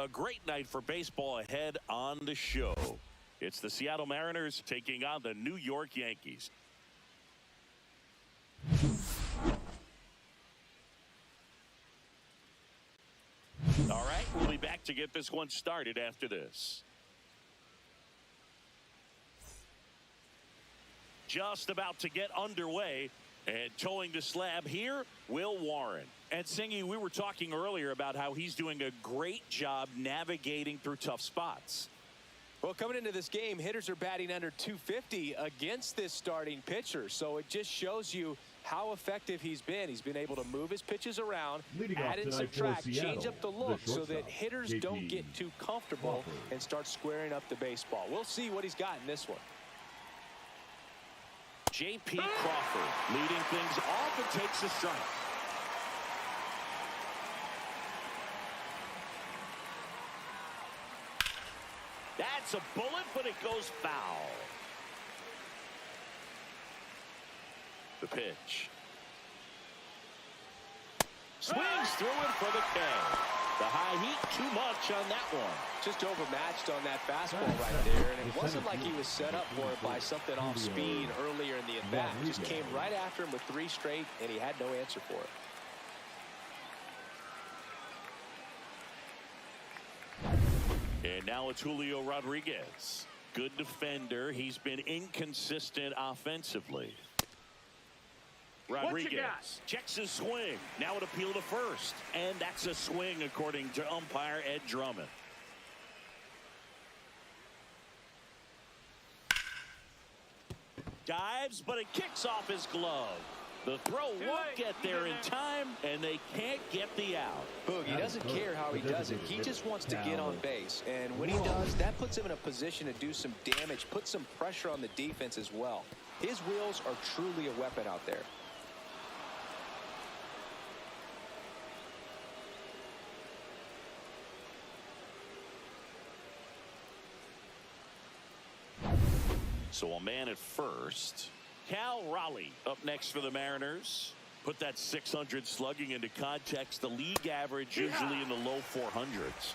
A great night for baseball ahead on the show. It's the Seattle Mariners taking on the New York Yankees. All right, we'll be back to get this one started after this. Just about to get underway, and towing the slab here, Will Warren. And Singy, we were talking earlier about how he's doing a great job navigating through tough spots. Well, coming into this game, hitters are batting under 250 against this starting pitcher. So it just shows you how effective he's been. He's been able to move his pitches around, add and subtract, change up the look so that hitters don't get too comfortable and start squaring up the baseball. We'll see what he's got in this one. J.P. Crawford leading things off and takes a strike. That's a bullet, but it goes foul. The pitch. Swings through it for the K. The high heat, too much on that one. Just overmatched on that fastball right there, and it wasn't like he was set up for it by something off speed earlier in the at-bat. Just came right after him with 3 straight, and he had no answer for it. And now it's Julio Rodriguez. Good defender. He's been inconsistent offensively. Rodriguez checks his swing. Now an appeal to first. And that's a swing according to umpire Ed Drummond. Dives, but it kicks off his glove. The throw won't get there in time, and they can't get the out. Boog, he doesn't care how he does it. He just wants to get on base. And when he does, that puts him in a position to do some damage, put some pressure on the defense as well. His wheels are truly a weapon out there. So a man at first. Cal Raleigh up next for the Mariners. Put that 600 slugging into context. The league average usually in the low 400s.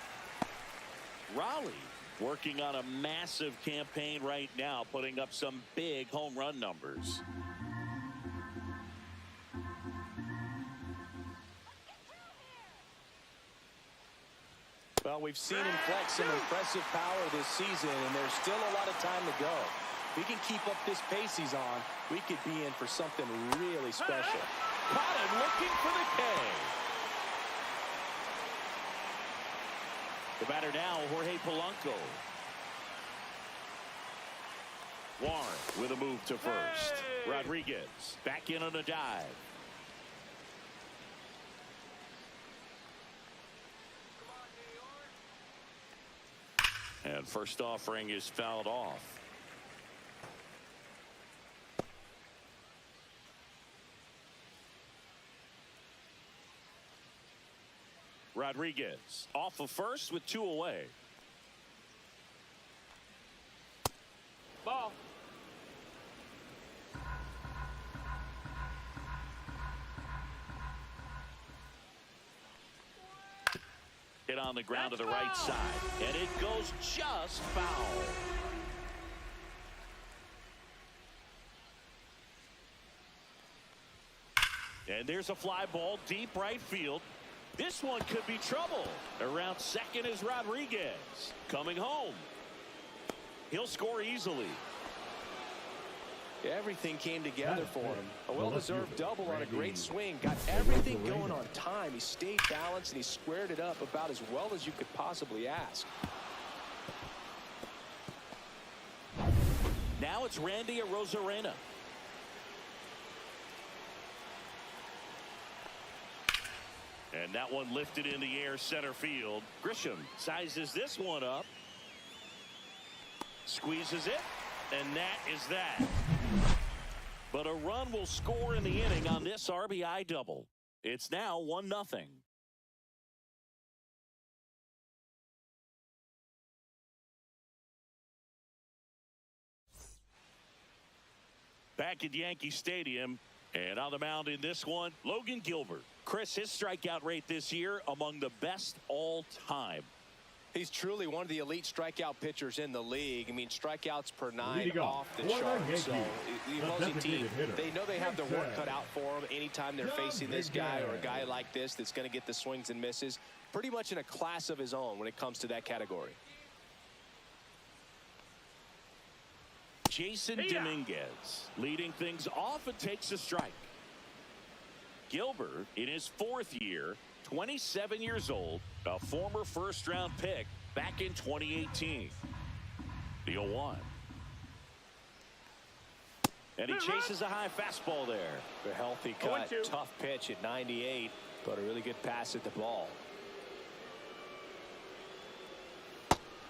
Raleigh working on a massive campaign right now, putting up some big home run numbers. Well, we've seen him flex some impressive power this season, and there's still a lot of time to go. If he can keep up this pace he's on, we could be in for something really special. Caught him looking for the K. The batter now, Jorge Polanco. Warren with a move to first. Rodriguez back in on a dive. And first offering is fouled off. Rodriguez off of first with 2 away. Ball. Hit on the ground to the right side, and it goes just foul. And there's a fly ball deep right field. This one could be trouble. Around second is Rodriguez. Coming home. He'll score easily. Everything came together for him. A well-deserved double on a great swing. Got everything going on time. He stayed balanced and he squared it up about as well as you could possibly ask. Now it's Randy Arozarena. And that one lifted in the air center field. Grisham sizes this one up. Squeezes it. And that is that. But a run will score in the inning on this RBI double. It's now 1-0. Back at Yankee Stadium, and on the mound in this one, Logan Gilbert. Chris, his strikeout rate this year among the best all time. He's truly one of the elite strikeout pitchers in the league. I mean, strikeouts per 9 off the charts. So the opposing team, they know they have their work cut out for them anytime they're facing this guy or a guy like this that's going to get the swings and misses. Pretty much in a class of his own when it comes to that category. Jason Dominguez leading things off and takes a strike. Gilbert in his 4th year, 27 years old, a former first-round pick back in 2018. The 0-1. And he chases a high fastball there. A healthy cut, tough pitch at 98, but a really good pass at the ball.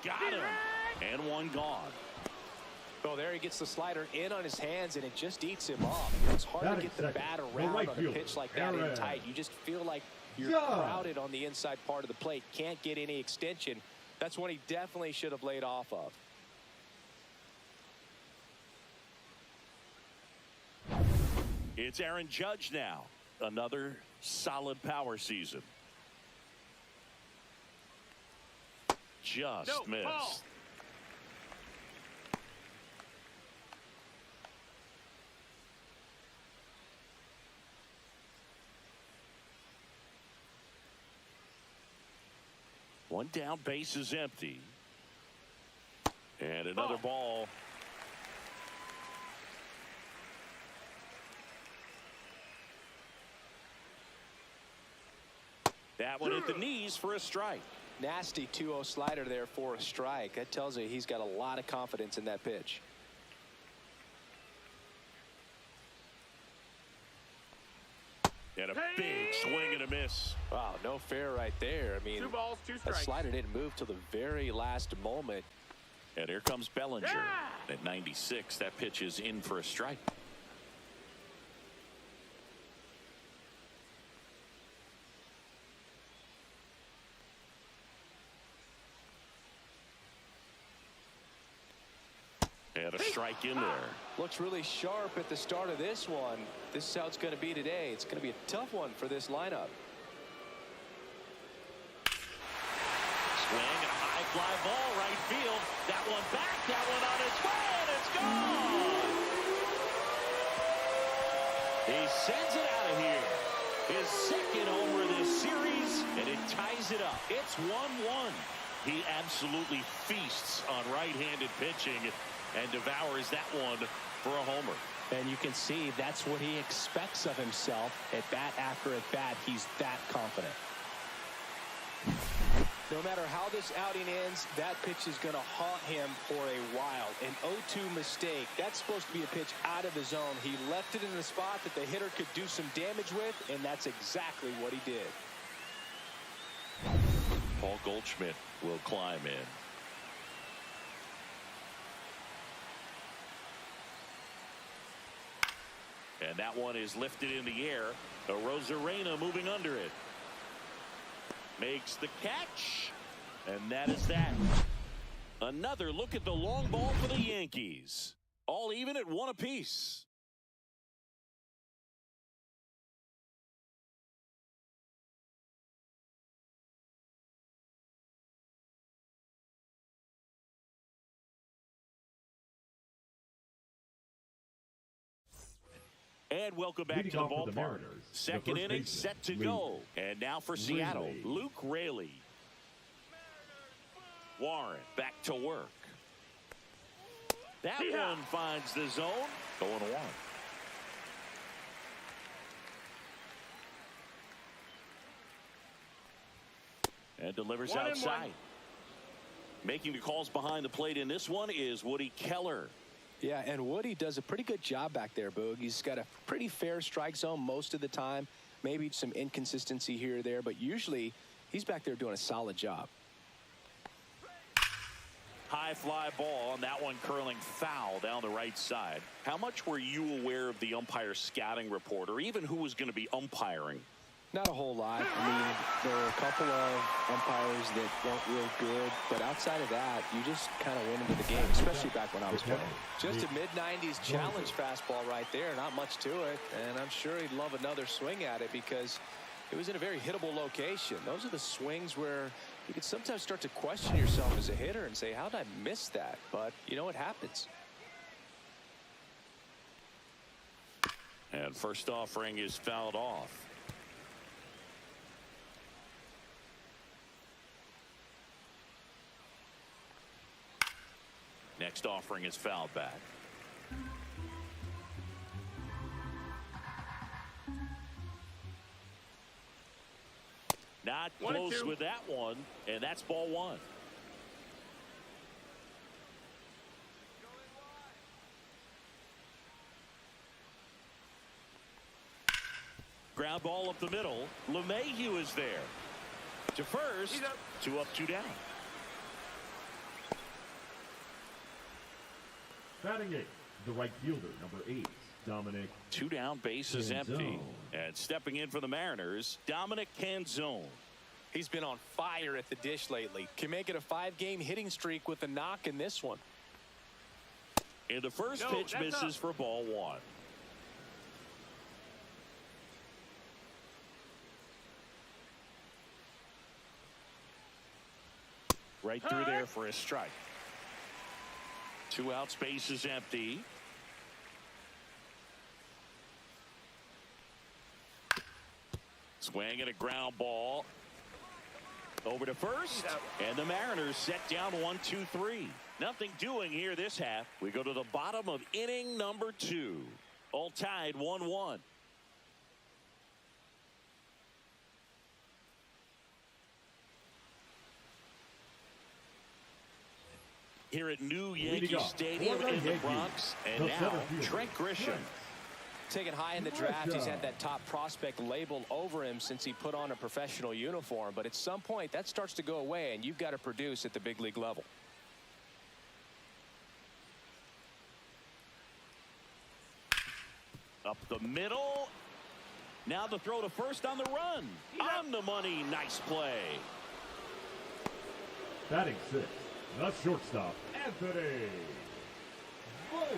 Got him. And one gone. Oh, there he gets the slider in on his hands, and it just eats him off. It's hard to get the bat around on a pitch like that in tight. You just feel like you're crowded on the inside part of the plate. Can't get any extension. That's one he definitely should have laid off of. It's Aaron Judge now. Another solid power season. Just missed. Ball. One down, base is empty. And another ball. That one at the knees for a strike. Nasty 2-0 slider there for a strike. That tells you he's got a lot of confidence in that pitch. And a big swing and a miss. Wow, no fair right there. I mean, 2 balls, 2 strikes. That slider didn't move till the very last moment. And here comes Bellinger. At 96, that pitch is in for a strike. And a strike in there. Looks really sharp at the start of this one. This is how it's going to be today. It's going to be a tough one for this lineup. Swing and a high fly ball right field. That one back, that one on its way, and it's gone. He sends it out of here. His 2nd homer this series, and it ties it up. It's 1-1. He absolutely feasts on right-handed pitching and devours that one for a homer. And you can see that's what he expects of himself. At bat after at bat, he's that confident. No matter how this outing ends, that pitch is going to haunt him for a while. An 0-2 mistake. That's supposed to be a pitch out of the zone. He left it in the spot that the hitter could do some damage with, and that's exactly what he did. Paul Goldschmidt will climb in. And that one is lifted in the air. Rosarena moving under it. Makes the catch. And that is that. Another look at the long ball for the Yankees. All even at 1 apiece. And welcome back to the ballpark. 2nd inning set to go. And now for Seattle, Luke Raley. Warren back to work. That one finds the zone. 0-1. And delivers outside. Making the calls behind the plate in this one is Woody Keller. Yeah, and Woody does a pretty good job back there, Boog. He's got a pretty fair strike zone most of the time. Maybe some inconsistency here or there, but usually he's back there doing a solid job. High fly ball, and that one curling foul down the right side. How much were you aware of the umpire scouting report, or even who was going to be umpiring? Not a whole lot. I mean, there were a couple of umpires that weren't real good, but outside of that, you just kind of went into the game, especially back when I was playing. Just a mid-90s challenge fastball right there, not much to it, and I'm sure he'd love another swing at it because It was in a very hittable location. Those are the swings where you could sometimes start to question yourself as a hitter and say, how did I miss that? But, you know, it happens. And first offering is fouled off. Next offering is fouled back. Not close with that one, and that's ball one. Ground ball up the middle. LeMahieu is there. To first. 2 up, 2 down. Batting 8, the right fielder, number 8, Dominic. 2 down, base is empty. And stepping in for the Mariners, Dominic Canzone. He's been on fire at the dish lately. Can make it a 5-game hitting streak with a knock in this one. And the first pitch misses for ball one. Right through there for a strike. 2 outs, base is empty. Swing and a ground ball. Over to first. And the Mariners set down 1-2-3. Nothing doing here this half. We go to the bottom of inning number 2. All tied 1-1. Here at new Yankee Stadium in the Bronx. And now Trent Grisham. Taken high in the draft, he's had that top prospect label over him since he put on a professional uniform. But at some point, that starts to go away, and you've got to produce at the big league level. Up the middle. Now the throw to first on the run. On the money. Nice play. Batting 6, the shortstop,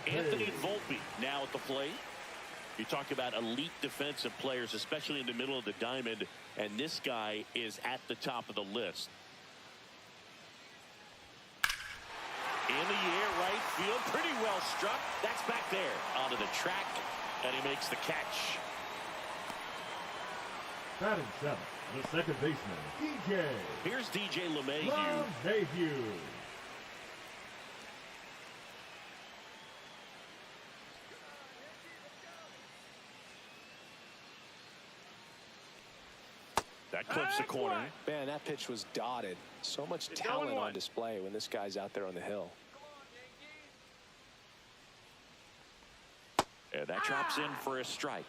Anthony Volpe now at the plate. You talk about elite defensive players, especially in the middle of the diamond, and this guy is at the top of the list. In the air, right field, pretty well struck. That's back there onto the track, and he makes the catch. Batting 7, the second baseman, DJ. Here's DJ LeMahieu. That clips the corner. Man, that pitch was dotted. So much talent on display when this guy's out there on the hill. And that drops in for a strike.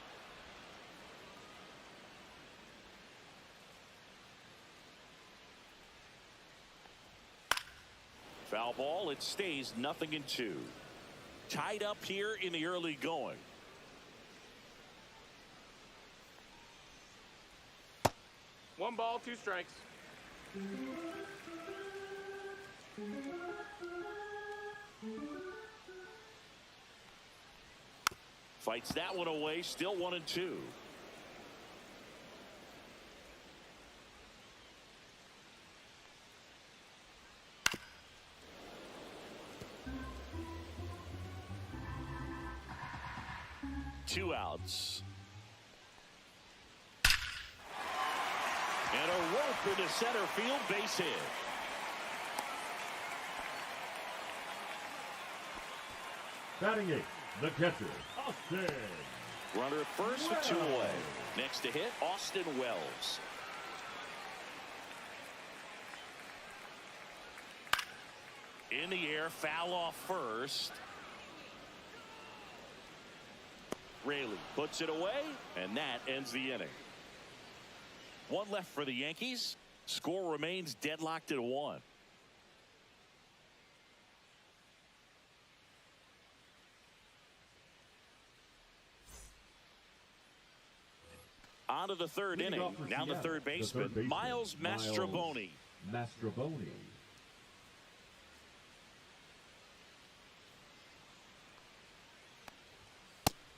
Foul ball. It stays 0-2. Tied up here in the early going. One ball, 2 strikes. Fights that one away. Still 1-2. Two outs. And a rope into center field, base hit. Batting 8, the catcher, Austin. Runner at first with 2 away. Next to hit, Austin Wells. In the air, foul off first. Raley puts it away, and that ends the inning. 1 left for the Yankees. Score remains deadlocked at 1. On to the 3rd inning. Now the third baseman, Miles Mastrobuoni.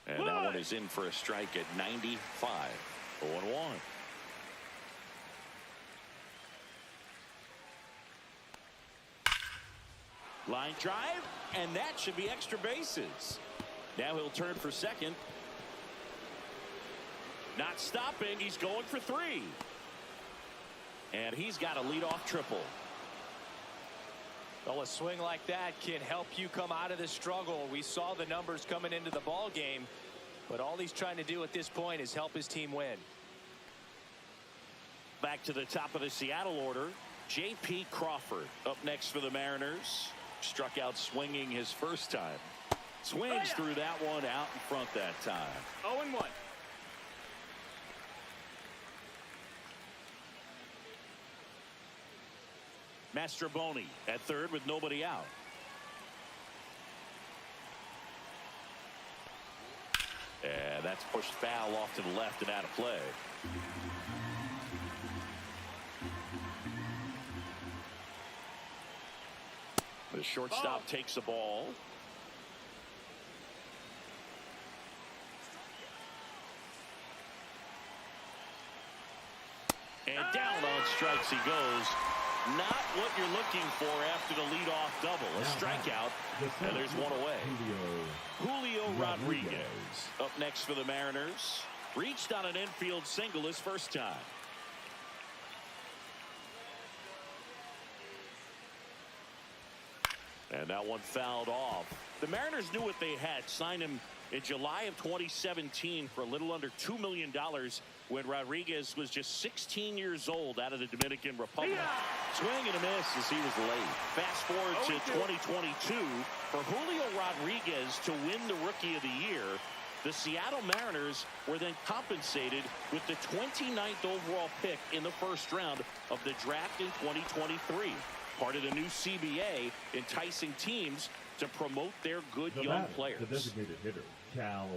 And that one is in for a strike at 95. 0-1. Line drive, and that should be extra bases. Now he'll turn for second. Not stopping. He's going for 3. And he's got a leadoff triple. Well, a swing like that can help you come out of the struggle. We saw the numbers coming into the ball game, but all he's trying to do at this point is help his team win. Back to the top of the Seattle order. J.P. Crawford up next for the Mariners. Struck out swinging his first time. Swings through that one out in front that time. 0-1. Mastroboni at third with nobody out. And that's pushed foul off to the left and out of play. The shortstop takes the ball. And down on strikes he goes. Not what you're looking for after the leadoff double. A strikeout, and there's one away. Julio Rodriguez up next for the Mariners. Reached on an infield single his first time. And that one fouled off. The Mariners knew what they had. Signed him in July of 2017 for a little under $2 million when Rodriguez was just 16 years old out of the Dominican Republic. Swing and a miss as he was late. Fast forward to 2022. For Julio Rodriguez to win the Rookie of the Year, the Seattle Mariners were then compensated with the 29th overall pick in the first round of the draft in 2023. Part of the new CBA, enticing teams to promote their good young players. The designated hitter, Cal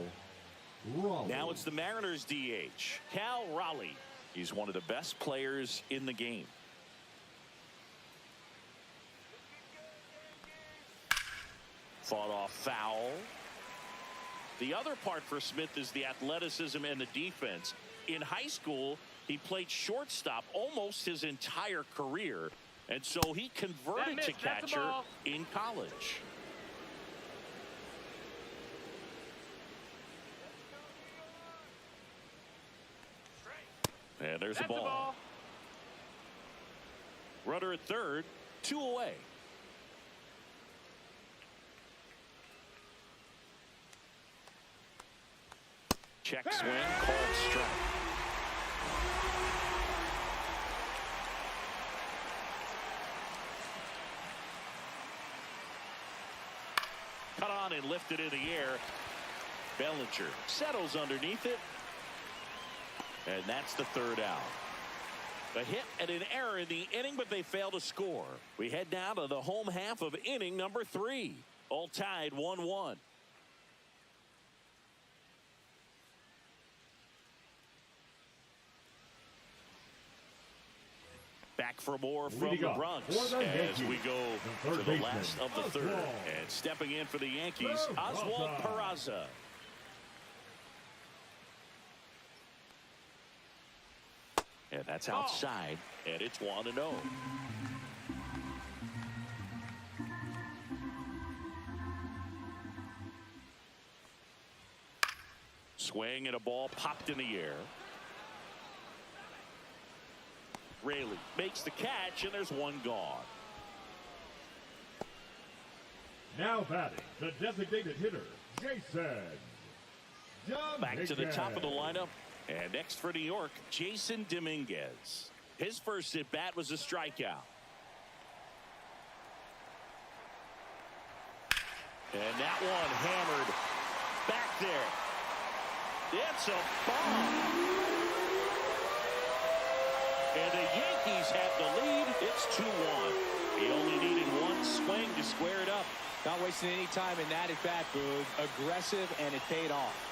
Raleigh. Now it's the Mariners DH, Cal Raleigh. He's one of the best players in the game. Fought off foul. The other part for Smith is the athleticism and the defense. In high school, he played shortstop almost his entire career. And so he converted to catcher in college. And there's the ball. Runner at third, 2 away. Check swing, called strike. Cut on and lifted in the air. Bellinger settles underneath it. And that's the third out. A hit and an error in the inning, but they fail to score. We head down to the home half of inning number 3. All tied 1-1. Back for more from the Bronx as we go to the last of the third. And stepping in for the Yankees, Oswald Peraza. And that's outside, and it's 1-0. Swing and a ball popped in the air. Raley makes the catch, and there's one gone. Now batting, the designated hitter, Jason Dominguez. Back to the top of the lineup. And next for New York, Jason Dominguez. His first at bat was a strikeout. And that one hammered back there. It's a bomb. And the Yankees have the lead. It's 2-1. He only needed one swing to square it up. Not wasting any time in that at bat, Boog. Aggressive, and it paid off.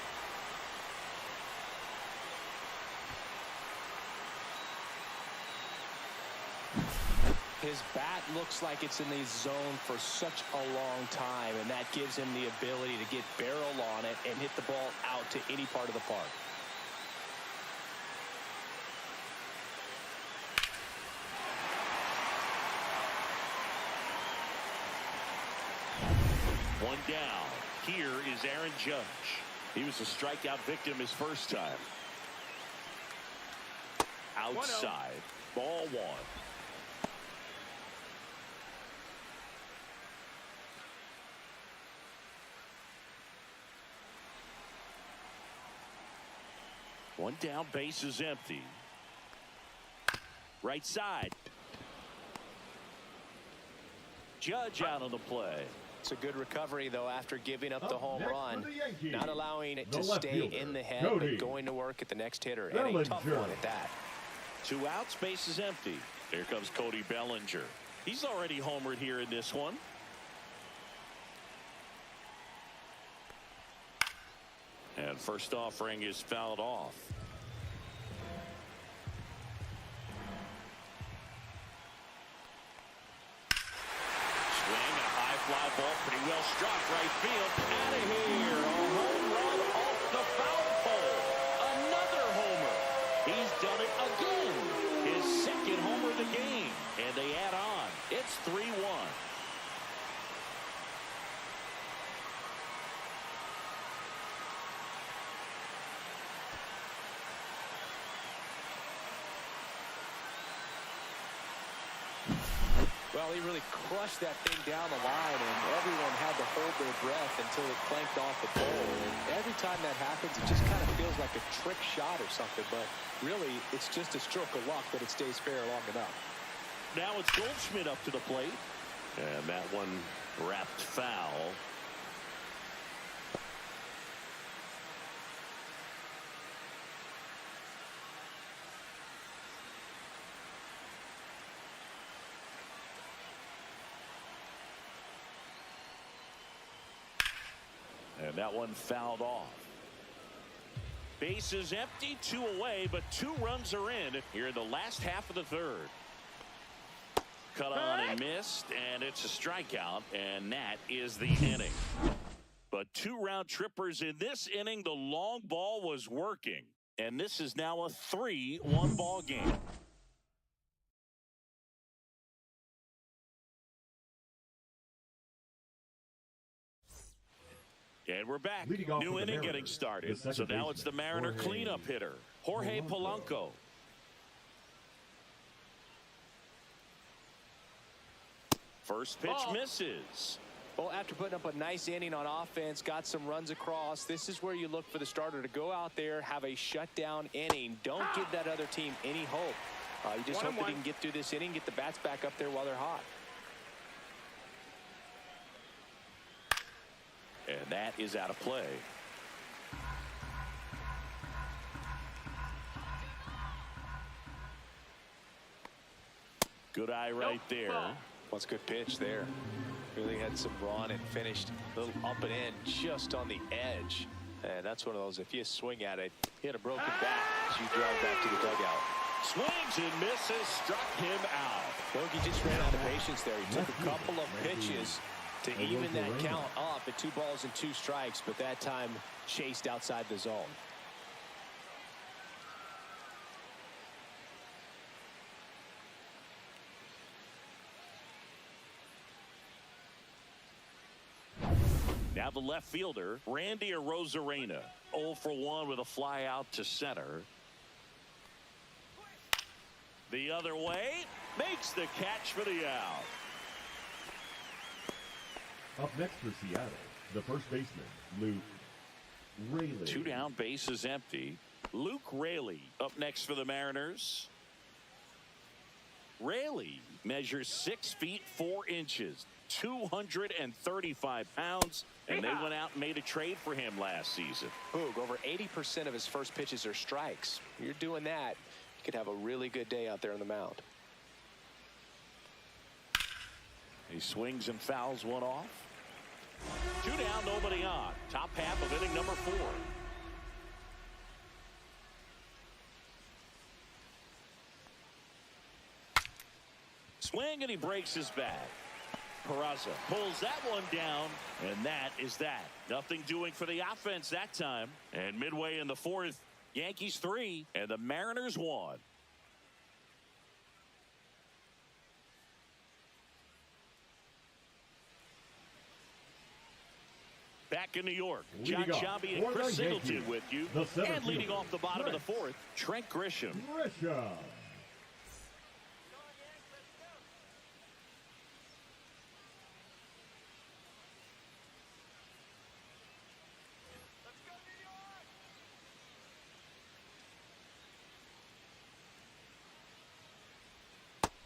His bat looks like it's in the zone for such a long time, and that gives him the ability to get barrel on it and hit the ball out to any part of the park. One down. Here is Aaron Judge. He was a strikeout victim his first time. Outside. Ball one. One down, base is empty. Right side. Judge out on the play. It's a good recovery, though, after giving up the home run. Not allowing it to stay in the head, but going to work at the next hitter. And a tough one at that. 2 outs, base is empty. Here comes Cody Bellinger. He's already homered here in this one. And first offering is fouled off. Swing, a high fly ball, pretty well struck, right field. Out of here, a home run off the foul pole. Another homer. He's done it again. His second homer of the game. And they add on. It's 3-1. Well, he really crushed that thing down the line, and everyone had to hold their breath until it clanked off the pole. And every time that happens, it just kind of feels like a trick shot or something, but really, it's just a stroke of luck that it stays fair long enough. Now it's Goldschmidt up to the plate, and that one wrapped foul. And that one fouled off. Base is empty, 2 away, but 2 runs are in here in the last half of the third. Cut on and missed, and it's a strikeout, and that is the inning. But 2 round trippers in this inning. The long ball was working, and this is now a 3-1 ball game. And we're back. New inning getting started. So now it's the Mariner cleanup hitter, Jorge Polanco. First pitch misses. Well, after putting up a nice inning on offense, got some runs across, this is where you look for the starter to go out there, have a shutdown inning. Don't give that other team any hope. You just hope that he can get through this inning, get the bats back up there while they're hot. And that is out of play. Good eye right there. Well, it's a good pitch there. Really had some run and finished a little up and in just on the edge. And that's one of those, if you swing at it, hit a broken bat as you drive back to the dugout. Swings and misses, struck him out. Bogey just ran out of patience there. He took a couple of pitches to even that count up at 2 balls and 2 strikes, but that time chased outside the zone. Now the left fielder, Randy Arozarena, 0 for 1 with a fly out to center. The other way, makes the catch for the out. Up next for Seattle, the first baseman, Luke Raley. 2 down, base is empty. Luke Raley up next for the Mariners. Raley measures 6 feet 4 inches, 235 pounds, and they went out and made a trade for him last season. Boog, over 80% of his first pitches are strikes. You're doing that, you could have a really good day out there on the mound. He swings and fouls one off. 2 down, nobody on. Top half of inning number 4. Swing and he breaks his bat. Peraza pulls that one down, and that is that. Nothing doing for the offense that time. And midway in the 4th, Yankees 3 and the Mariners 1. Back in New York, Leading John off Sciambi and for Chris the Singleton Yankees, with you. the center And leading fielder, off the bottom of the fourth, Trent Grisham. Grisham.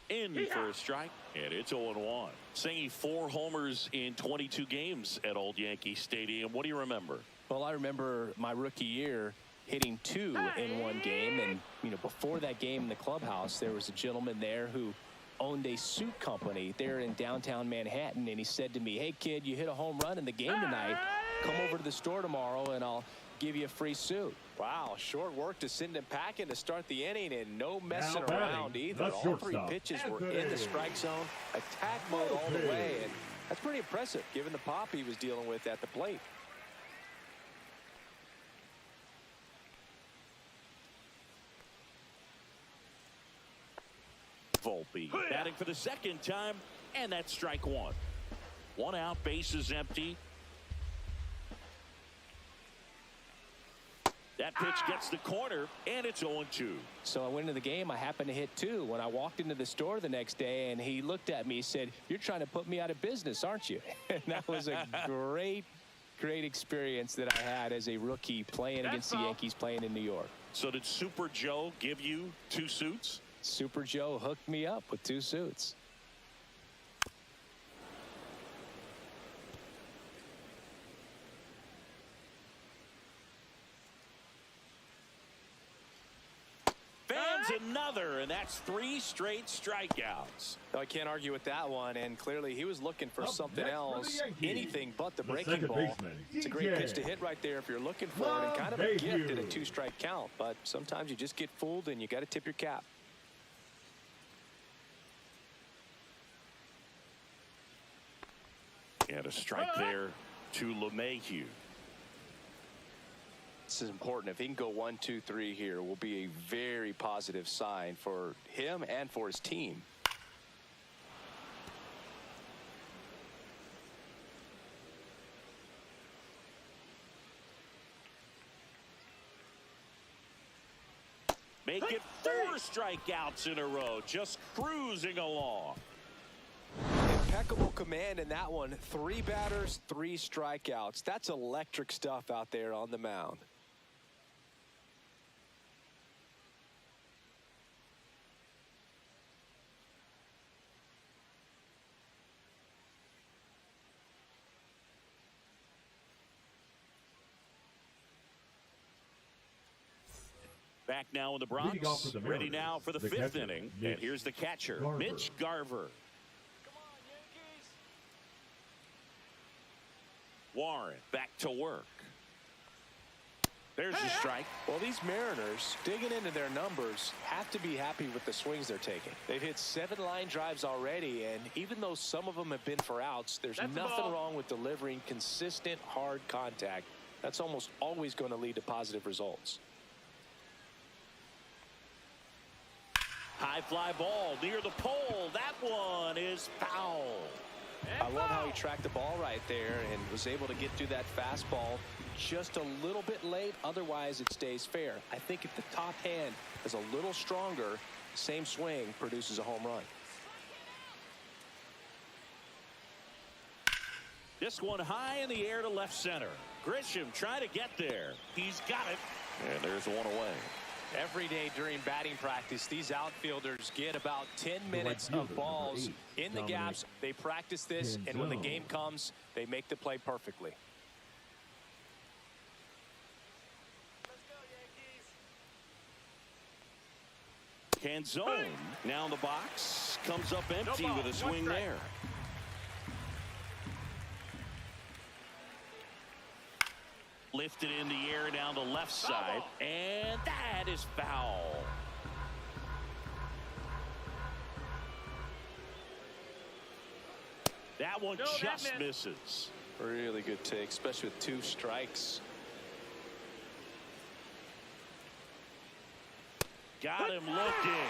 In for a strike, and it's 0-1. Singing 4 homers in 22 games at Old Yankee Stadium. What do you remember? Well, I remember my rookie year hitting 2 in one game, and before that game in the clubhouse, there was a gentleman there who owned a suit company there in downtown Manhattan, and he said to me, "Hey kid, you hit a home run in the game tonight. Come over to the store tomorrow and I'll give you a free suit." Wow, short work to send him packing to start the inning, and no messing around either. All 3 pitches were in the strike zone, attack mode all the way, and that's pretty impressive given the pop he was dealing with at the plate. Volpe batting for the second time, and that's strike 1. 1 out, bases empty. That pitch gets the corner, and it's 0-2. So I went into the game. I happened to hit 2. When I walked into the store the next day, and he looked at me, he said, "You're trying to put me out of business, aren't you?" And that was a great experience that I had as a rookie playing against the Yankees, playing in New York. So did Super Joe give you 2 suits? Super Joe hooked me up with 2 suits. Another, and that's 3 straight strikeouts. No, I can't argue with that one, and clearly he was looking for something else, anything but the breaking second ball. baseman, It's a great pitch to hit right there if you're looking for it, and kind of a gift at a 2-strike count, but sometimes you just get fooled and you got to tip your cap. And a strike there to LeMahieu. This is important. If he can go 1, 2, 3 here, will be a very positive sign for him and for his team. Make it 4 strikeouts in a row, just cruising along. Impeccable command in that one. 3 batters, 3 strikeouts. That's electric stuff out there on the mound. Back now in the Bronx, ready now for the 5th catcher, inning. Mitch And here's the catcher, Garver. Mitch Garver. Warren back to work. There's the strike. Well, these Mariners, digging into their numbers, have to be happy with the swings they're taking. They've hit 7 line drives already, and even though some of them have been for outs, there's nothing wrong with delivering consistent, hard contact. That's almost always going to lead to positive results. High fly ball near the pole. That one is foul. I love how he tracked the ball right there and was able to get through that fastball just a little bit late. Otherwise, it stays fair. I think if the top hand is a little stronger, same swing produces a home run. This one high in the air to left center. Grisham trying to get there. He's got it. And there's one away. Every day during batting practice, these outfielders get about 10 minutes of balls in the gaps. They practice this, and when the game comes, they make the play perfectly. Canzone now in the box. Comes up empty with a swing there. Lifted in the air down the left side, and that is foul. That one just misses. Really good take, especially with 2 strikes. Got him looking.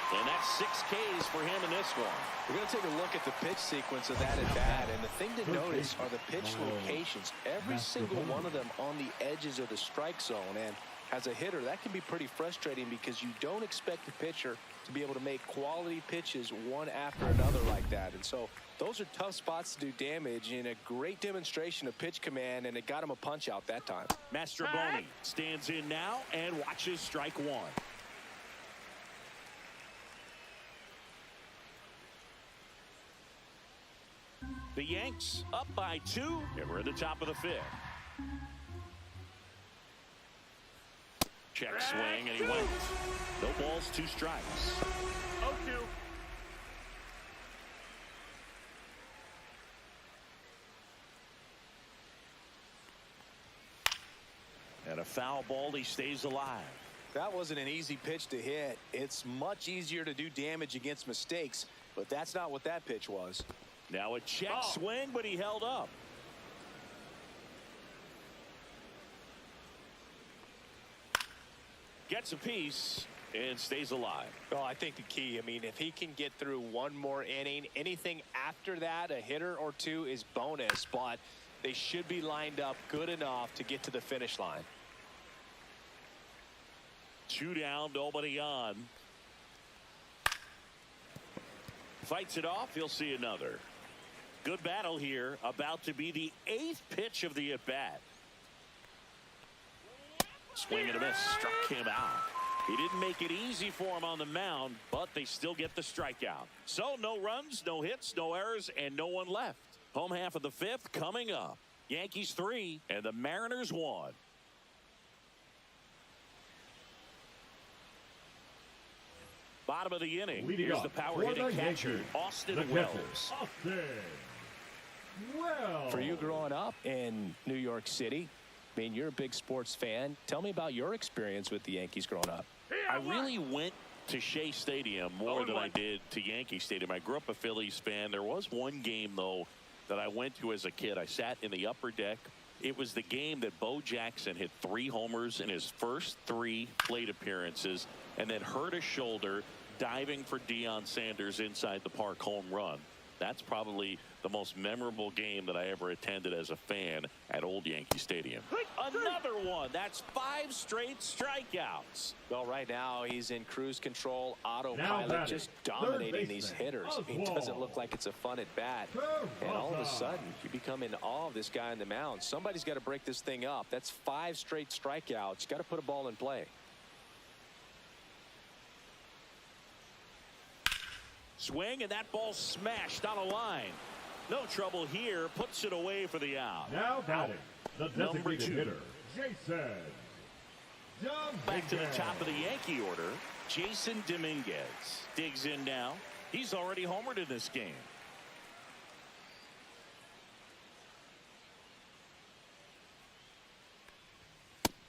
And that's 6 Ks for him in this one. We're going to take a look at the pitch sequence of that at bat, and the thing to notice are the pitch locations. Every single one of them on the edges of the strike zone, and as a hitter, that can be pretty frustrating because you don't expect the pitcher to be able to make quality pitches one after another like that. And so those are tough spots to do damage, and a great demonstration of pitch command, and it got him a punch out that time. Mastroboni stands in now and watches strike one. The Yanks up by 2, and we're at the top of the 5th. Check swing, and he went. No balls, 2 strikes. 0-2. And a foul ball, he stays alive. That wasn't an easy pitch to hit. It's much easier to do damage against mistakes, but that's not what that pitch was. Now a check swing, but he held up. Gets a piece and stays alive. Well, I think the key, I mean, if he can get through one more inning, anything after that, a hitter or 2 is bonus, but they should be lined up good enough to get to the finish line. 2 down, nobody on. Fights it off, he'll see another. Good battle here, about to be the 8th pitch of the at-bat. Swing and a miss, struck him out. He didn't make it easy for him on the mound, but they still get the strikeout. So no runs, no hits, no errors, and no one left. Home half of the 5th coming up. Yankees 3 and the Mariners 1. Bottom of the inning. Here's the power hitting catcher, Austin Wells. For you growing up in New York City, I mean, you're a big sports fan. Tell me about your experience with the Yankees growing up. I really went to Shea Stadium more than I did to Yankee Stadium. I grew up a Phillies fan. There was one game, though, that I went to as a kid. I sat in the upper deck. It was the game that Bo Jackson hit 3 homers in his first 3 plate appearances and then hurt his shoulder diving for Deion Sanders inside the park home run. That's probably the most memorable game that I ever attended as a fan at Old Yankee Stadium. Another one. That's 5 straight strikeouts. Well, right now he's in cruise control, autopilot, just dominating these hitters. It doesn't look like it's a fun at bat. And all of a sudden, you become in awe of this guy on the mound. Somebody's got to break this thing up. That's 5 straight strikeouts. You got to put a ball in play. Swing, and that ball smashed on a line. No trouble here. Puts it away for the out. Now batting, the designated hitter, Jason. Back to the top of the Yankee order. Jason Dominguez digs in now. He's already homered in this game.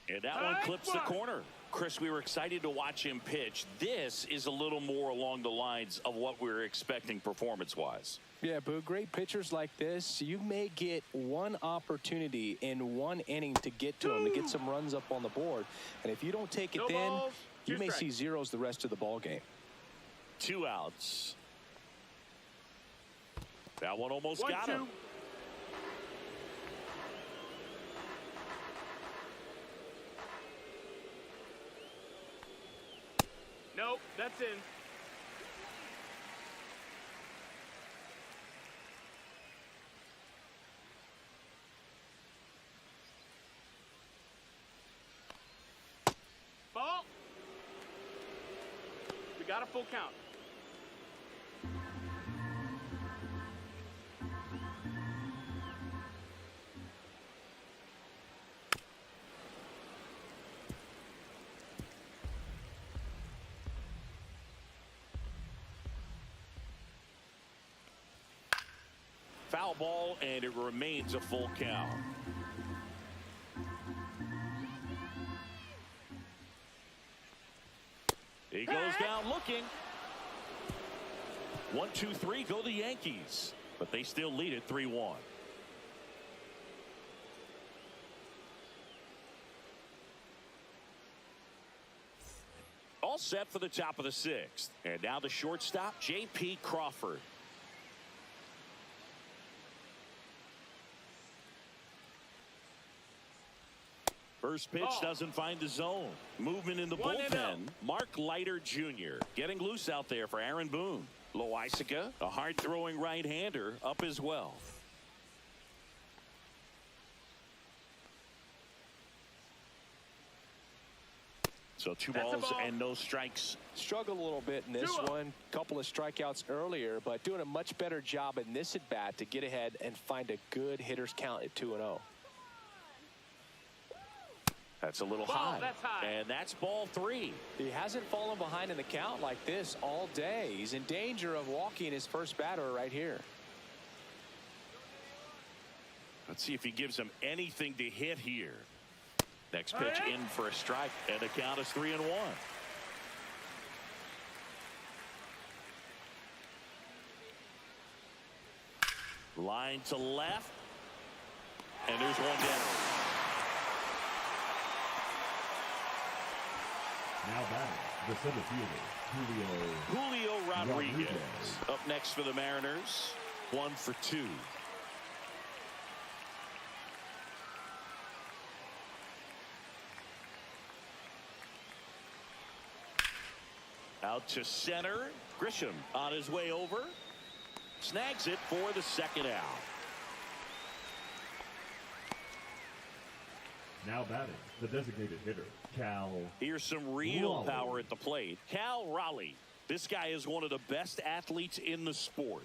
And that one clips the corner. Chris, we were excited to watch him pitch. This is a little more along the lines of what we were expecting performance-wise. Yeah, Boo, great pitchers like this, you may get one opportunity in one inning to get to them, to get some runs up on the board. And if you don't take it then, you may see zeros the rest of the ball game. 2 outs. That one almost got him. Nope, that's in. Ball. We got a full count. Foul ball, and it remains a full count. He goes down looking. 1, 2, 3 go the Yankees, but they still lead it 3-1. all set for the top of the 6th. And now the shortstop, J.P. Crawford. First pitch doesn't find the zone. Movement in the bullpen. Mark Leiter Jr. getting loose out there for Aaron Boone. Loaisiga, a hard-throwing right-hander, up as well. So 2 balls and no strikes. Struggled a little bit in this one. Couple of strikeouts earlier, but doing a much better job in this at-bat to get ahead and find a good hitter's count at 2-0. That's a little high. And that's ball 3. He hasn't fallen behind in the count like this all day. He's in danger of walking his first batter right here. Let's see if he gives him anything to hit here. Next pitch in for a strike, and the count is 3-1. Line to left, and there's one down. Now batting, the center fielder, Julio Rodriguez. Up next for the Mariners. 1 for 2. Out to center. Grisham on his way over. Snags it for the 2nd out. Now batting, the designated hitter, Cal. Here's some real Raleigh. power at the plate. Cal Raleigh. This guy is one of the best athletes in the sport.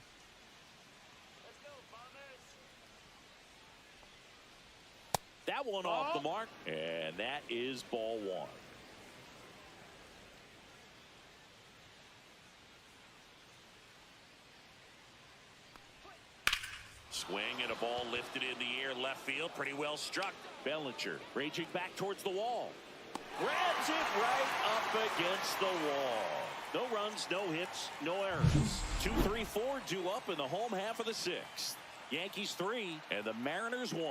That one off the mark, and that is ball 1. Swing and a ball lifted in the air left field. Pretty well struck. Bellinger raging back towards the wall. Grabs it right up against the wall. No runs, no hits, no errors. 2-3-4 due up in the home half of the 6th. Yankees 3 and the Mariners 1.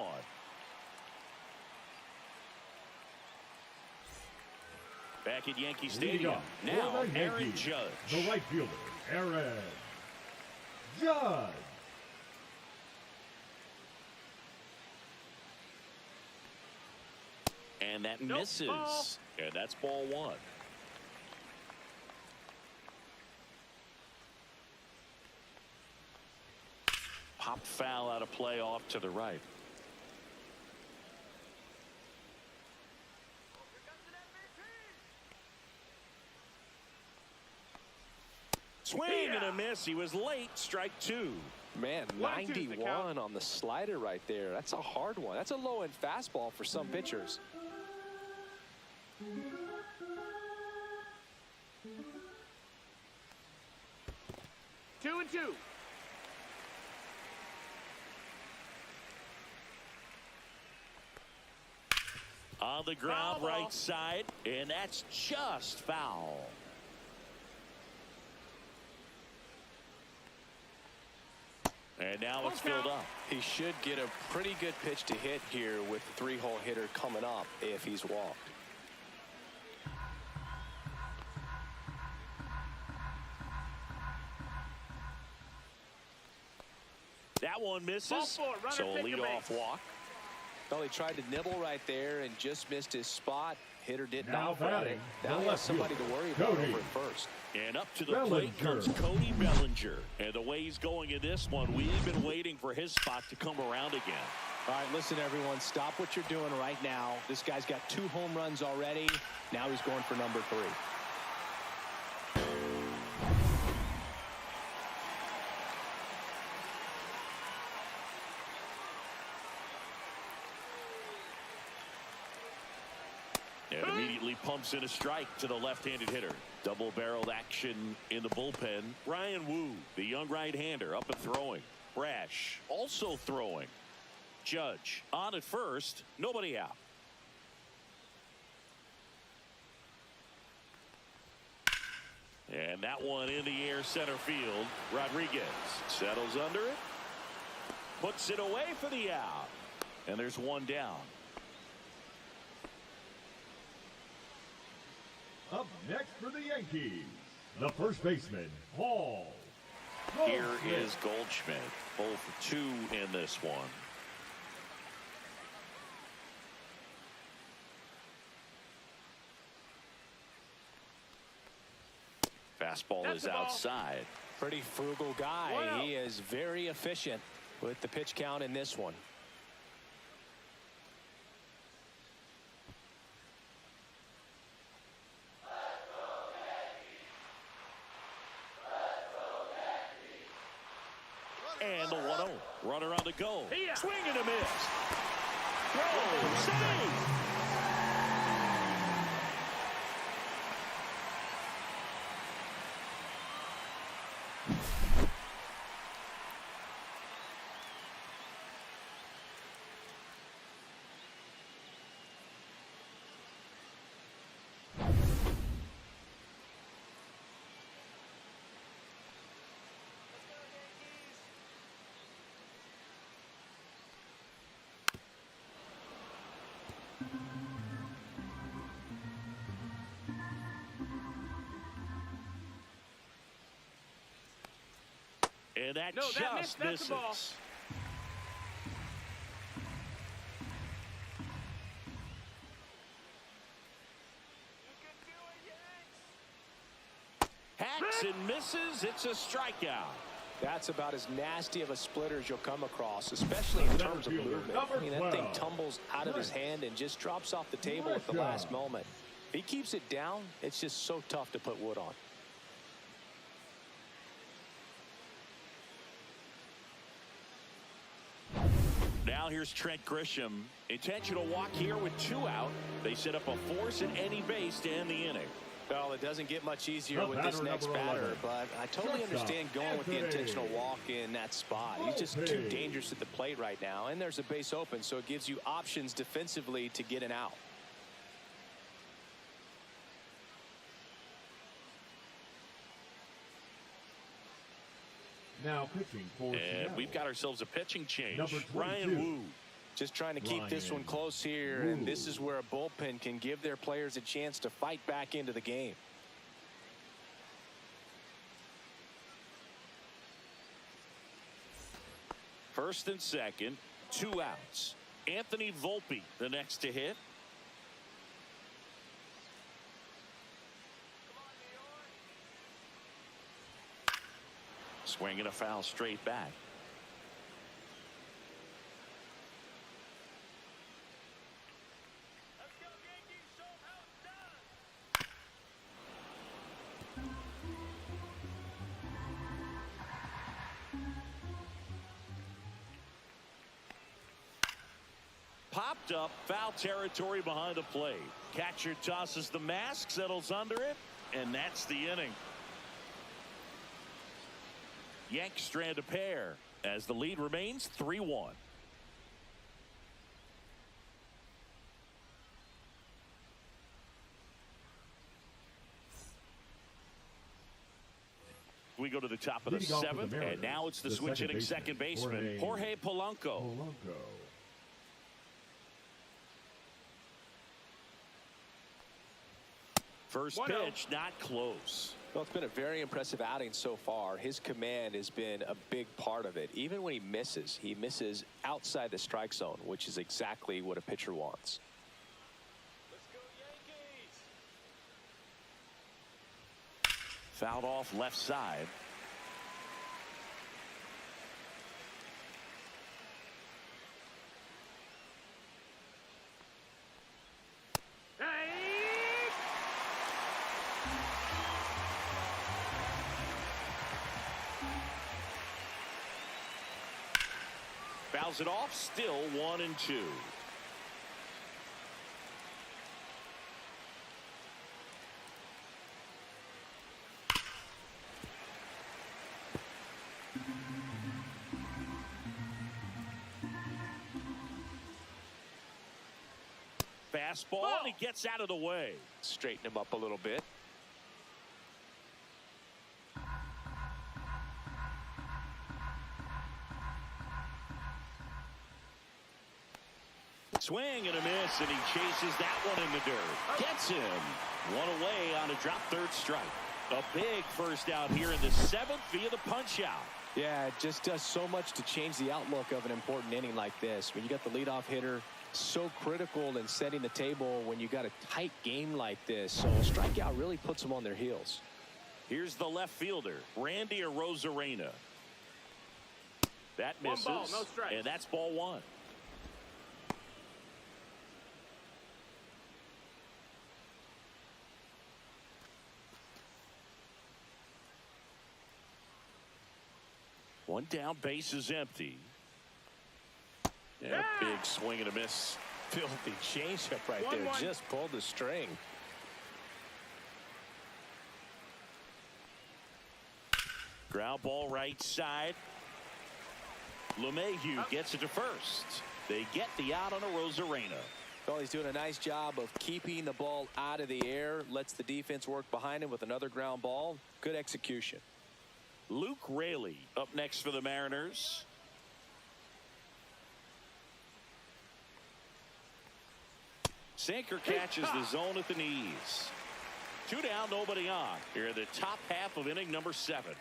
Back at Yankee Stadium. Now Aaron Judge. The right fielder, Aaron Judge. And that misses. And that's ball 1. Popped foul out of play off to the right. Swing and a miss. He was late. Strike 2. Man, 91 on the slider right there. That's a hard one. That's a low-end fastball for some pitchers. 2-2. On the ground, right side, and that's just foul. And now it's filled up. He should get a pretty good pitch to hit here with the 3-hole hitter coming up if he's walked. That one misses, so a leadoff walk. Well, he tried to nibble right there and just missed his spot. Hitter didn't Now outrun it. Now he has somebody to worry about over at first. And up to the plate comes Cody Bellinger. And the way he's going in this one, we've been waiting for his spot to come around again. All right, listen, everyone, stop what you're doing right now. This guy's got 2 home runs already. Now he's going for number 3. And immediately pumps in a strike to the left-handed hitter. Double-barreled action in the bullpen. Ryan Wu, the young right-hander, up and throwing. Brash also throwing. Judge on at first. Nobody out. And that one in the air center field. Rodriguez settles under it. Puts it away for the out. And there's one down. Up next for the Yankees, Yankees, the first baseman, Hall. Here is Goldschmidt, 0 for 2 in this one. Fastball That's is the ball. outside. Pretty frugal guy. Wow. He is very efficient with the pitch count in this one. And the 1-0. Runner on the go. Yeah. Swing and a miss. Throw, save. And that No, that just missed. That's the ball. misses. Hacks and misses. It's a strikeout. That's about as nasty of a splitter as you'll come across, especially in terms of movement. I mean, that thing tumbles out of his hand and just drops off the table at the last moment. If he keeps it down, it's just so tough to put wood on. Now here's Trent Grisham. Intentional walk here with 2 out. They set up a force at any base to end the inning. Well, it doesn't get much easier with this next batter, but I totally understand going with the intentional walk in that spot. He's just too dangerous at the plate right now, and there's a base open, so it gives you options defensively to get an out. Now pitching for And Seattle. we've got ourselves a pitching change. Number 22. Ryan Wu. Just trying to keep this one close here, and this is where a bullpen can give their players a chance to fight back into the game. First and second, 2 outs. Anthony Volpe, the next to hit. Swinging a foul straight back. Popped up, foul territory behind the plate. Catcher tosses the mask, settles under it, and that's the inning. Yanks strand a pair as the lead remains 3-1. We go to the top of the Leading off with seventh, the Mariners, and now it's the the switch hitting second second baseman, Jorge Polanco. First 1-0. pitch, not close. Well, it's been a very impressive outing so far. His command has been a big part of it. Even when he misses outside the strike zone, which is exactly what a pitcher wants. Let's go Yankees. Fouled off left side. Fouls it off, still 1-2. Fastball, and he gets out of the way. Straighten him up a little bit. Swing and a miss, and he chases that one in the dirt. Gets him. One away on a drop third strike. A big first out here in the 7th via the punch out. Yeah, it just does so much to change the outlook of an important inning like this. When you got the leadoff hitter, so critical in setting the table when you got a tight game like this. So a strikeout really puts them on their heels. Here's the left fielder, Randy Arozarena. That misses, One ball, no strikes. and that's ball one. One down, base is empty. And a big swing and a miss. Filthy changeup right there. 1-1. Just pulled the string. Ground ball right side. LeMahieu gets it to first. They get the out on Arozarena. Well, he's doing a nice job of keeping the ball out of the air. Lets the defense work behind him with another ground ball. Good execution. Luke Raley up next for the Mariners. Sinker catches the zone at the knees. 2 down, nobody on. Here in the top half of inning number 7.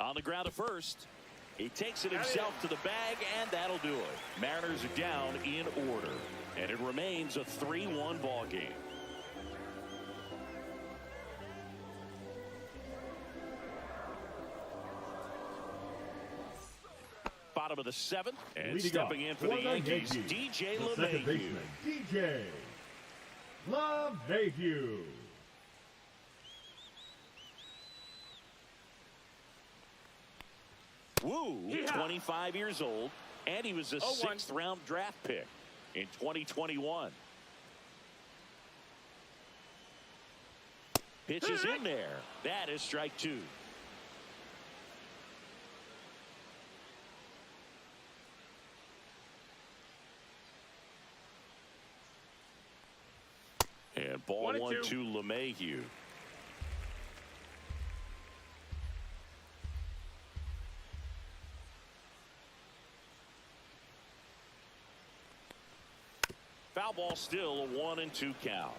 On the ground at first. He takes it himself to the bag, and that'll do it. Mariners are down in order, and it remains a 3-1 ball game. Bottom of the 7th, and Leading stepping in for the Yankees, Yankees, DJ the second LeMahieu. baseman, DJ LeMahieu. Woo, 25 years old, and he was a 6th-round draft pick in 2021. Pitch is in there. That is strike 2. And ball 1 to LeMahieu. Foul ball, still a 1-2 count.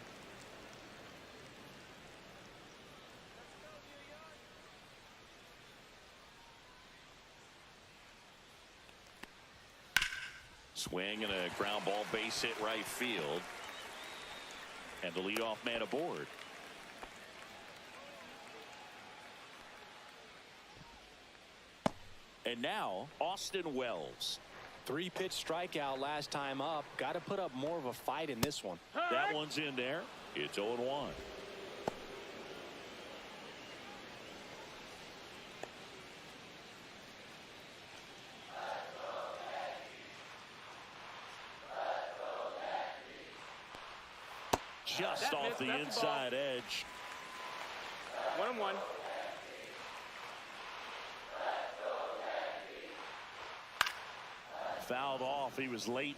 Swing and a ground ball, base hit right field. And the leadoff man aboard. And now Austin Wells. 3-pitch strikeout last time up. Got to put up more of a fight in this one. That one's in there. It's 0-1. Just off the inside edge. 1-1. Fouled off. He was late.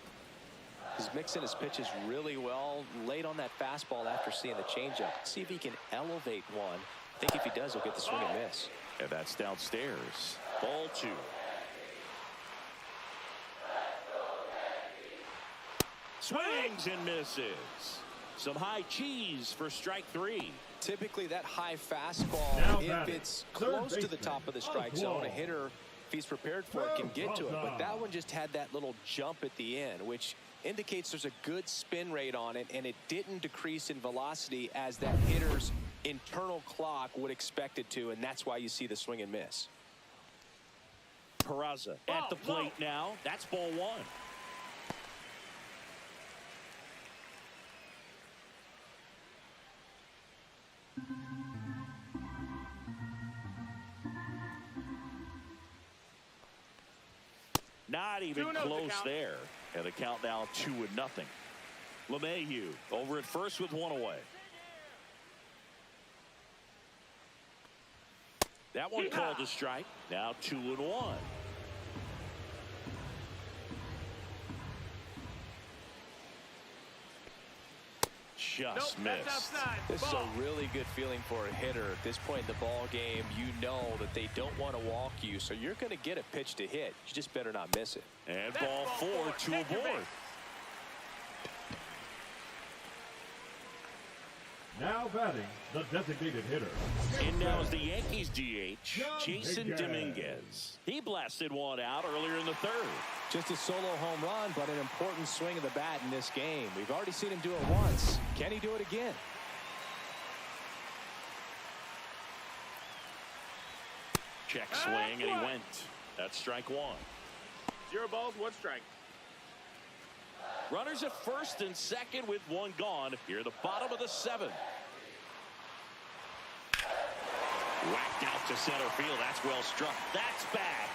He's mixing his pitches really well. Late on that fastball after seeing the changeup. See if he can elevate one. I think if he does, he'll get the swing and miss. And that's downstairs. Ball 2. Swings and misses. Some high cheese for strike 3. Typically that high fastball, Now if batting, it's third close to the baseman, top of the strike zone, a hitter, if he's prepared for it, can get to it. But that one just had that little jump at the end, which indicates there's a good spin rate on it, and it didn't decrease in velocity as that hitter's internal clock would expect it to, and that's why you see the swing and miss. Peraza at the plate now. That's ball 1. Not even close there. And the count now 2-0. LeMahieu over at first with 1 away. That one called a strike. Now 2-1. just Nope, that's missed. outside. This is Ball. a really good feeling for a hitter at this point in the ball game. You know that they don't want to walk you, so you're going to get a pitch to hit. You just better not miss it. And That's ball four to Take your aboard. base. Now batting, the designated hitter. In now is the Yankees DH, Jason Dominguez. Dominguez. He blasted one out earlier in the third. Just a solo home run, but an important swing of the bat in this game. We've already seen him do it once. Can he do it again? Check swing, and he went. That's strike one. 0 balls, 1 strike. Runners at first and second with one gone. Here, the bottom of the 7th. Whacked out to center field. That's well struck. That's back.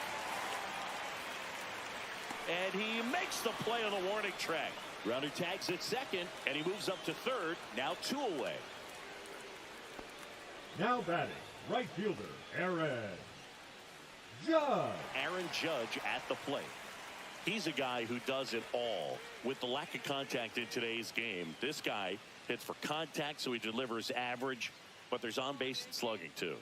And he makes the play on the warning track. Runner tags at second, and he moves up to third. Now 2 away. Now batting, right fielder, Aaron Judge. Aaron Judge at the plate. He's a guy who does it all. With the lack of contact in today's game, this guy hits for contact, so he delivers average, but there's on-base and slugging too.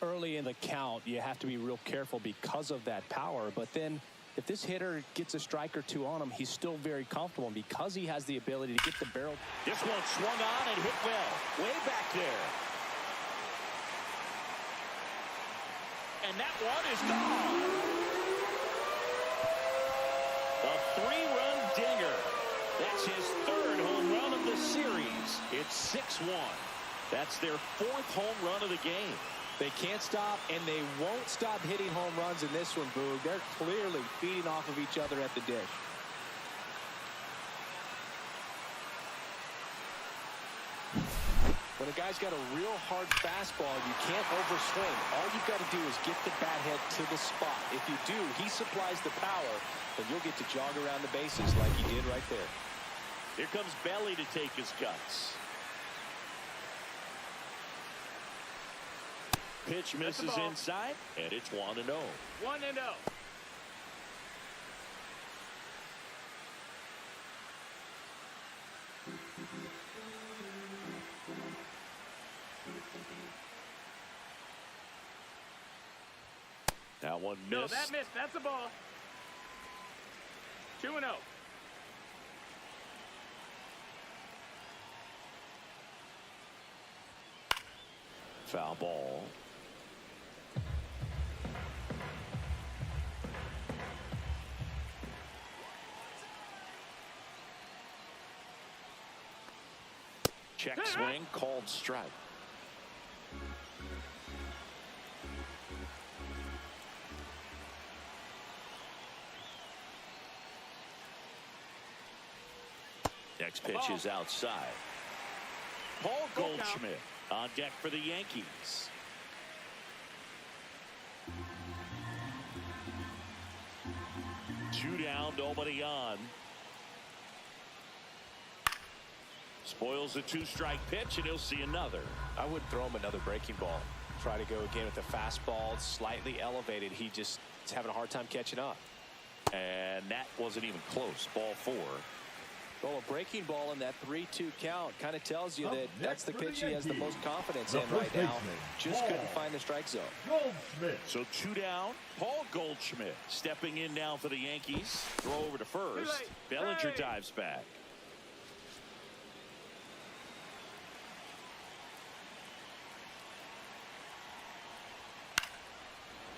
Early in the count, you have to be real careful because of that power, but then if this hitter gets a strike or two on him, he's still very comfortable, and because he has the ability to get the barrel. This one swung on and hit well. Way back there. And that one is gone. A 3-run dinger. That's his 3rd home run of the series. It's 6-1. That's their 4th home run of the game. They can't stop, and they won't stop hitting home runs in this one, Boog. They're clearly feeding off of each other at the dish. When a guy's got a real hard fastball, you can't overswing. All you've got to do is get the bat head to the spot. If you do, he supplies the power, and you'll get to jog around the bases like he did right there. Here comes Belly to take his cuts. Pitch misses inside, and it's 1-0. 1-0. That one No, missed. that missed. That's a ball. 2-0. Foul ball. Check swing, called strike. Next pitch is outside. Paul Goldschmidt on deck for the Yankees. Two down, nobody on. Spoils the 2-strike pitch, and he'll see another. I wouldn't throw him another breaking ball. Try to go again with the fastball, slightly elevated. He just is having a hard time catching up. And that wasn't even close. Ball 4. Well, a breaking ball in that 3-2 count kind of tells you that that's the pitch he has the most confidence in right now. Just couldn't find the strike zone. Goldschmidt. So 2 down. Paul Goldschmidt stepping in now for the Yankees. Throw over to first. Bellinger dives back.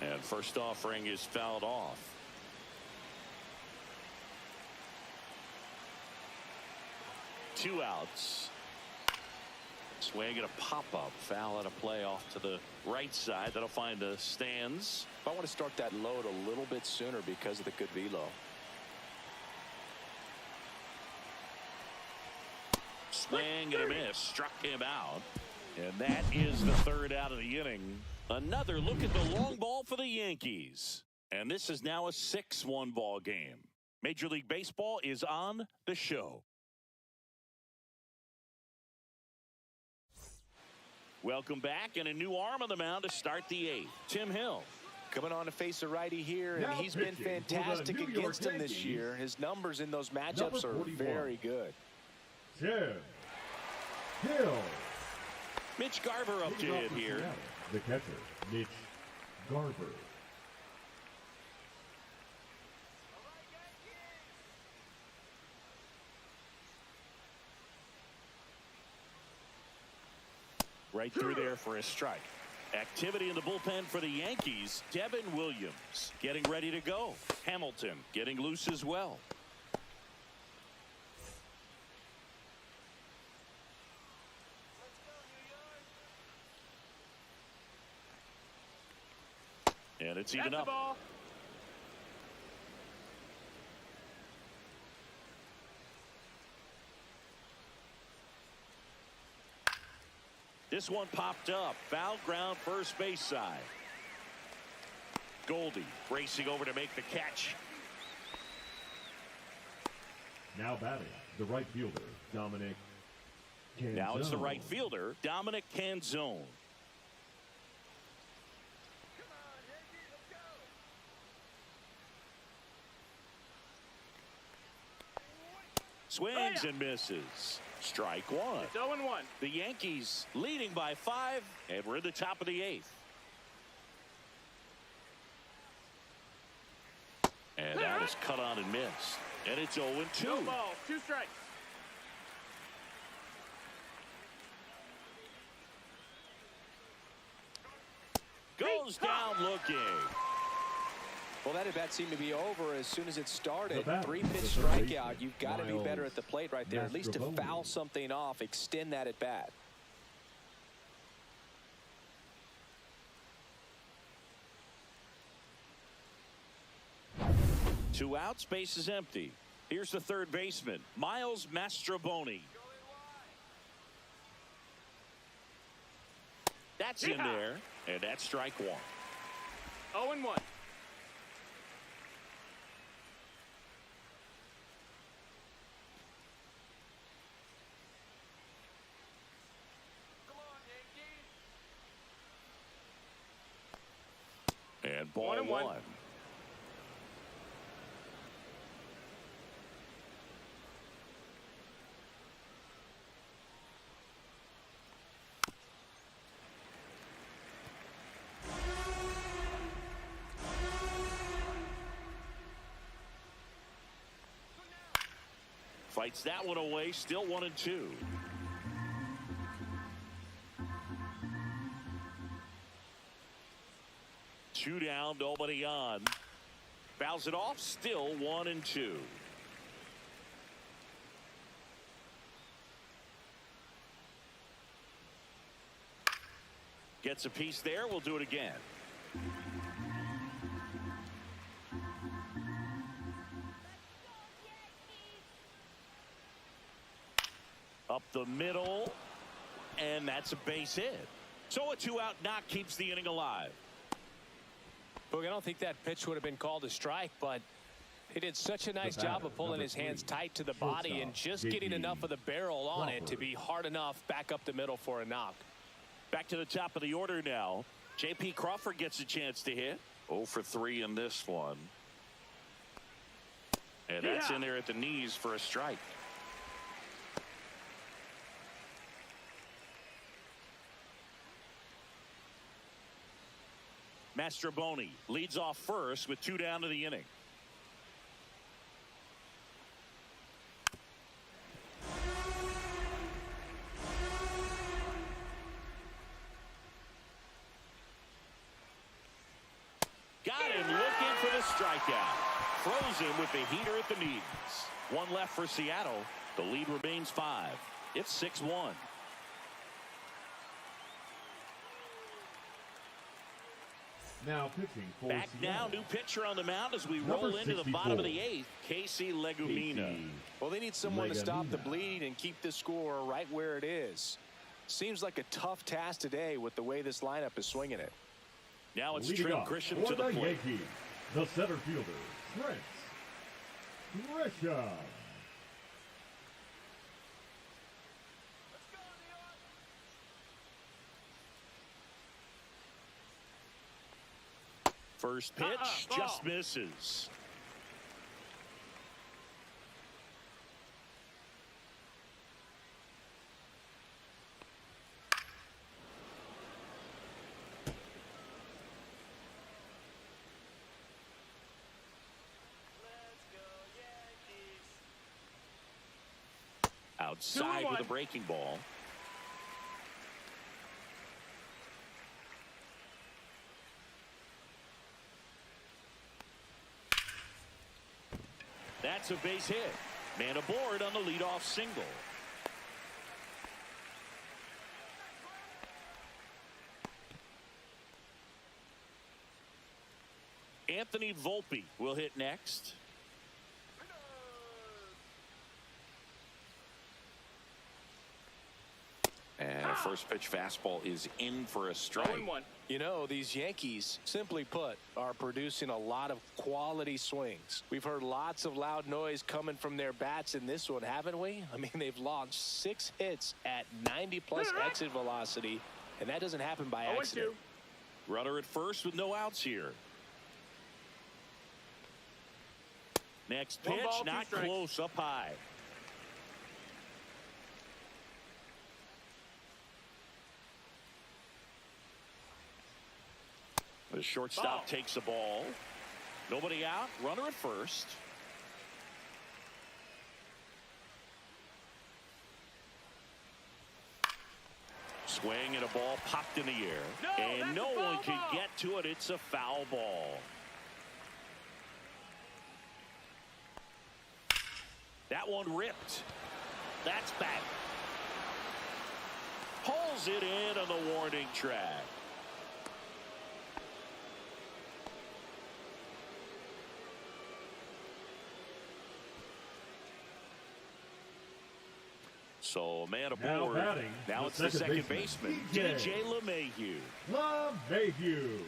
And first offering is fouled off. Two outs. Swing and a pop-up. Foul at a play off to the right side. That'll find the stands. I want to start that load a little bit sooner because of the good velo. Swing and a miss. Struck him out. And that is the 3rd out of the inning. Another look at the long ball for the Yankees. And this is now a 6-1 ball game. Major League Baseball is on the show. Welcome back, and a new arm on the mound to start the 8th. Tim Hill. Coming on to face a righty here, and he's been fantastic against him this year. His numbers in those matchups are very good. Tim Hill. Mitch Garver up to hit here. The catcher, Mitch Garver. Right through there for a strike. Activity in the bullpen for the Yankees. Devin Williams getting ready to go. Hamilton getting loose as well. And it's even up. Ball. This one popped up. Foul ground, first base side. Goldie racing over to make the catch. Now batting, the right fielder, Dominic Canzone. Now it's the right fielder, Dominic Canzone. Swings and misses. Strike one. It's 0-1. The Yankees leading by 5, and we're in the top of the 8th. And that is cut on and missed. And it's 0-2. No ball, 2 strikes. Goes down looking. Well, that at bat seemed to be over as soon as it started. The 3-pitch the third strikeout. You've got to be Miles better at the plate right there, at least to Mastrobuoni. foul something off, extend that at bat. Two outs, base is empty. Here's the third baseman, Miles Mastrobuoni. That's in there, and that's strike one. 0-1. And ball 1-1. one. Fights that one away, still 1-2. Two down, nobody on. Fouls it off, still 1-2. Gets a piece there, we'll do it again. Up the middle, and that's a base hit. So a 2-out knock keeps the inning alive. Look, I don't think that pitch would have been called a strike, but he did such a nice job of pulling his hands tight to the body and just getting enough of the barrel on it to be hard enough back up the middle for a knock. Back to the top of the order now. J.P. Crawford gets a chance to hit. 0 for 3 in this one. And that's in there at the knees for a strike. Mastrobuoni leads off first with 2 down to the inning. Got him looking for the strikeout. Throws him with the heater at the knees. 1 left for Seattle. The lead remains 5. It's 6-1. Now pitching for Back Seattle. now, new pitcher on the mound as we Number roll into the 64. bottom of the 8th. Casey Legumina. Well, they need someone to stop the Legamina. bleed and keep the score right where it is. Seems like a tough task today with the way this lineup is swinging it. Now it's Leading Trent off Grisham for to the the plate. Yankees, the center fielder, Trent Grisham. First pitch Ball. just misses. Outside with a breaking ball. That's a base hit. Man aboard on the leadoff single. Anthony Volpe will hit next. And a first pitch fastball is in for a strike. 0-1. You know, these Yankees, simply put, are producing a lot of quality swings. We've heard lots of loud noise coming from their bats in this one, haven't we? I mean, they've launched 6 hits at 90-plus exit velocity, and that doesn't happen by accident. 0-2. Runner at first with no outs here. Next pitch, 1 ball, 2 not strikes. close, up high. The shortstop takes the ball. Nobody out. Runner at first. Swing and a ball popped in the air. And no one can get to it. It's a foul ball. That one ripped. That's back. Pulls it in on the warning track. So, man aboard. Now it's the second baseman, DJ LeMahieu. LeMahieu.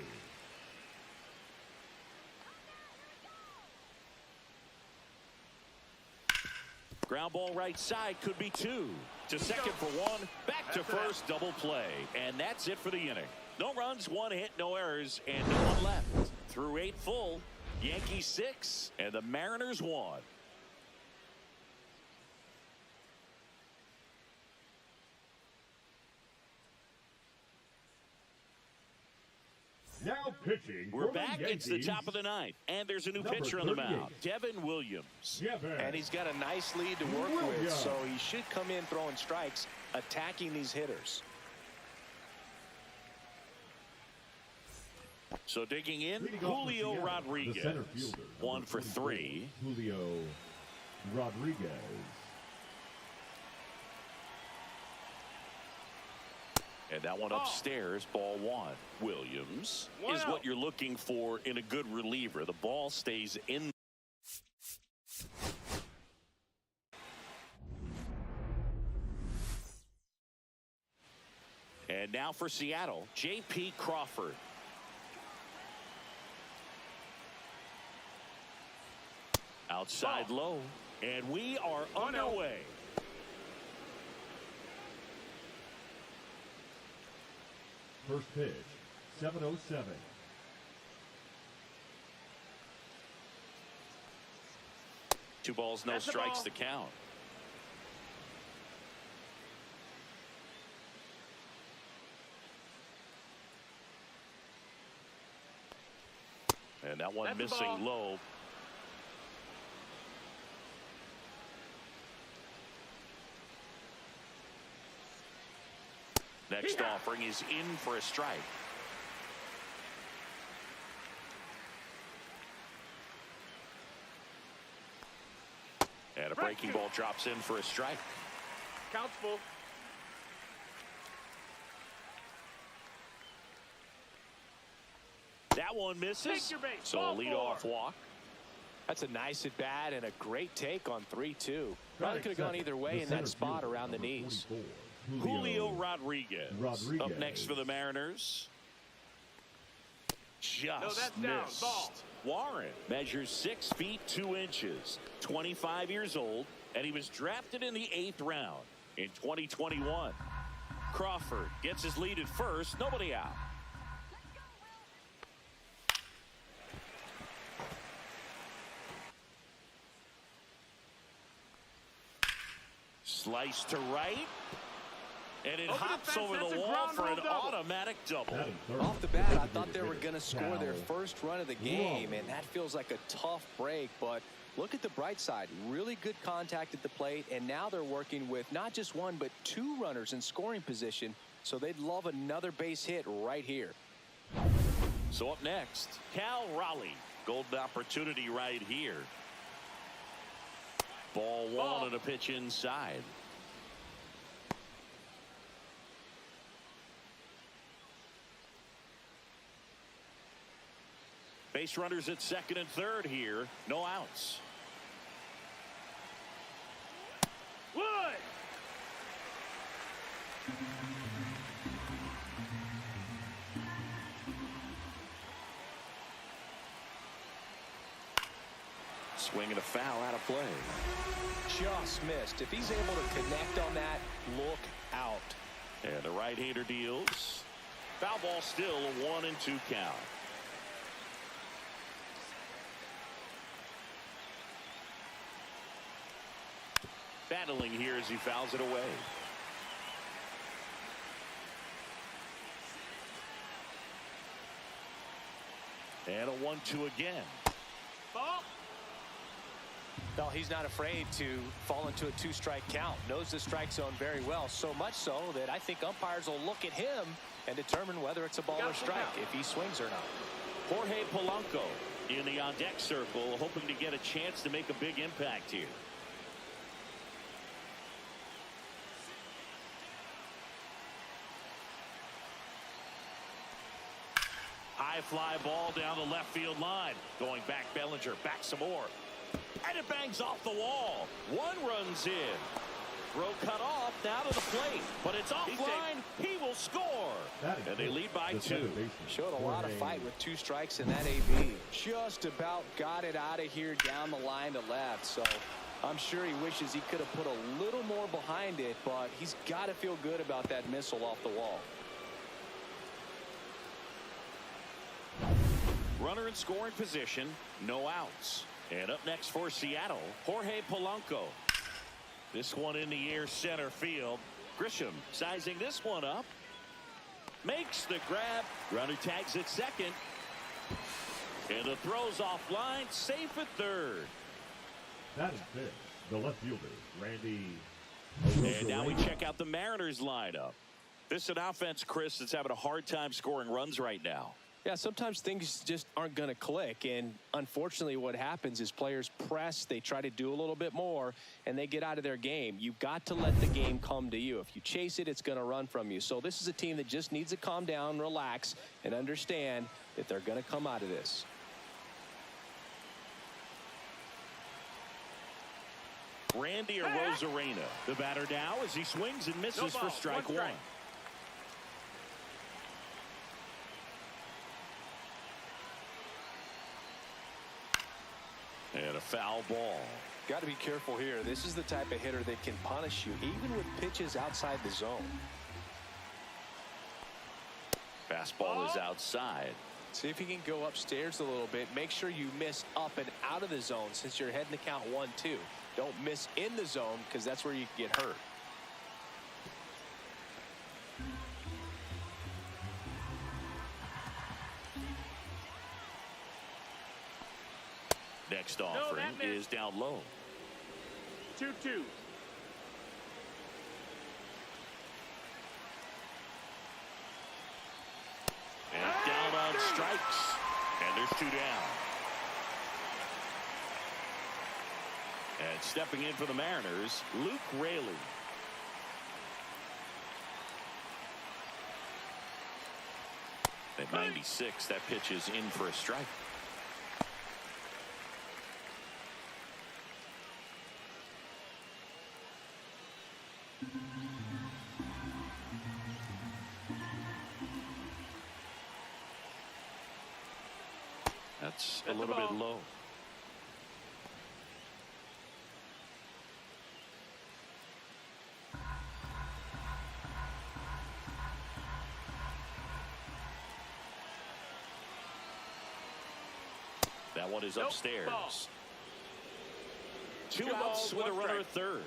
Ground ball right side, could be 2. To second for 1. Back to first, double play. And that's it for the inning. No runs, 1 hit, no errors, and no one left. Through 8 full, Yankees 6 and the Mariners 1. Now pitching. We're for the back. It's the Yankees, top of the 9th. And there's a new number pitcher on the 38. mound, Devin Williams. And he's got a nice lead to work with, so he should come in throwing strikes, attacking these hitters. So digging in, Leading off for Julio Seattle, the Rodriguez. center fielder, 1 for 3. Julio Rodriguez. And that one upstairs, ball 1. Williams is what you're looking for in a good reliever. The ball stays in. And now for Seattle, J.P. Crawford. Outside low, and we are underway. First pitch, 7:07. Two balls, no strikes to count. And that one missing low. Next offering is in for a strike. And a breaking ball drops in for a strike. Counts full. That one misses. So a leadoff walk. That's a nice at bat and a great take on 3-2. Probably could have gone either way in that spot around the knees. Julio Rodriguez up next for the Mariners. Just missed. Warren measures 6 feet 2 inches, 25 years old, and he was drafted in the 8th round in 2021. Crawford gets his lead at first, nobody out. Slice to right. And it hops over the wall for an automatic double. Off the bat, I thought they were going to score their first run of the game, and that feels like a tough break. But look at the bright side. Really good contact at the plate, and now they're working with not just one, but two runners in scoring position. So they'd love another base hit right here. So up next, Cal Raleigh. Golden opportunity right here. Ball one and a pitch inside. Base runners at second and third here. No outs. Wood. Swing and a foul out of play. Just missed. If he's able to connect on that, look out. And the right-hander deals. Foul ball still a 1-2 count. Battling here as he fouls it away. And a 1-2 again. Ball. Well, he's not afraid to fall into a two-strike count. Knows the strike zone very well, so much so that I think umpires will look at him and determine whether it's a ball or strike, if he swings or not. Jorge Polanco in the on-deck circle, hoping to get a chance to make a big impact here. High fly ball down the left field line. Going back, Bellinger, back some more. And it bangs off the wall. One runs in. Throw cut off, now to the plate. But it's offline. He will score. And they lead by 2. Showed a lot of fight with 2 strikes in that AB. Just about got it out of here down the line to left. So I'm sure he wishes he could have put a little more behind it, but he's got to feel good about that missile off the wall. Runner in scoring position, no outs. And up next for Seattle, Jorge Polanco. This one in the air center field. Grisham sizing this one up. Makes the grab. Runner tags at second. And the throw's offline. Safe at third. That is it. The left fielder, Randy. And now we check out the Mariners lineup. This is an offense, Chris, that's having a hard time scoring runs right now. Yeah, sometimes things just aren't going to click, and unfortunately what happens is players press, they try to do a little bit more, and they get out of their game. You've got to let the game come to you. If you chase it, it's going to run from you. So this is a team that just needs to calm down, relax, and understand that they're going to come out of this. Randy Arozarena, the batter now as he swings and misses for strike one. And a foul ball. Got to be careful here. This is the type of hitter that can punish you, even with pitches outside the zone. Fastball is outside. See if you can go upstairs a little bit. Make sure you miss up and out of the zone since you're heading to count 1-2. Don't miss in the zone because that's where you can get hurt. Next offering is down low. 2-2. And down on strikes. And there's 2 down. And stepping in for the Mariners, Luke Raley. At 96, that pitch is in for a strike. That's a little bit low. That one is upstairs. Ball. 2 outs with a runner at third.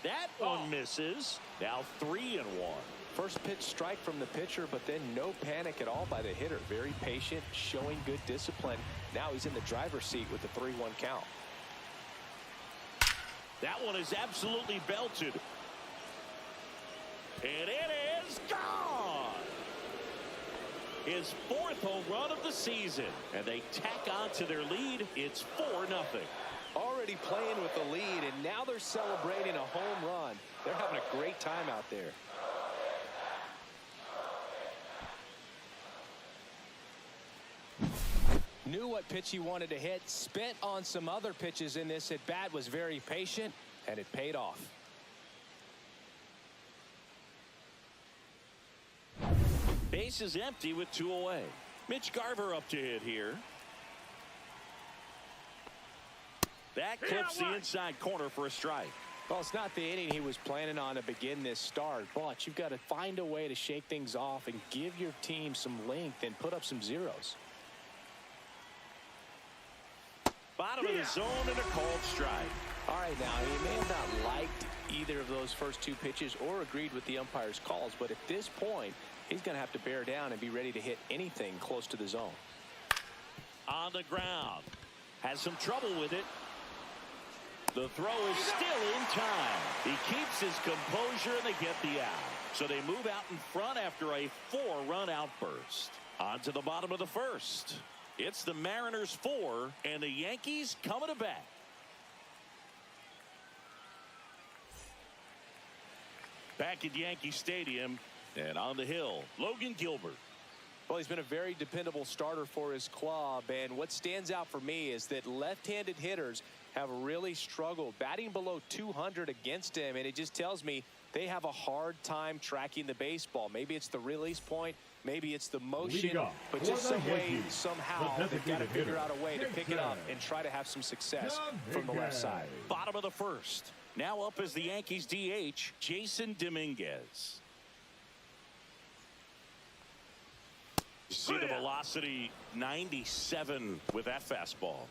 That one misses. Now 3-1. First pitch strike from the pitcher, but then no panic at all by the hitter. Very patient, showing good discipline. Now he's in the driver's seat with the 3-1 count. That one is absolutely belted. And it is gone. His 4th home run of the season. And they tack on to their lead. It's 4-0. Already playing with the lead, and now they're celebrating a home run. They're having a great time out there. Knew what pitch he wanted to hit, spent on some other pitches in this at bat, was very patient, and it paid off. Base is empty with 2 away. Mitch Garver up to hit here. That clips the inside corner for a strike. Well, it's not the inning he was planning on to begin this start, but you've got to find a way to shake things off and give your team some length and put up some zeros. Bottom of the zone and a called strike. All right, now, he may have not liked either of those first 2 pitches or agreed with the umpire's calls, but at this point, he's going to have to bear down and be ready to hit anything close to the zone. On the ground. Has some trouble with it. The throw is still in time. He keeps his composure and they get the out. So they move out in front after a 4-run outburst. On to the bottom of the 1st. It's the Mariners 4 and the Yankees coming to bat. Back at Yankee Stadium and on the hill, Logan Gilbert. Well, he's been a very dependable starter for his club, and what stands out for me is that left-handed hitters have really struggled batting below 200 against him, and it just tells me they have a hard time tracking the baseball. Maybe it's the release point, maybe it's the motion, but just some way, somehow, they've got to figure out a way to pick it up and try to have some success from the left side. Bottom of the 1st. Now up as the Yankees DH, Jason Dominguez. You see the velocity 97 with that fastball.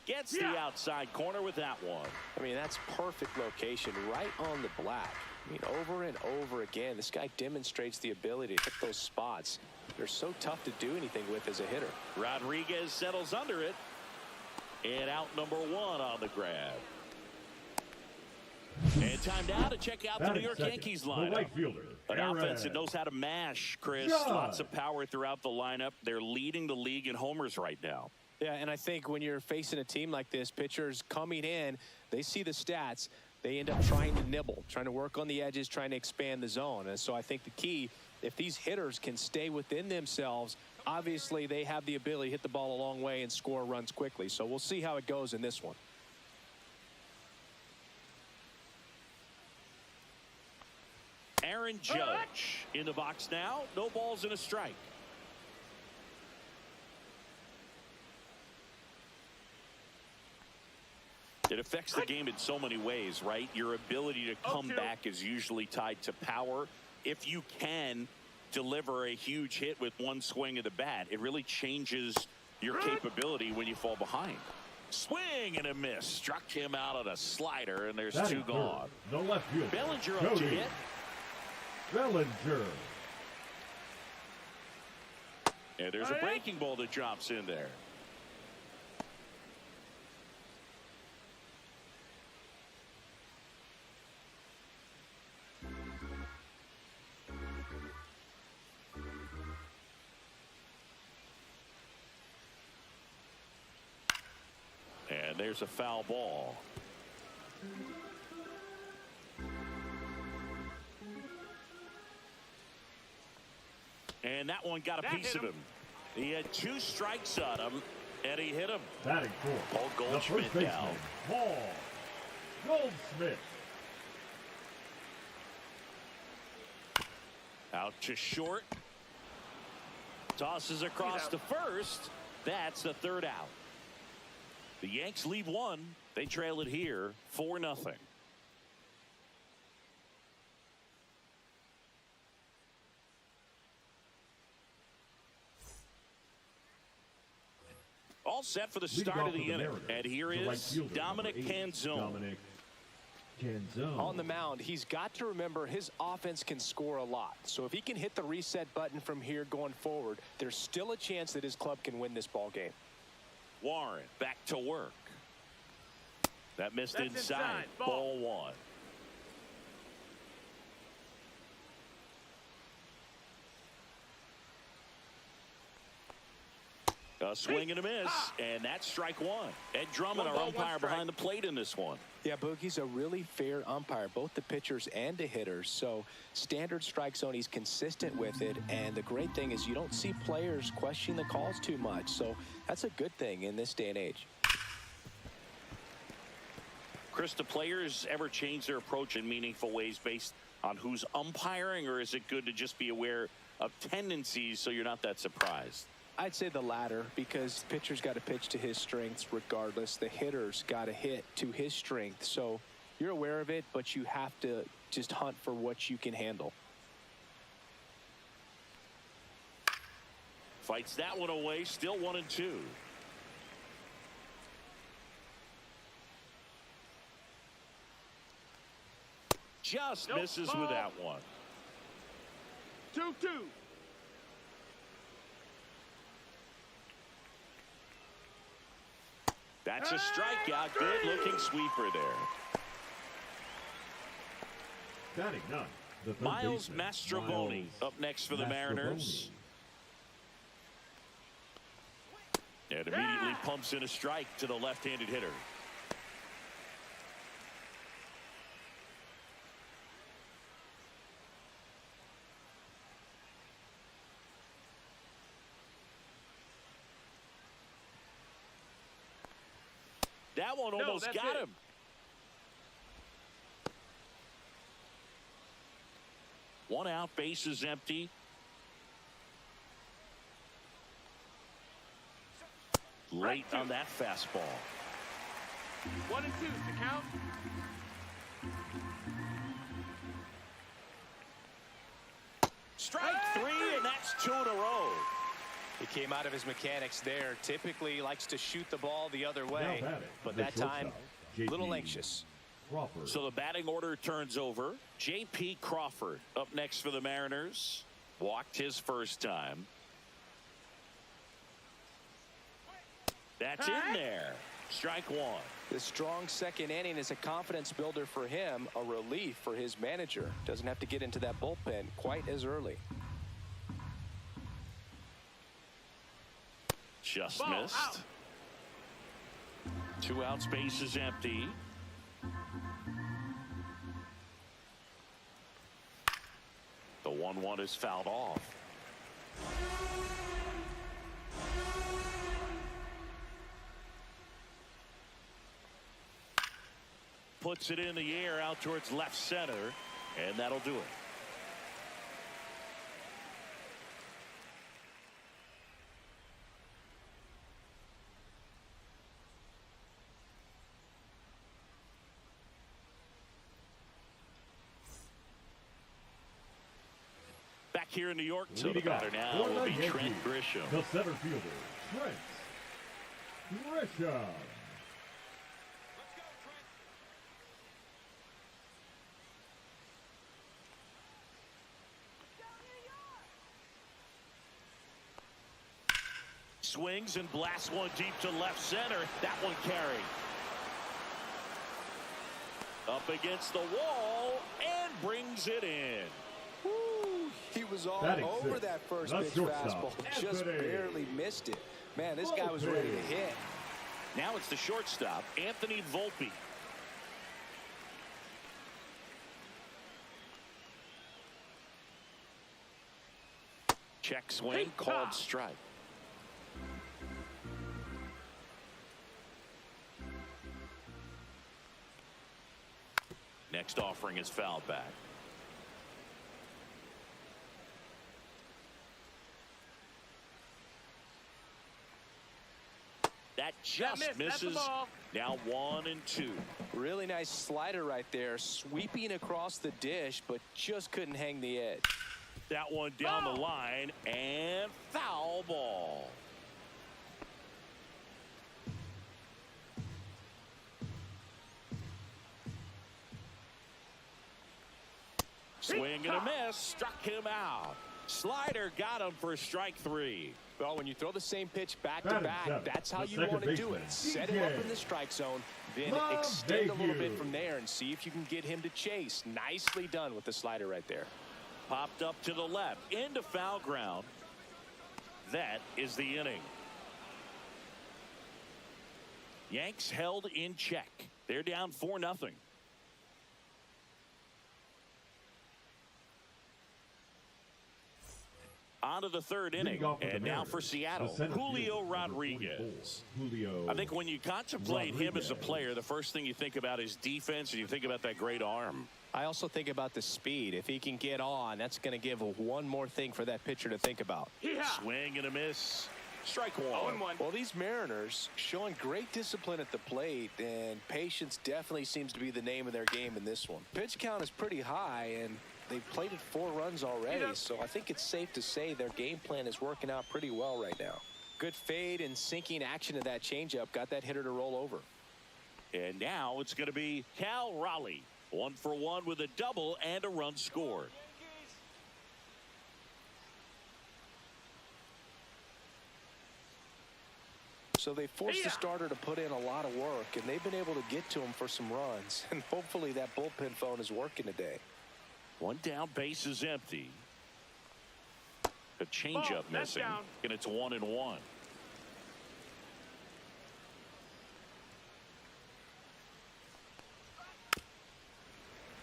Gets the outside corner with that one. I mean, that's perfect location right on the black. I mean, over and over again, this guy demonstrates the ability to hit those spots. They're so tough to do anything with as a hitter. Rodriguez settles under it. And out number 1 on the grab. And time now to check out the New York Yankees lineup. An offense that knows how to mash, Chris. Lots of power throughout the lineup. They're leading the league in homers right now. Yeah, and I think when you're facing a team like this, pitchers coming in, they see the stats. They end up trying to nibble, trying to work on the edges, trying to expand the zone. And so I think the key, if these hitters can stay within themselves, obviously they have the ability to hit the ball a long way and score runs quickly. So we'll see how it goes in this one. Aaron Judge in the box now. No balls and a strike. It affects the game in so many ways, right? Your ability to come back is usually tied to power. If you can deliver a huge hit with one swing of the bat, it really changes your capability when you fall behind. Swing and a miss. Struck him out on a slider, and there's 2 gone. No left field. Bellinger up to hit. Bellinger. And there's a breaking ball that drops in there. And there's a foul ball. And that one got a piece of him. He had 2 strikes on him, and he hit him. Batting fourth. Paul Goldschmidt down. Paul Goldschmidt. Out to short. Tosses across to first. That's the 3rd out. The Yanks leave 1. They trail it here 4-0. All set for the Leading start off of the for the inning. Mariners, And here the right is fielder, Dominic number 8, Canzone. Dominic Canzone. On the mound, he's got to remember his offense can score a lot. So if he can hit the reset button from here going forward, there's still a chance that his club can win this ball game. Warren back to work. That missed That's inside. Ball. Ball 1. A swing and a miss, and that's strike 1. Ed Drummond, our umpire behind the plate in this one. Yeah, Boogie's a really fair umpire, both the pitchers and the hitters. So standard strike zone, he's consistent with it. And the great thing is you don't see players questioning the calls too much. So that's a good thing in this day and age. Chris, do players ever change their approach in meaningful ways based on who's umpiring, or is it good to just be aware of tendencies so you're not that surprised? I'd say the latter, because pitcher's got to pitch to his strengths regardless. The hitter's got to hit to his strength. So you're aware of it, but you have to just hunt for what you can handle. Fights that one away, still 1-2. Just misses with that one. 2-2. That's a strikeout. Good looking sweeper there. Batting 9. The third Miles baseman, Mastrobuoni Miles up next for the Mariners. And immediately pumps in a strike to the left-handed hitter. That one almost got him. One out, base is empty. Late on that fastball. 1-2 to count. Strike 3, and that's 2 in a row. He came out of his mechanics there. Typically likes to shoot the ball the other way, Now batting, but the that time shortstop, a little JP anxious. Crawford. So the batting order turns over. J.P. Crawford up next for the Mariners. Walked his first time. That's in there. Strike 1. The strong second inning is a confidence builder for him, a relief for his manager. Doesn't have to get into that bullpen quite as early. Just Ball missed. out. 2 outs, base is empty. The 1-1 is fouled off. Puts it in the air out towards left center, and that'll do it. Back here in New York, so the Leading off batter now for will the be Trent Yankees, Grisham. the center fielder, Trent Grisham. Swings and blasts one deep to left center. That one carried. Up against the wall and brings it in. Woo, he was all Batting over six, that first the pitch shortstop, fastball. Just Anthony barely missed it. Man, this guy was ready to Bullpen. hit. Now it's the shortstop, Anthony Volpe. Check swing, called strike. Next offering is fouled back. That just missed. That's the misses. ball. Now 1-2. Really nice slider right there, sweeping across the dish, but just couldn't hang the edge. That one down the line, and foul ball. Swing and a miss. Struck him out. Slider got him for strike 3. Well, when you throw the same pitch back to back, that's how you want to do it. Set him up in the strike zone, then extend a little bit from there and see if you can get him to chase. Nicely done with the slider right there. Popped up to the left, into foul ground. That is the inning. Yanks held in check. They're down 4-0. On to the third inning, and now for Seattle, Julio Rodriguez. I think when you contemplate him as a player, the first thing you think about is defense, and you think about that great arm. I also think about the speed. If he can get on, that's going to give one more thing for that pitcher to think about. Swing and a miss. Strike 1. Well, these Mariners showing great discipline at the plate, and patience definitely seems to be the name of their game in this one. Pitch count is pretty high, and they've plated 4 runs already, so I think it's safe to say their game plan is working out pretty well right now. Good fade and sinking action of that changeup got that hitter to roll over. And now it's going to be Cal Raleigh. 1 for 1 with a double and a run scored. So they forced the starter to put in a lot of work, and they've been able to get to him for some runs. And hopefully that bullpen phone is working today. 1 down, base is empty. The changeup missing, and it's 1-1.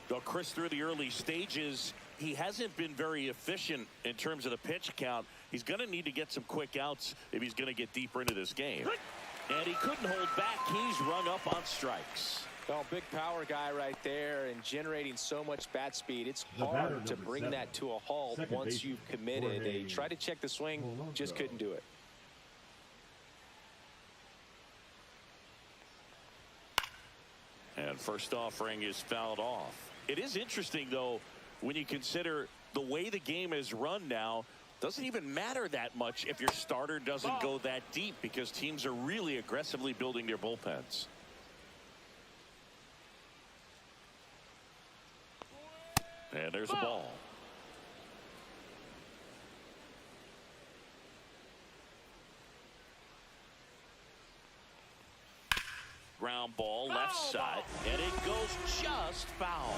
Though Chris, through the early stages, he hasn't been very efficient in terms of the pitch count. He's going to need to get some quick outs if he's going to get deeper into this game. And he couldn't hold back. He's rung up on strikes. Well, big power guy right there, and generating so much bat speed. It's hard to bring that to a halt once you've committed. They tried to check the swing, just couldn't do it. And first offering is fouled off. It is interesting, though, when you consider the way the game is run now. Doesn't even matter that much if your starter doesn't go that deep, because teams are really aggressively building their bullpens. And there's a ball. Ground ball, left side, and it goes just foul.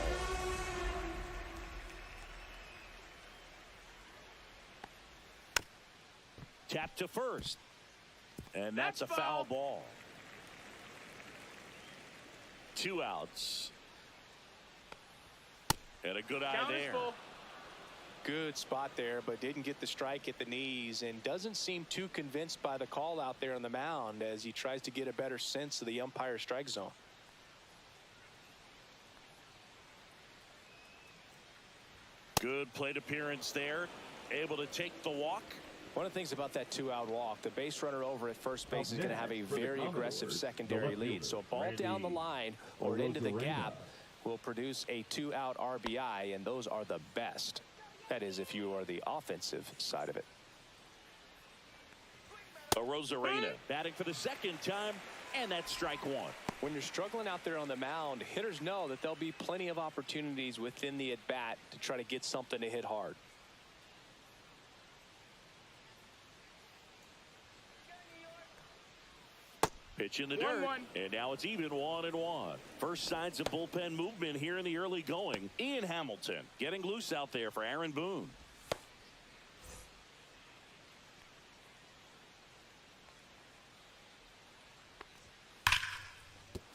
Tap to first, and that's a foul ball. 2 outs. And a good eye there. Good spot there, but didn't get the strike at the knees, and doesn't seem too convinced by the call out there on the mound as he tries to get a better sense of the umpire strike zone. Good plate appearance there. Able to take the walk. One of the things about that 2-out walk, the base runner over at first base is going to have a very aggressive secondary lead. So a ball down the line or into the gap will produce a 2-out RBI, and those are the best. That is, if you are the offensive side of it. Rosarena batting for the second time, and that's strike 1. When you're struggling out there on the mound, hitters know that there'll be plenty of opportunities within the at-bat to try to get something to hit hard. Pitch in the dirt, and now it's even 1-1. First signs of bullpen movement here in the early going. Ian Hamilton getting loose out there for Aaron Boone.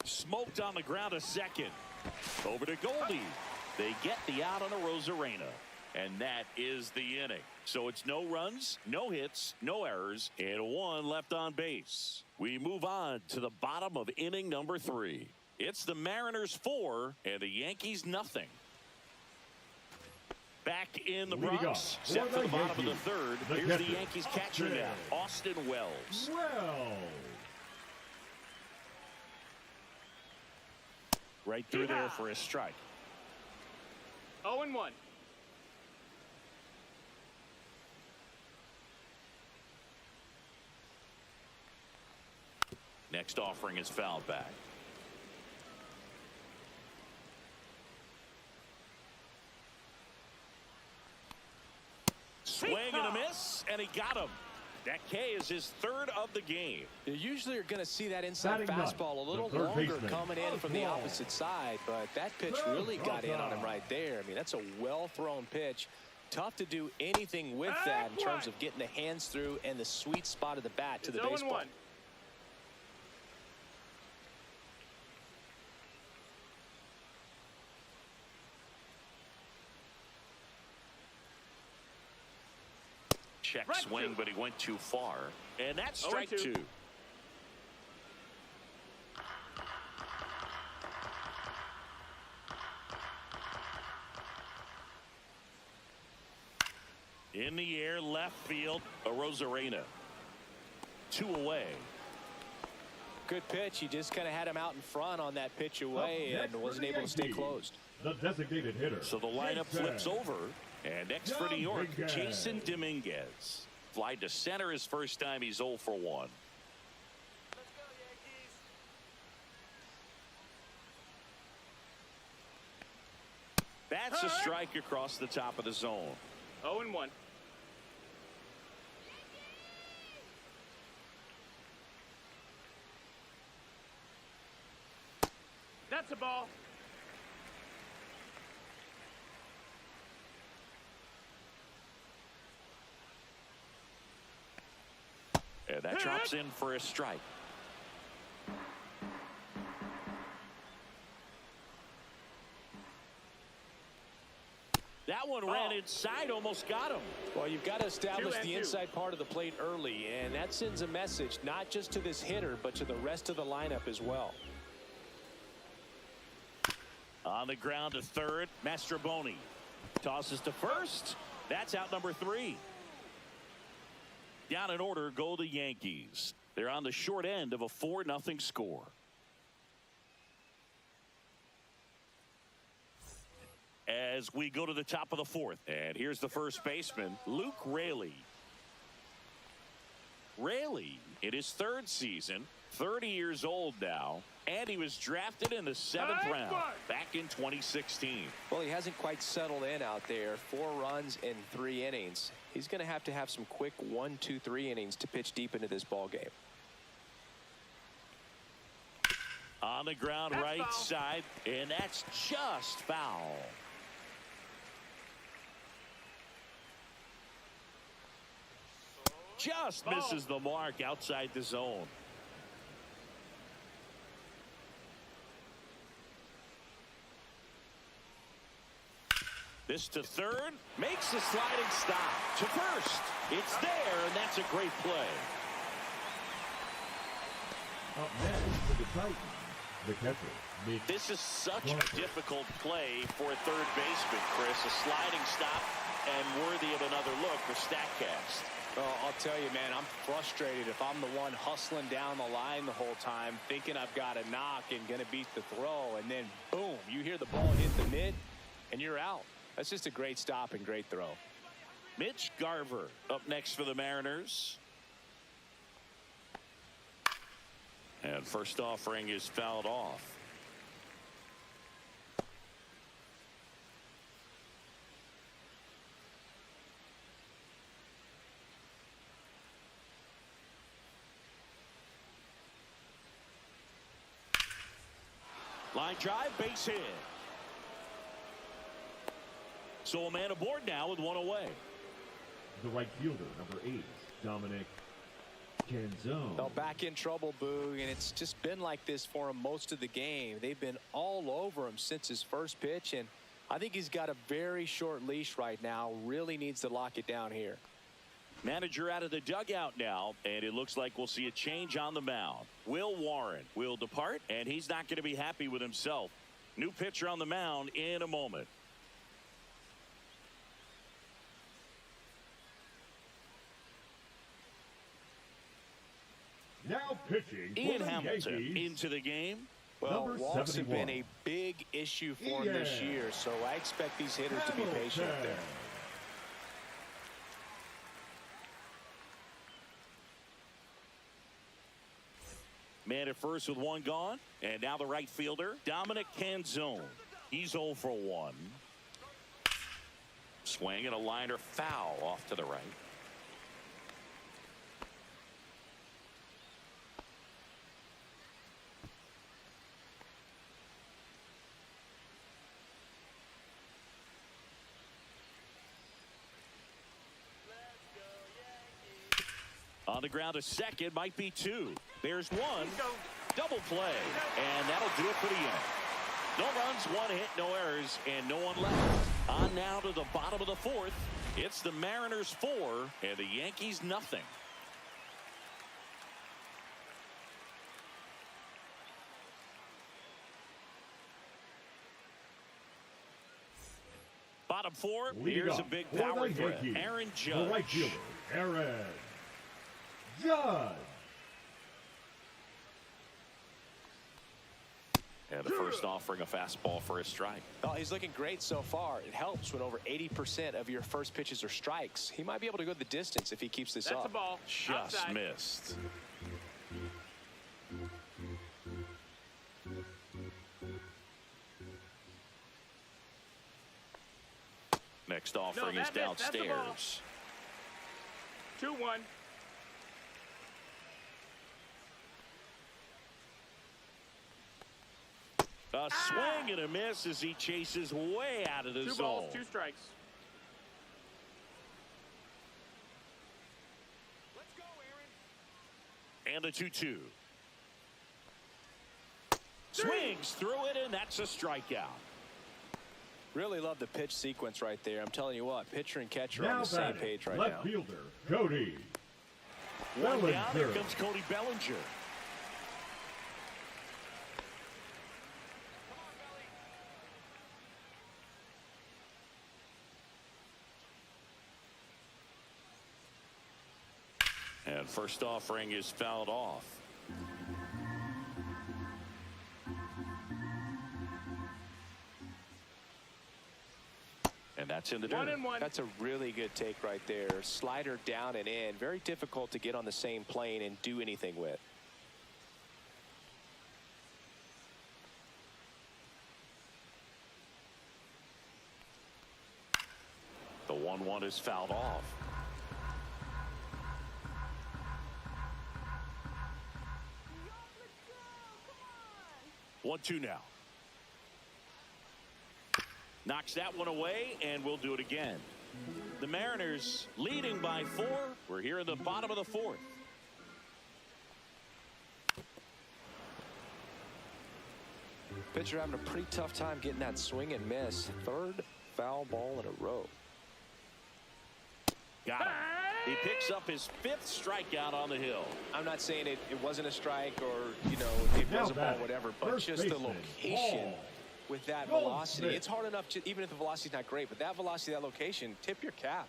Smoked on the ground a second. Over to Goldie. They get the out on a Rosarena. And that is the inning. So it's no runs, no hits, no errors, and 1 left on base. We move on to the bottom of inning number 3. It's the Mariners 4 and the Yankees nothing. Back in the Bronx, set for the bottom of the third. Here's the Yankees catcher now, Austin Wells. Right through there for a strike. 0-1. Next offering is fouled back. and he got him. That K is his third of the game. You usually are going to see that inside Batting fastball a little the third longer baseman, coming in from the opposite side, but that pitch really got in on him right there. I mean, that's a well-thrown pitch. Tough to do anything with that in terms of getting the hands through and the sweet spot of the bat to the baseball. Check swing, but he went too far. And that's strike 2. In the air, left field, Arozarena. 2 away. Good pitch. He just kind of had him out in front on that pitch away and wasn't able to stay closed. The designated hitter. So the lineup flips over. And next for New York, Jason Dominguez. Fly to center his first time. He's 0 for 1. Let's go, Yankees. That's a strike across the top of the zone. 0-1. That's a ball. And that drops in for a strike. That one ran inside, almost got him. Well, you've got to establish the inside part of the plate early, and that sends a message not just to this hitter, but to the rest of the lineup as well. On the ground to third, Mastroboni tosses to first. That's out number 3. Down in order go the Yankees. They're on the short end of a 4-0 score. As we go to the top of the 4th, and here's the first baseman, Luke Raley. Raley in his 3rd season, 30 years old now, and he was drafted in the 7th round back in 2016. Well, he hasn't quite settled in out there. 4 runs in 3 innings. He's going to have some quick 1, 2, 3 innings to pitch deep into this ball game. On the ground, that's right foul. side, and that's just foul. Just misses the mark outside the zone. This to third, makes a sliding stop to first. It's there, and that's a great play. Up next for the Titans, the catcher. This is such a difficult play for a third baseman, Chris. A sliding stop and worthy of another look for StatCast. Well, I'll tell you, man, I'm frustrated if I'm the one hustling down the line the whole time, thinking I've got a knock and going to beat the throw, and then, boom, you hear the ball hit the mitt, and you're out. That's just a great stop and great throw. Mitch Garver up next for the Mariners. And first offering is fouled off. Line drive, base hit. So a man aboard now with 1 away. The right fielder, number 8, Dominic Canzone. Well, back in trouble, Boog, and it's just been like this for him most of the game. They've been all over him since his first pitch, and I think he's got a very short leash right now. Really needs to lock it down here. Manager out of the dugout now, and it looks like we'll see a change on the mound. Will Warren will depart, and he's not going to be happy with himself. New pitcher on the mound in a moment. Now pitching Ian for the Hamilton Yankees. into the game. Well, Number walks have 71. been a big issue for him this year, so I expect these hitters to be patient up there. Man at first with 1 gone, and now the right fielder, Dominic Canzone. He's 0 for 1. Swing and a liner foul off to the right. On the ground, a second, might be two. There's one. Double play. And that'll do it for the inning. No runs, one hit, no errors, and no one left. On now to the bottom of the fourth. It's the Mariners 4 and the Yankees nothing. Bottom four, here's a big power hit. Aaron Judge. The right fielder, Aaron Judge. And the first offering, a fastball for a strike. Oh, he's looking great so far. It helps when over 80% of your first pitches are strikes. He might be able to go the distance if he keeps this up. That's a ball. Just Outside. missed. Next offering is downstairs. 2-1. A swing and a miss as he chases way out of the 2 zone. balls, 2 strikes. Let's go, Aaron. And the 2-2. Swings through it, and that's a strikeout. Really love the pitch sequence right there. I'm telling you what, pitcher and catcher Now on the same batting, page right left now. fielder, Cody One down, here Bellinger. comes Cody Bellinger. And first offering is fouled off. And that's in the dirt. 1-1. That's a really good take right there. Slider down and in. Very difficult to get on the same plane and do anything with. The 1-1 is fouled off. Yo, 1-2 now. Knocks that one away, and we'll do it again. The Mariners leading by 4. We're here in the bottom of the fourth. Pitcher having a pretty tough time getting that swing and miss. Third foul ball in a row. Got him. He picks up his 5th strikeout on the hill. I'm not saying it wasn't a strike or, you know, it Now was a ball, batting, whatever, but first just the baseman, location Paul with that Goldschmidt. velocity. It's hard enough, to, even if the velocity's not great, but that velocity, that location, tip your cap.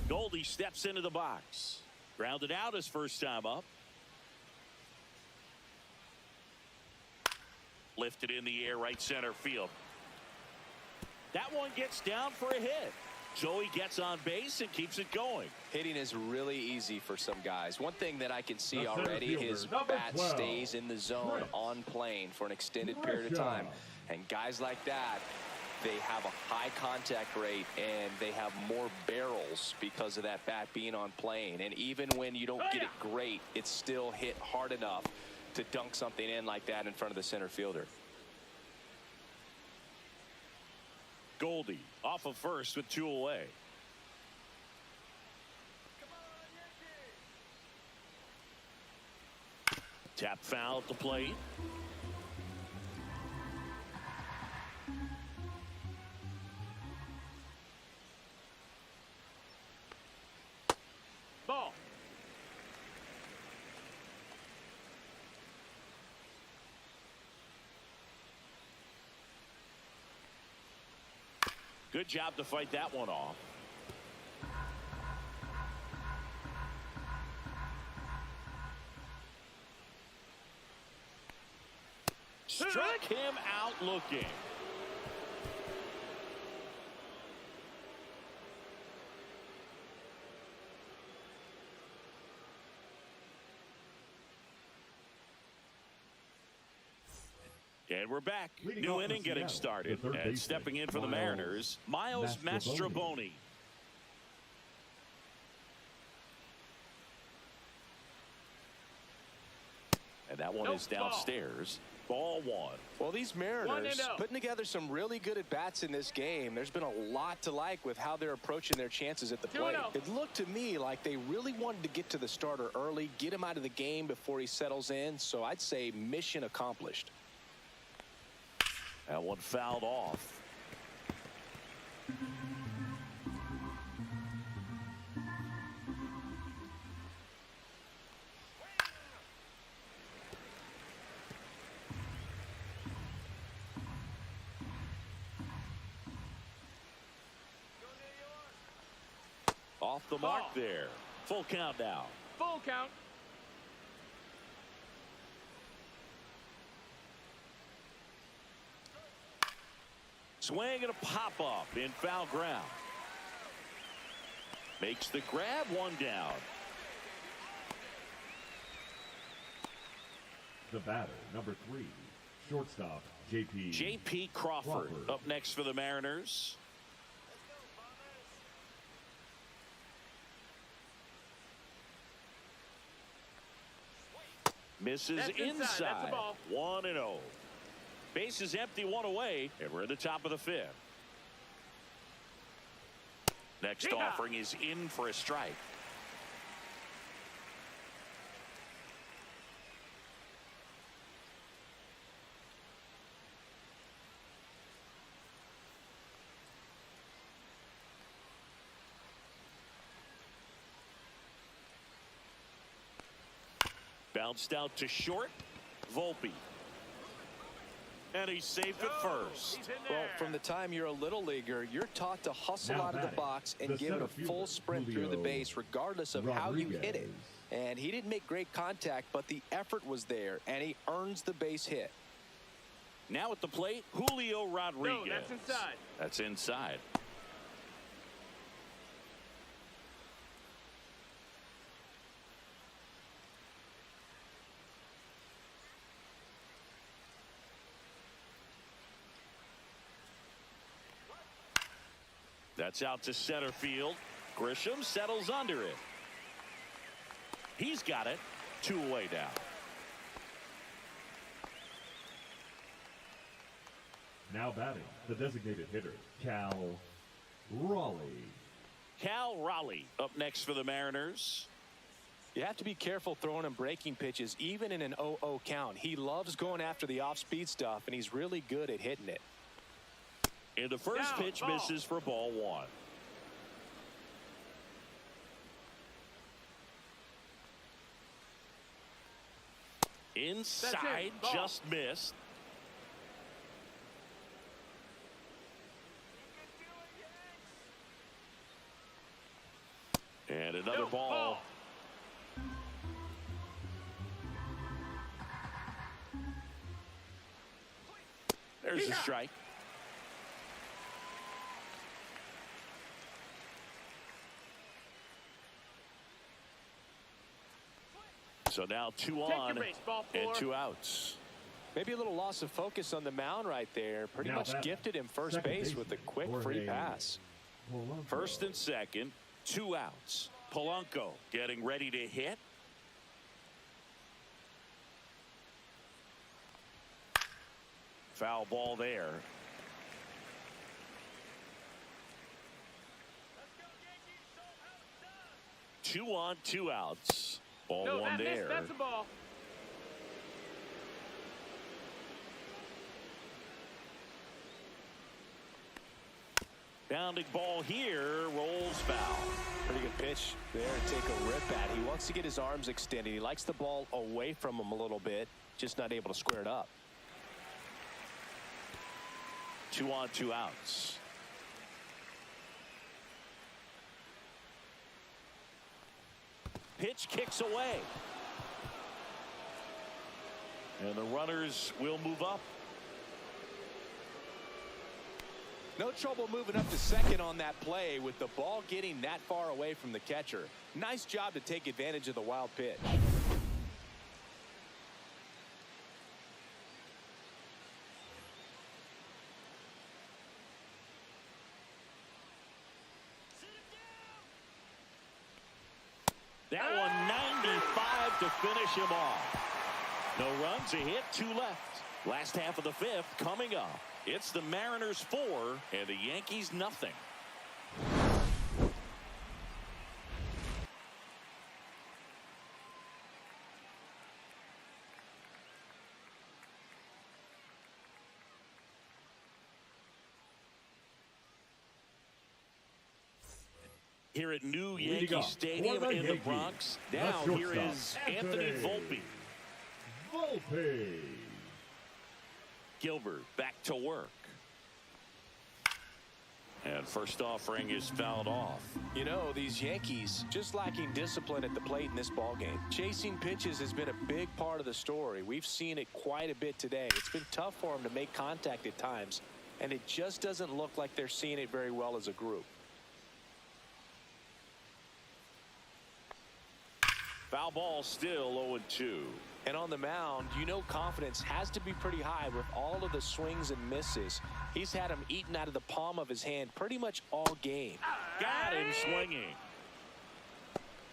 Goldie steps into the box. Grounded out his first time up. Lifted in the air, right center field. That one gets down for a hit. So he gets on base and keeps it going. Hitting is really easy for some guys. One thing that I can see The center already, fielder, his number bat 12, stays in the zone Prince. on plane for an extended period of time. And guys like that, they have a high contact rate and they have more barrels because of that bat being on plane. And even when you don't get it great, it's still hit hard enough to dunk something in like that in front of the center fielder. Goldie off of first with 2 away. Tap foul at the plate. Ball. Good job to fight that one off. Struck him out looking. And we're back. Leading New off inning for getting Seattle, started. the third And baseman, stepping in for the Miles Mariners, Miles Mastrobuoni. Mastrobuoni. And that one Nope, is downstairs. Ball one. Well, these Mariners 1-0. putting together some really good at-bats in this game. There's been a lot to like with how they're approaching their chances at the plate. 2-0. It looked to me like they really wanted to get to the starter early, get him out of the game before he settles in. So I'd say mission accomplished. That one fouled off. Off the mark there. Full count now. Full count. Swing and a pop-up in foul ground. Makes the grab, one down. The batter, number 3, shortstop, J.P. Crawford up next for the Mariners. Misses That's inside. That's a ball. 1-0. Base is empty, one away, and we're at the top of the 5th. Next offering is in for a strike. Bounced out to short. Volpe. And he's safe at first. Well, from the time you're a little leaguer, you're taught to hustle out of the box and give it a full sprint through the base, regardless of how you hit it. And he didn't make great contact, but the effort was there, and he earns the base hit. Now at the plate, Julio Rodriguez. No, that's inside. That's inside. That's out to center field. Grisham settles under it. He's got it. 2 away now. Now batting, the designated hitter, Cal Raleigh. Cal Raleigh up next for the Mariners. You have to be careful throwing him breaking pitches, even in an 0-0 count. He loves going after the off-speed stuff, and he's really good at hitting it. And the first pitch misses for ball 1. Inside, just missed. And another ball. There's a strike. So now 2 on and 2 outs. Maybe a little loss of focus on the mound right there. Pretty much gifted him first base with a quick free pass. First and second, 2 outs. Polanco getting ready to hit. Foul ball there. Two on, 2 outs. Ball 1 there. That's a ball. Bounding ball here, rolls foul. Pretty good pitch there to take a rip at. He wants to get his arms extended. He likes the ball away from him a little bit, just not able to square it up. 2 on, 2 outs. Pitch kicks away. And the runners will move up. No trouble moving up to second on that play with the ball getting that far away from the catcher. Nice job to take advantage of the wild pitch. That one 95 to finish him off. No runs, a hit, 2 left. Last half of the fifth coming up. It's the Mariners 4 and the Yankees nothing. Here at New Yankee Stadium in the Bronx. Now here is Anthony Volpe. Gilbert back to work. And first offering is fouled off. You know, these Yankees just lacking discipline at the plate in this ballgame. Chasing pitches has been a big part of the story. We've seen it quite a bit today. It's been tough for them to make contact at times, and it just doesn't look like they're seeing it very well as a group. Foul ball, still 0-2. And on the mound, you know confidence has to be pretty high with all of the swings and misses. He's had them eaten out of the palm of his hand pretty much all game. Got him swinging.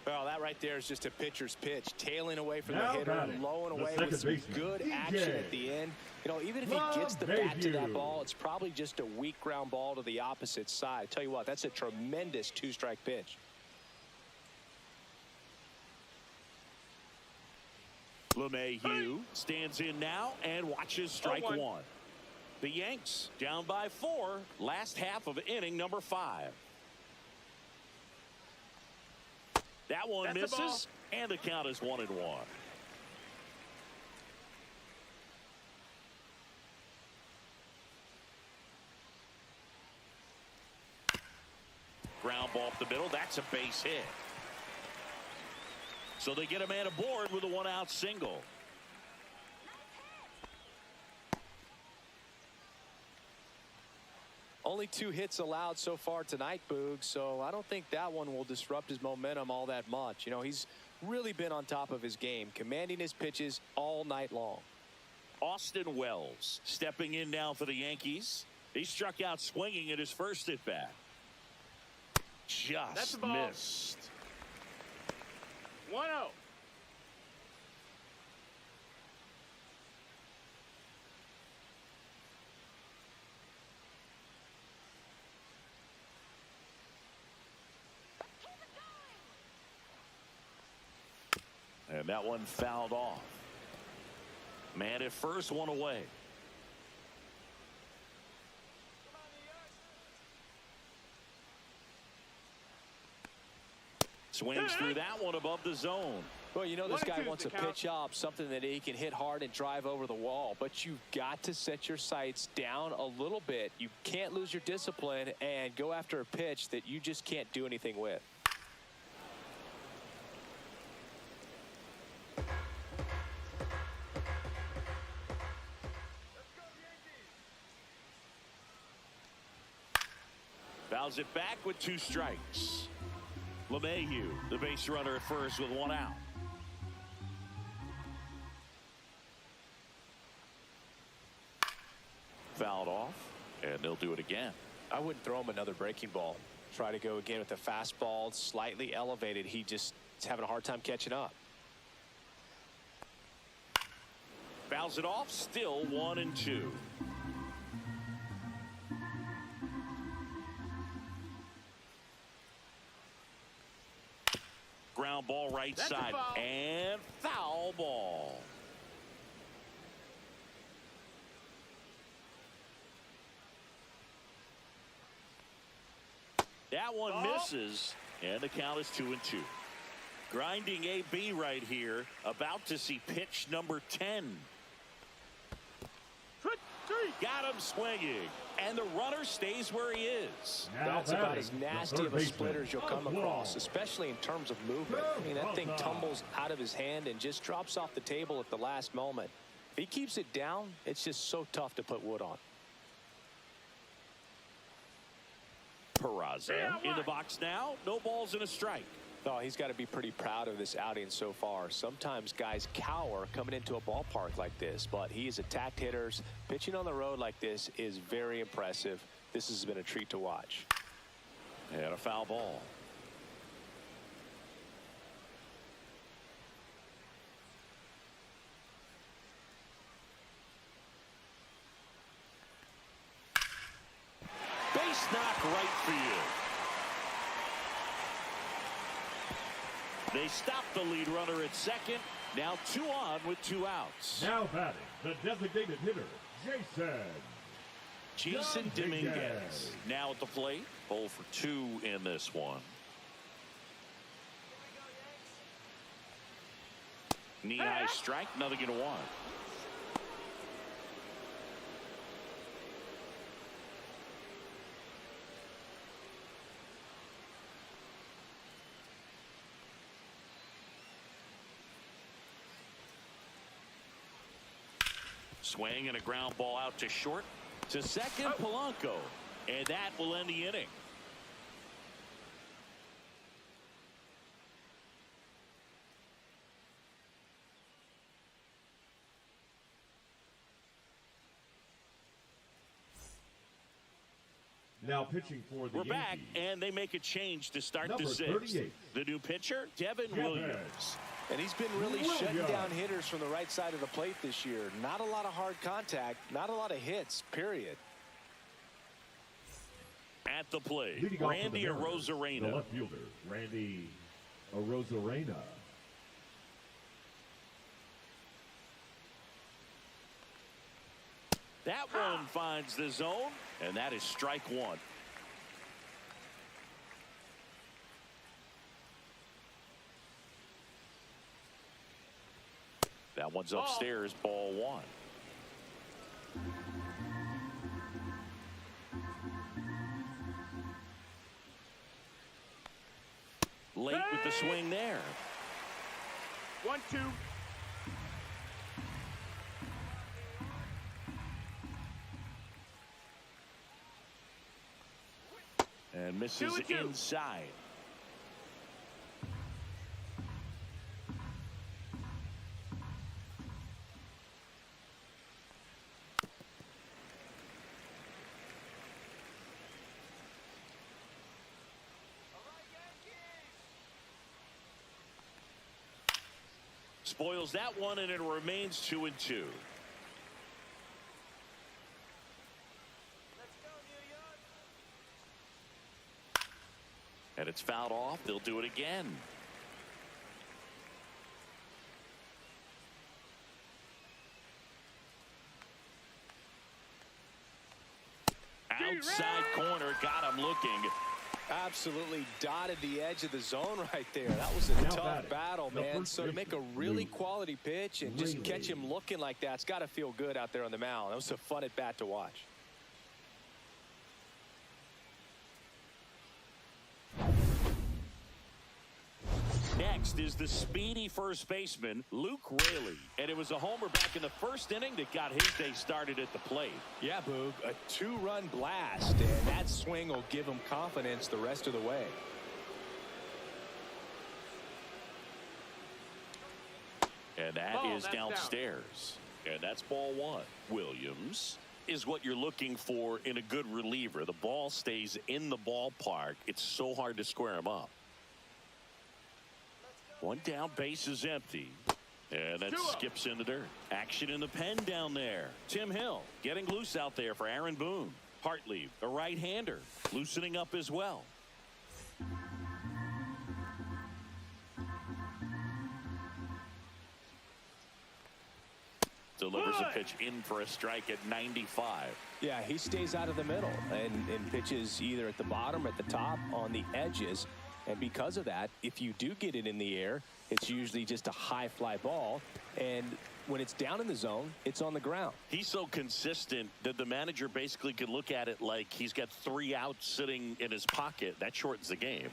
Well, that right there is just a pitcher's pitch, tailing away from the hitter, low and away with some good action at the end. You know, even if he gets the bat to that ball, it's probably just a weak ground ball to the opposite side. Tell you what, that's a tremendous two-strike pitch. LeMahieu stands in now and watches strike one. The Yanks down by 4. Last half of inning number 5. That one misses, and the count is 1-1. Ground ball up the middle. That's a base hit. So they get a man aboard with a 1-out single. Only 2 hits allowed so far tonight, Boog, so I don't think that one will disrupt his momentum all that much. You know, he's really been on top of his game, commanding his pitches all night long. Austin Wells stepping in now for the Yankees. He struck out swinging at his first at bat. Just missed. 1-0. And that one fouled off. Man at first, one away. Swings through that one above the zone. Well, you know this guy wants to pitch up something that he can hit hard and drive over the wall, but you've got to set your sights down a little bit. You can't lose your discipline and go after a pitch that you just can't do anything with. Fouls it back with 2 strikes. LeMahieu, the base runner at first with 1 out. Fouled off, and they'll do it again. I wouldn't throw him another breaking ball. Try to go again with the fastball, slightly elevated. He just is having a hard time catching up. Fouls it off, still 1-2. Ground ball right side, and foul ball. That one misses, and the count is 2-2. Grinding AB right here, about to see pitch number 10. Got him swinging, and the runner stays where he is. That's about as nasty of a splitter as you'll come across, especially in terms of movement. I mean, that thing tumbles out of his hand and just drops off the table at the last moment. If he keeps it down, it's just so tough to put wood on. Peraza in the box now. No balls and a strike. Oh, he's got to be pretty proud of this outing so far. Sometimes guys cower coming into a ballpark like this, but he has attacked hitters. Pitching on the road like this is very impressive. This has been a treat to watch. And a foul ball. Base knock right for you. They stop the lead runner at second. Now 2 on with 2 outs. Now batting, the designated hitter, Jason Dominguez. Now at the plate. 0 for 2 in this one. Knee-high strike, nothing in 1. Swing and a ground ball out to short. To second, Polanco. And that will end the inning. Now pitching for the We're back, Yankees. and they make a change to start Number the 6th. 38. The new pitcher, Devin Williams. And he's been really shutting down hitters from the right side of the plate this year. Not a lot of hard contact, not a lot of hits, period. At the plate, Leading off for Randy the Mariners, Arozarena. The left fielder, Randy Arozarena. That one finds the zone, and that is strike 1. That one's upstairs, ball 1. Late with the swing there. 1-2. And misses 2-2. inside. Spoils that one, and it remains 2-2. And it's fouled off. They'll do it again. Outside corner, got him looking. Absolutely dotted the edge of the zone right there. That was a tough battle, man. So to make a really quality pitch and just catch him looking like that, it's got to feel good out there on the mound. That was a fun at bat to watch. Next is the speedy first baseman, Luke Raley. And it was a homer back in the first inning that got his day started at the plate. Yeah, Boog, a 2-run blast, and that swing will give him confidence the rest of the way. And that is downstairs. And that's ball 1. Williams is what you're looking for in a good reliever. The ball stays in the ballpark. It's so hard to square him up. One down, base is empty. And that skips in the dirt. Action in the pen down there. Tim Hill getting loose out there for Aaron Boone. Hartley, the right-hander, loosening up as well. Delivers a pitch in for a strike at 95. Yeah, he stays out of the middle and pitches either at the bottom or at the top on the edges. And because of that, if you do get it in the air, it's usually just a high fly ball. And when it's down in the zone, it's on the ground. He's so consistent that the manager basically could look at it like he's got 3 outs sitting in his pocket. That shortens the game.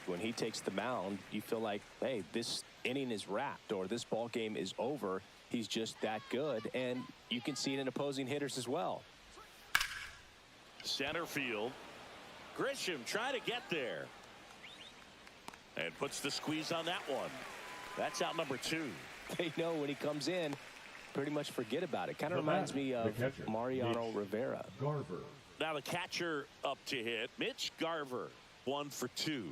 When he takes the mound, you feel like, hey, this inning is wrapped or this ball game is over. He's just that good. And you can see it in opposing hitters as well. Center field. Grisham trying to get there. And puts the squeeze on that one. That's out number 2. They know when he comes in, pretty much forget about it. Kind of reminds me of Mariano Rivera. Garver. Now the catcher up to hit. Mitch Garver, 1 for 2.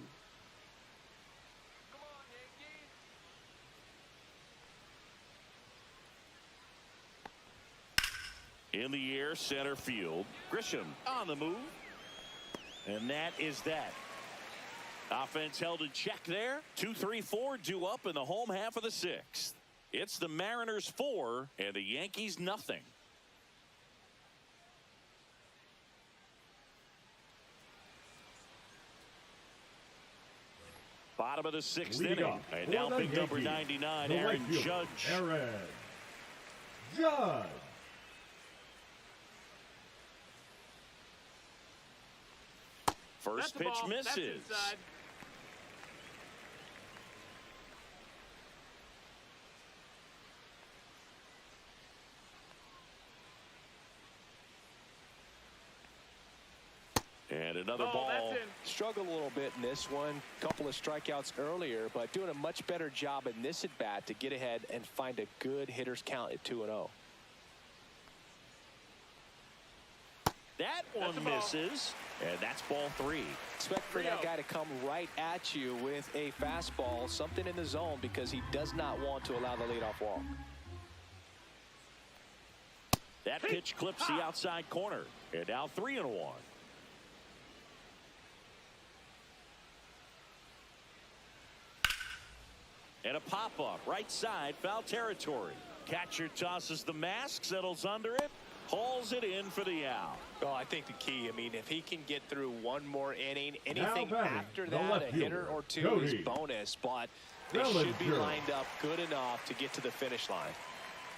In the air, center field. Grisham on the move. And that is that. Offense held in check there. 2-3-4 due up in the home half of the sixth. It's the Mariners 4 and the Yankees nothing. Bottom of the sixth inning. And now big number 99, Aaron Judge. Aaron Judge. First pitch misses. And another ball. Struggled a little bit in this one. Couple of strikeouts earlier, but doing a much better job in this at bat to get ahead and find a good hitter's count at 2-0. That one misses, and that's ball 3. Expect for that guy to come right at you with a fastball, something in the zone, because he does not want to allow the leadoff walk. That pitch clips the outside corner, and now 3-1. And a pop-up, right side, foul territory. Catcher tosses the mask, settles under it, hauls it in for the out. Well, I think the key, I mean, if he can get through one more inning, anything after that, a hitter or two is bonus, but they should be lined up good enough to get to the finish line.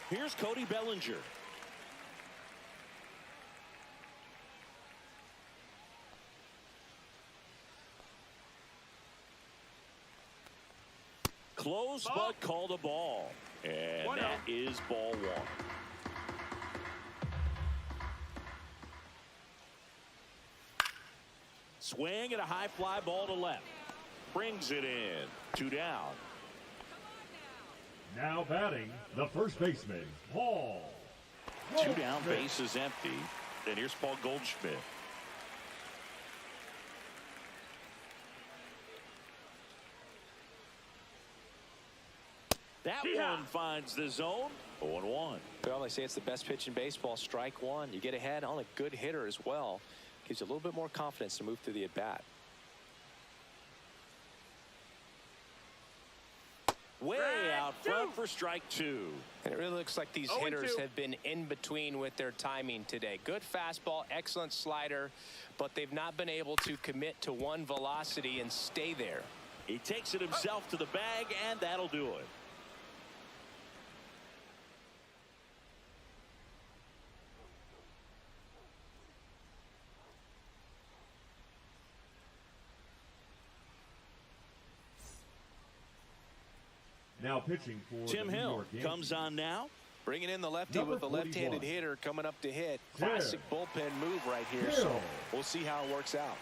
Here's Cody Bellinger. Close, but called a ball. And that is ball 1. Swing and a high fly ball to left. Brings it in. 2 down. Now batting, the first baseman, Paul. 2 down, base is empty. And here's Paul Goldschmidt. That one finds the zone. 0-1. Well, they say it's the best pitch in baseball. Strike one. You get ahead on a good hitter as well. Gives you a little bit more confidence to move through the at-bat. Way out front for strike 2. And it really looks like these hitters have been in between with their timing today. Good fastball, excellent slider, but they've not been able to commit to one velocity and stay there. He takes it himself to the bag, and that'll do it. Now pitching for Tim the New Hill York Yankees. comes on now. Bringing in the lefty Number with the left-handed 41. hitter coming up to hit. Classic bullpen move right here. Hill. So we'll see how it works out.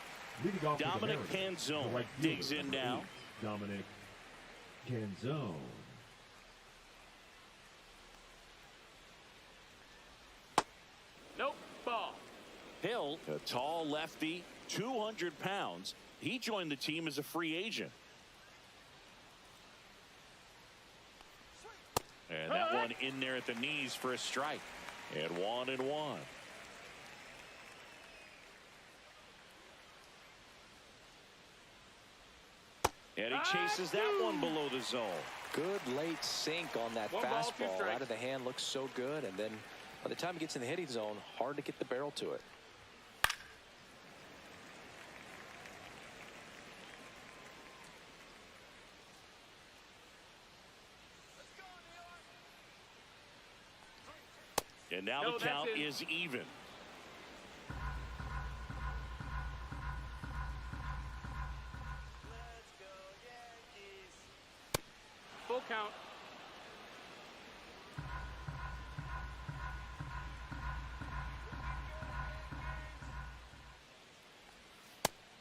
Leading off for the Dominic Mariners, Canzone the right digs fielder, in number now. 8, Dominic Canzone. Nope. Ball. Hill, a tall lefty, 200 pounds. He joined the team as a free agent. And that one in there at the knees for a strike. And 1-1. And he chases that one below the zone. Good late sink on that fastball. Out of the hand, looks so good. And then by the time it gets in the hitting zone, hard to get the barrel to it. And now the count is even. Full count.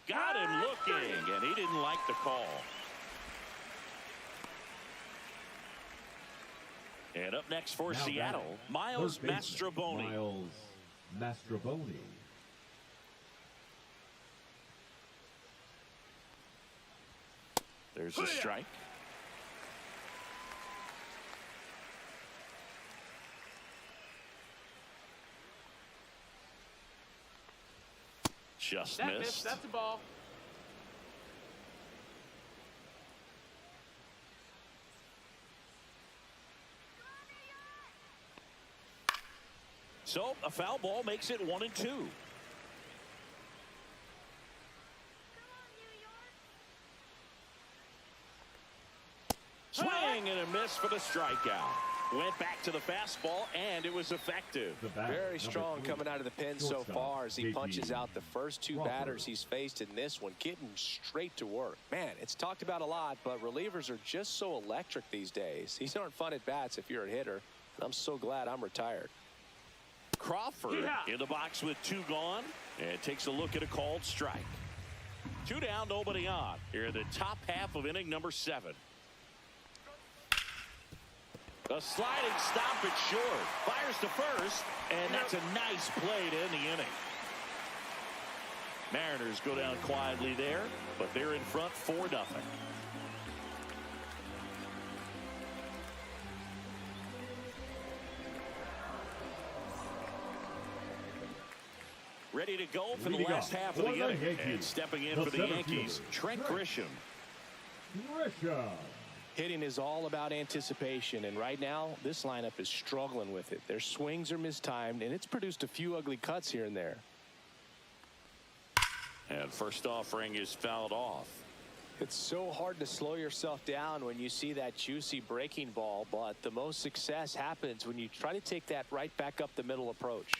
Got him looking, and he didn't like the call. And up next for Now Seattle, batting, Miles third baseman, Mastrobuoni. Miles Mastrobuoni. There's a strike. just That missed. That's a ball. So a foul ball makes it 1-2. Swing and a miss for the strikeout. Went back to the fastball, and it was effective. Very strong coming out of the pen so far as he punches out the first two batters he's faced in this one, getting straight to work. Man, it's talked about a lot, but relievers are just so electric these days. These aren't fun at bats if you're a hitter. I'm so glad I'm retired. Crawford in the box with 2 gone, and takes a look at a called strike. 2 down, nobody on. Here in the top half of inning number 7. A sliding stop at short. Fires to first, and that's a nice play to end the inning. Mariners go down quietly there, but they're in front 4-0. Ready to go for the last half of the inning. And stepping in for the Yankees, Trent Grisham. Hitting is all about anticipation, and right now this lineup is struggling with it. Their swings are mistimed, and it's produced a few ugly cuts here and there. And first offering is fouled off. It's so hard to slow yourself down when you see that juicy breaking ball, but the most success happens when you try to take that right back up the middle approach.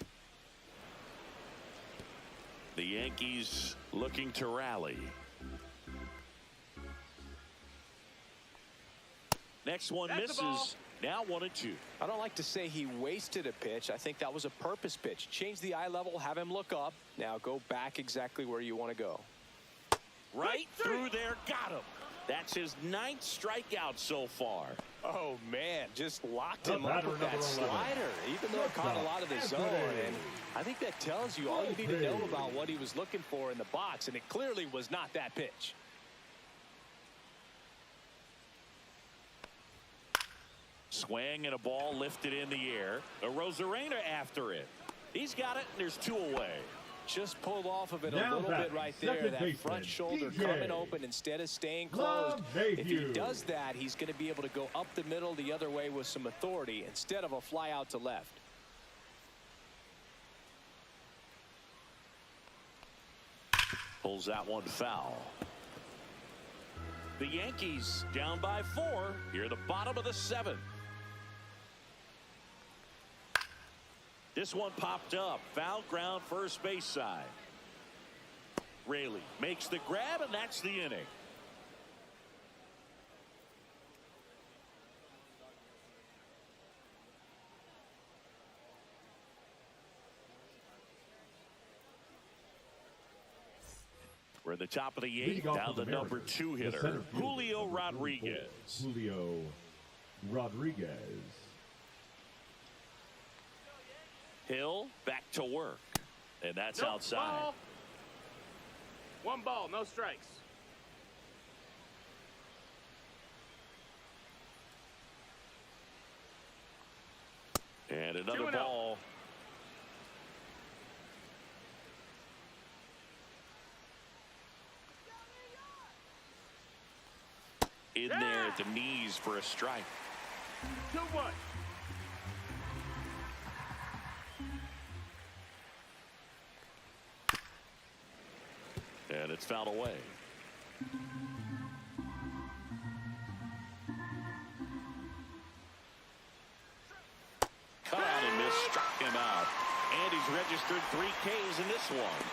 The Yankees looking to rally. Next one misses. Now 1-2. I don't like to say he wasted a pitch. I think that was a purpose pitch. Change the eye level, have him look up. Now go back exactly where you want to go. Right through there, got him. That's his 9th strikeout so far. Oh man, just locked him up with that slider, even though it caught a lot of the zone. And I think that tells you all you need to know about what he was looking for in the box, and it clearly was not that pitch. Swing and a ball lifted in the air. A Rosarena after it. He's got it, and there's 2 away. Just pulled off of it a little bit right there. That front shoulder coming open instead of staying closed. If he does that, he's going to be able to go up the middle the other way with some authority instead of a fly out to left. Pulls that one foul. The Yankees down by 4. Here at the bottom of the 7th. This one popped up. Foul ground first base side. Raley makes the grab, and that's the inning. We're at the top of the 8th. Down the number 2 hitter, Julio Rodriguez. Hill back to work, and that's outside. Ball. 1 ball, no strikes. And another ball. In there at the knees for a strike. 2-1. And it's fouled away. Cut out and missed, struck him out. And he's registered 3 Ks in this one.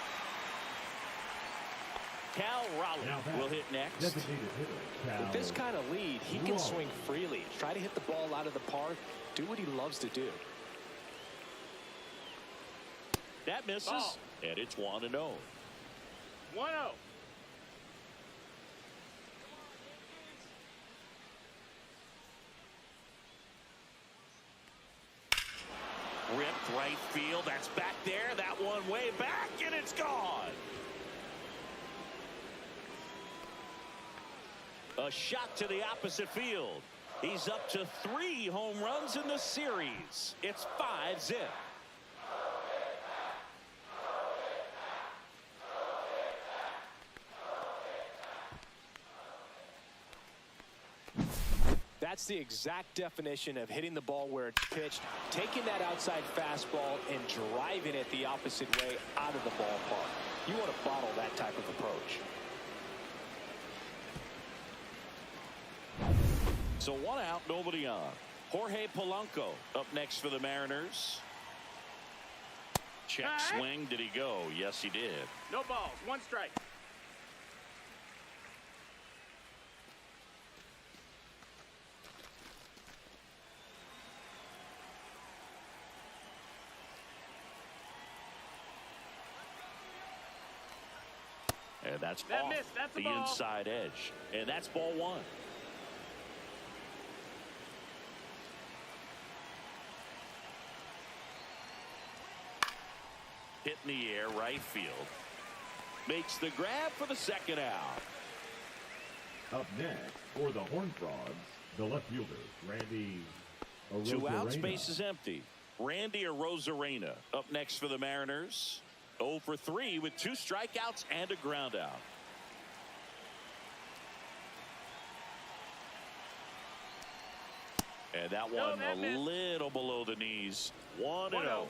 Cal Raleigh will hit next. With this kind of lead, he can swing freely. Try to hit the ball out of the park. Do what he loves to do. That misses, and it's 1-0. 1-0. Ripped right field. That's back there. That one way back, and it's gone. A shot to the opposite field. He's up to 3 home runs in the series. It's 5-0. That's the exact definition of hitting the ball where it's pitched, taking that outside fastball and driving it the opposite way out of the ballpark. You want to bottle that type of approach. So 1 out, nobody on. Jorge Polanco up next for the Mariners. Check swing. Did he go? Yes, he did. No balls. 1 strike. And that's That off missed. That's a the ball. inside edge. And that's ball 1. Hit in the air, right field. Makes the grab for the 2nd out. Up next, for the Horned Frogs, the left fielder, Randy 2 outs, Arozarena. base is empty. Randy Arozarena up next for the Mariners. 0 for 3 with 2 strikeouts and a ground out. And that one that a missed. little below the knees. 1-0.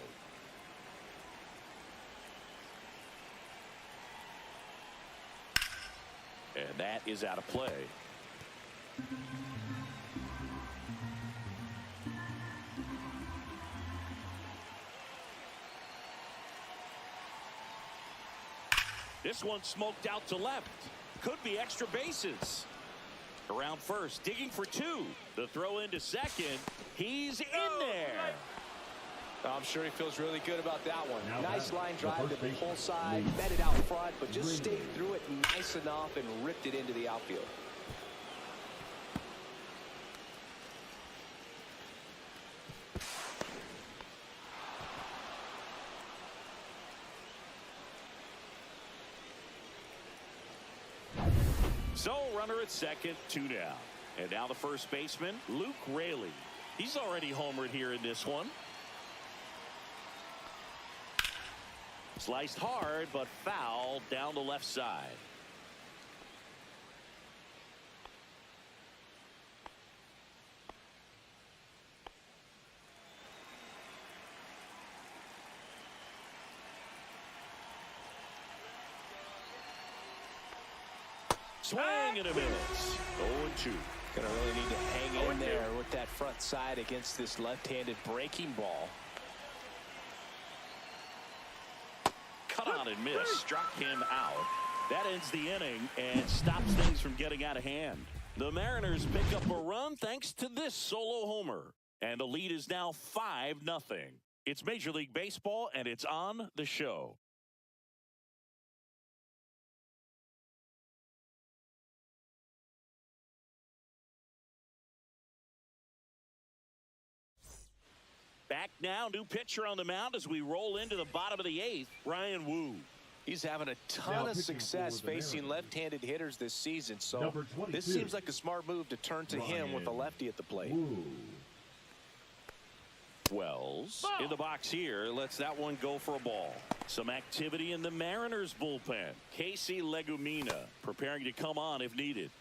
And that is out of play. This one smoked out to left. Could be extra bases. Around first, digging for 2. The throw into second. He's in there. I'm sure he feels really good about that one. Now Nice line the drive first to the baseman, pull side, Lee. met it out front, but just Lee. stayed through it nice enough and ripped it into the outfield. So runner at second, 2 down. And now the first baseman, Luke Raley. He's already homered here in this one. Sliced hard, but foul down the left side. Swing and a miss. 0-2. Gonna really need to hang in there with that front side against this left-handed breaking ball. Cut on and miss. Struck him out. That ends the inning and stops things from getting out of hand. The Mariners pick up a run thanks to this solo homer. And the lead is now 5-0. It's Major League Baseball, and it's on the show. Back now, new pitcher on the mound as we roll into the bottom of the 8th, Ryan Wu. He's having a ton Now of pitching success for the facing Mariners. left-handed hitters this season, so Number 22, this seems like a smart move to turn to him with a Ryan lefty at the plate. Wu. Wells in the box here lets that one go for a ball. Some activity in the Mariners bullpen. Casey Legumina preparing to come on if needed.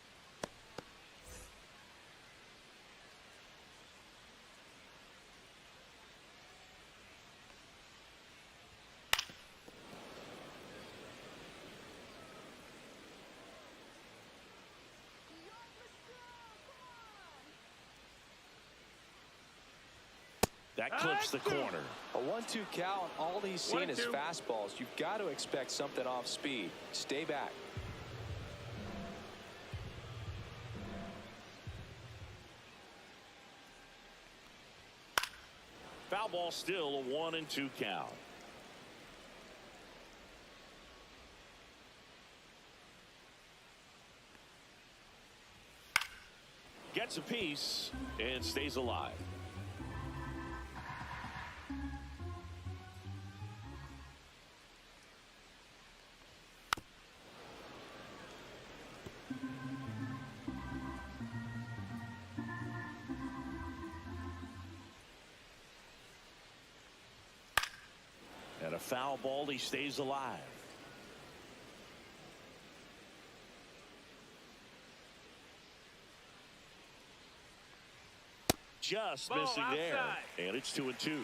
That clips the corner. A 1-2 count, all he's seeing is 1-2. fastballs. You've got to expect something off speed. Stay back. Foul ball still a 1-2 count. Gets a piece and stays alive. And a foul ball, he stays alive. just Ball missing there. outside. And it's 2-2.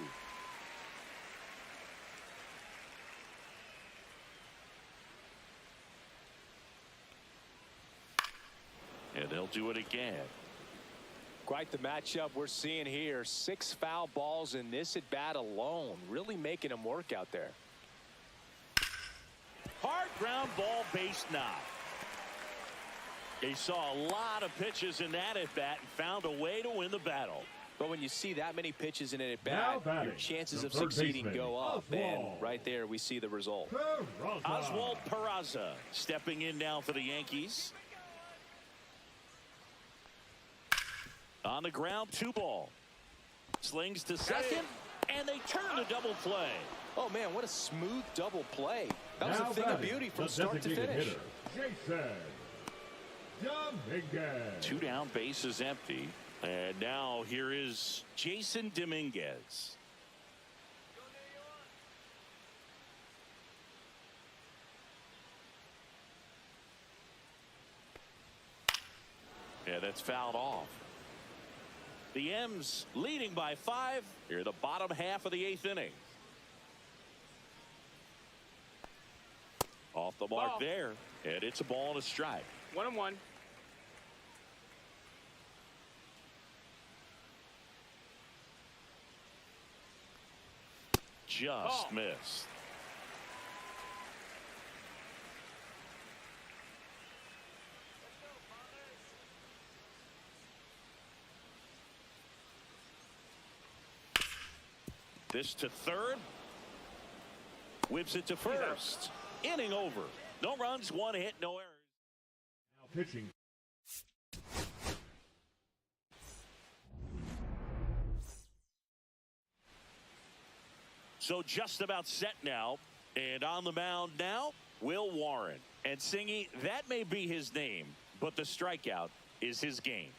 And they'll do it again. Quite the matchup we're seeing here. 6 foul balls in this at bat alone. Really making him work out there. Hard ground ball, base knock. He saw a lot of pitches in that at bat and found a way to win the battle. But when you see that many pitches in an at Now bat, batting, your chances the of third succeeding baseman, go up. And Oswald. right there, we see the result. Oswald Peraza stepping in now for the Yankees. On the ground, 2 ball. Slings to second, and they turn to double play. Oh, man, what a smooth double play. That was Now a thing of batting, beauty from the start to designated finish. hitter, Jason Dominguez. 2 down, bases empty. And now here is Jason Dominguez. Yeah, that's fouled off. The M's leading by 5 here, the bottom half of the 8th inning. Off the mark Ball. there, and it's a ball and a strike. 1-1. Just Ball. missed. This to third. Whips it to first. Inning over. No runs, 1 hit, no errors. Now pitching. So just about set now. And on the mound now, Will Warren. And Singy, that may be his name, but the strikeout is his game.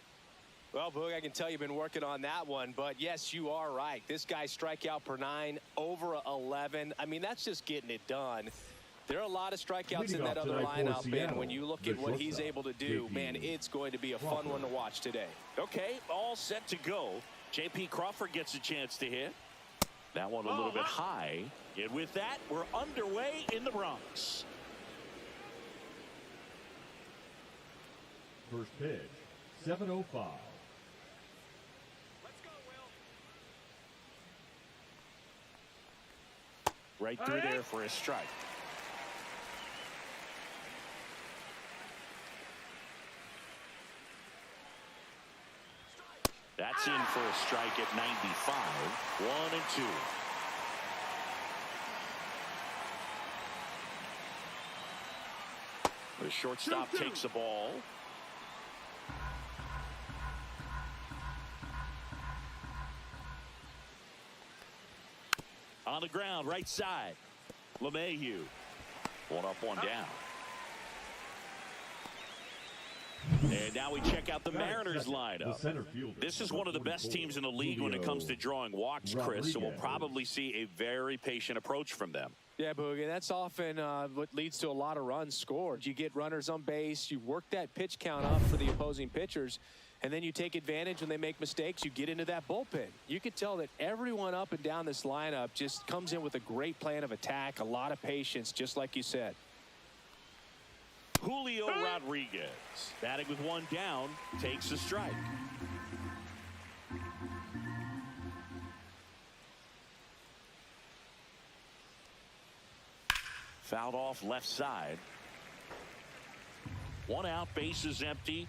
Well, Boog, I can tell you've been working on that one, but yes, you are right. This guy's strikeout per 9, over 11. I mean, that's just getting it done. There are a lot of strikeouts Leading in that off other tonight for lineup, and Seattle, when you look the at what he's shortstop, able to do, JP man, it's going to be a fun one to watch today. Okay, all set to go. J.P. Crawford gets a chance to hit. That one a little bit high. And with that, we're underway in the Bronx. First pitch, 7:05. Right through there for a strike. That's in for a strike at 95. 1-2. The shortstop takes the ball. On the ground, right side. LeMahieu. 1 up, 1 down. And now we check out the Mariners lineup. This is one of the best teams in the league when it comes to drawing walks, Chris, so we'll probably see a very patient approach from them. Yeah, Boogie, that's often what leads to a lot of runs scored. You get runners on base, you work that pitch count up for the opposing pitchers, and then you take advantage when they make mistakes. You get into that bullpen. You can tell that everyone up and down this lineup just comes in with a great plan of attack, a lot of patience, just like you said. Julio Rodriguez, batting with 1 down, takes a strike. Fouled off left side. 1 out, bases empty.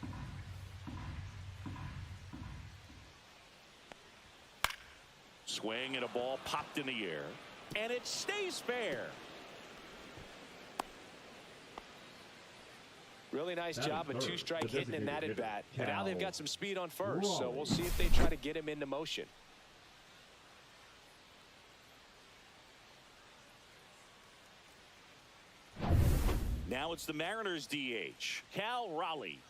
Swing and a ball popped in the air, and it stays fair. Really nice job of 2-strike hitting in that at bat. And now they've got some speed on first, Raleigh. so we'll see if they try to get him into motion. Now it's the Mariners DH, Cal Raleigh.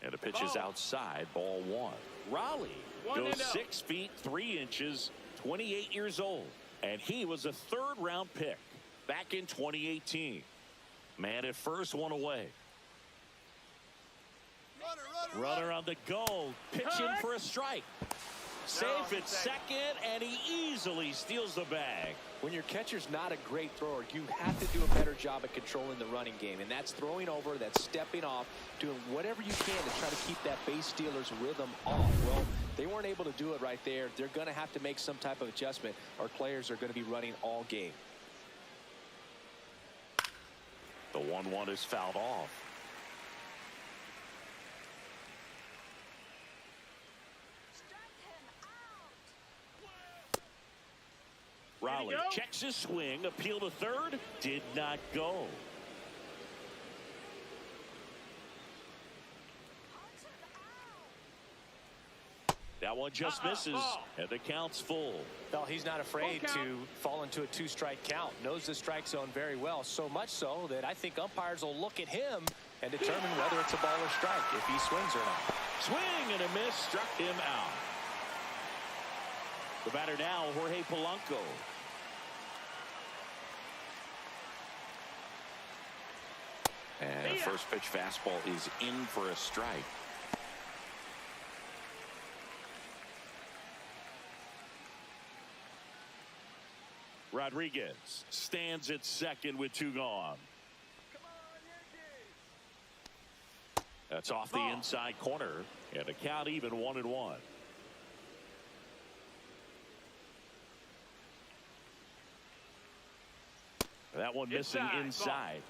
And the pitch is outside, ball 1. Raleigh goes 6 feet 3 inches, 28 years old. And he was a 3rd-round pick back in 2018. Man at first, 1 away. Runner on the go. Pitching for a strike. Safe at second, and he easily steals the bag. When your catcher's not a great thrower, you have to do a better job at controlling the running game. And that's throwing over, that's stepping off, doing whatever you can to try to keep that base stealer's rhythm off. Well, they weren't able to do it right there. They're going to have to make some type of adjustment. Our players are going to be running all game. The 1-1 is fouled off. Raleigh checks his swing, appeal to third, did not go. That one just misses, and the count's full. Well, he's not afraid to fall into a 2-strike count. Knows the strike zone very well, so much so that I think umpires will look at him and determine whether it's a ball or strike, if he swings or not. Swing and a miss, struck him out. The batter now, Jorge Polanco. And the first pitch fastball is in for a strike. Rodriguez stands at second with 2 gone. That's off the inside corner, and the count even 1-1. That one missing inside.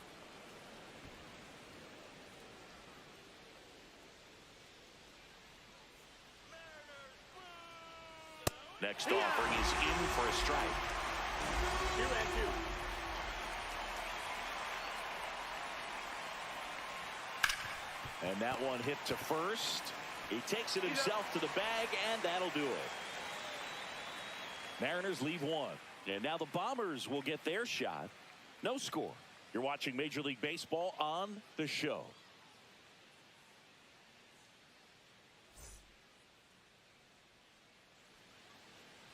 Next offering is in for a strike. 2-2. And that one hit to first. He takes it himself to the bag, and that'll do it. Mariners leave 1. And now the Bombers will get their shot. No score. You're watching Major League Baseball on The Show.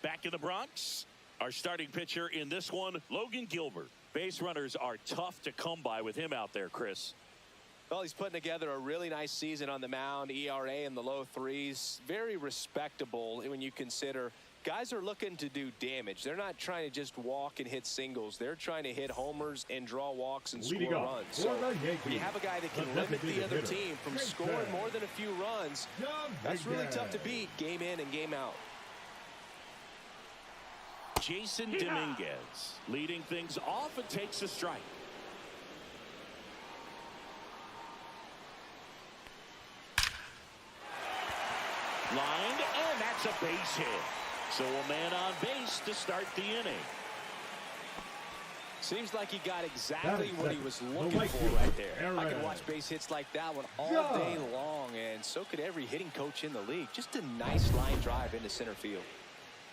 Back in the Bronx, our starting pitcher in this one, Logan Gilbert. Base runners are tough to come by with him out there, Chris. Well, he's putting together a really nice season on the mound. ERA in the low 3s. Very respectable when you consider guys are looking to do damage. They're not trying to just walk and hit singles. They're trying to hit homers and draw walks and score runs. So when you have a guy that can limit the other team from scoring more than a few runs, that's really tough to beat game in and game out. Jason Dominguez leading things off and takes a strike. Lined, and that's a base hit. So a man on base to start the inning. Seems like he got exactly what he was looking for right there. I could watch base hits like that one all day long, and so could every hitting coach in the league. Just a nice line drive into center field.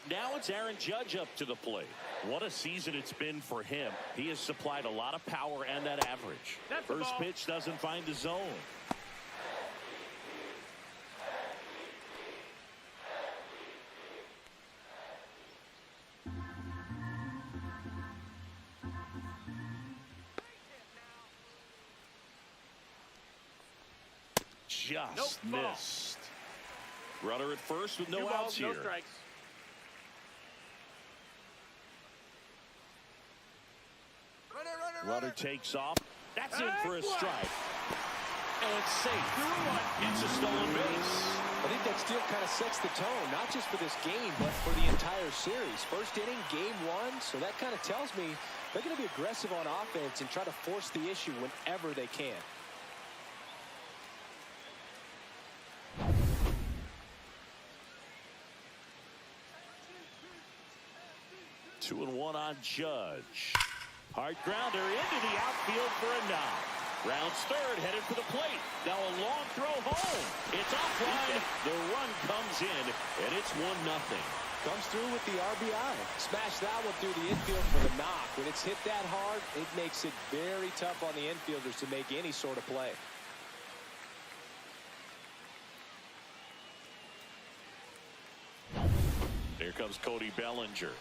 Now it's Aaron Judge up to the plate. What a season it's been for him. He has supplied a lot of power and that average. First pitch doesn't find the zone. Just missed. Runner at first with no outs here. No strikes. Runner takes off. That's in for a strike. And it's safe. It's a stolen base. I think that steal kind of sets the tone, not just for this game, but for the entire series. First inning, game 1, so that kind of tells me they're going to be aggressive on offense and try to force the issue whenever they can. Two and one on Judge. Hard grounder into the outfield for a knock. Rounds third, headed for the plate. Now a long throw home. It's offline. The run comes in, and it's 1-0. Comes through with the RBI. Smash that one through the infield for the knock. When it's hit that hard, it makes it very tough on the infielders to make any sort of play. Here comes Cody Bellinger.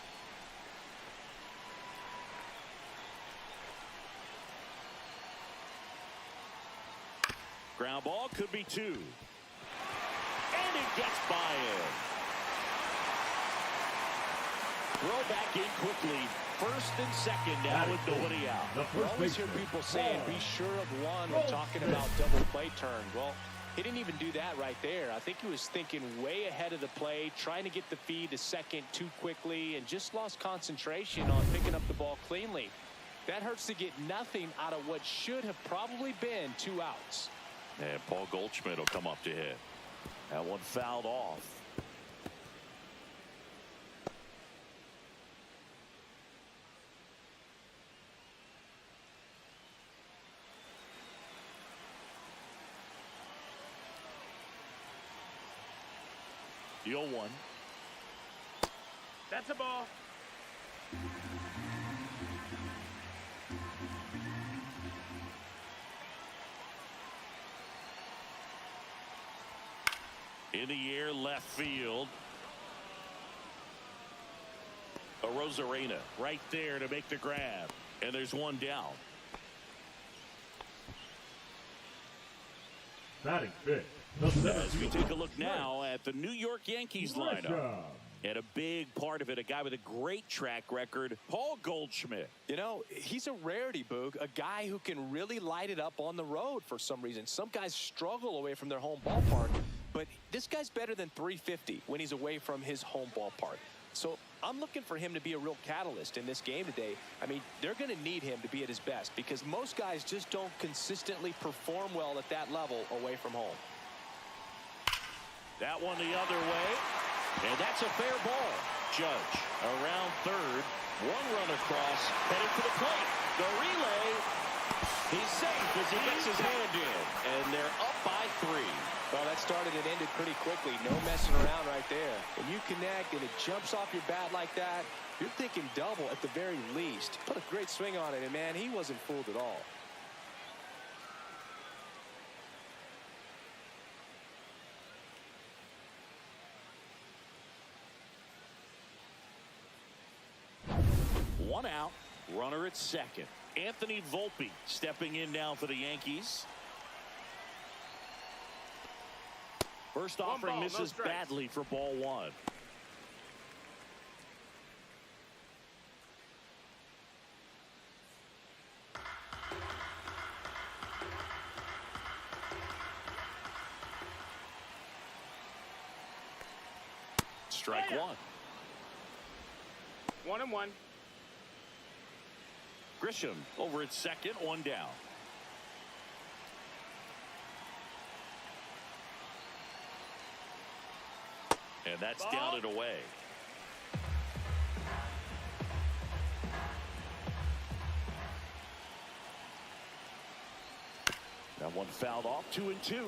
Ground ball could be 2. And it gets by him. Throw back in quickly. First and second now with nobody out. You always hear people saying, be sure of one when talking about double play turn. Well, he didn't even do that right there. I think he was thinking way ahead of the play, trying to get the feed to second too quickly, and just lost concentration on picking up the ball cleanly. That hurts to get nothing out of what should have probably been 2 outs. And Paul Goldschmidt will come up to hit. That one fouled off. The 0-1. That's a ball. In the air, left field. Arozarena right there to make the grab. And there's one down. Batting fifth. As we take a look now at the New York Yankees lineup. And a big part of it, a guy with a great track record, Paul Goldschmidt. You know, he's a rarity, Boog, a guy who can really light it up on the road for some reason. Some guys struggle away from their home ballpark, but this guy's better than 350 when he's away from his home ballpark. So I'm looking for him to be a real catalyst in this game today. I mean, they're going to need him to be at his best because most guys just don't consistently perform well at that level away from home. That one the other way. And that's a fair ball. Judge around third. One run across. Headed for the plate. The relay. He's safe as he gets his hand in. And they're up by 3. Well, that started and ended pretty quickly. No messing around right there. When you connect and it jumps off your bat like that, you're thinking double at the very least. Put a great swing on it, and, man, he wasn't fooled at all. One out, runner at second. Anthony Volpe stepping in now for the Yankees. First offering misses badly for ball 1. Strike 1. 1-1. Grisham over at second, 1 down. And that's down and away. That one fouled off, 2-2.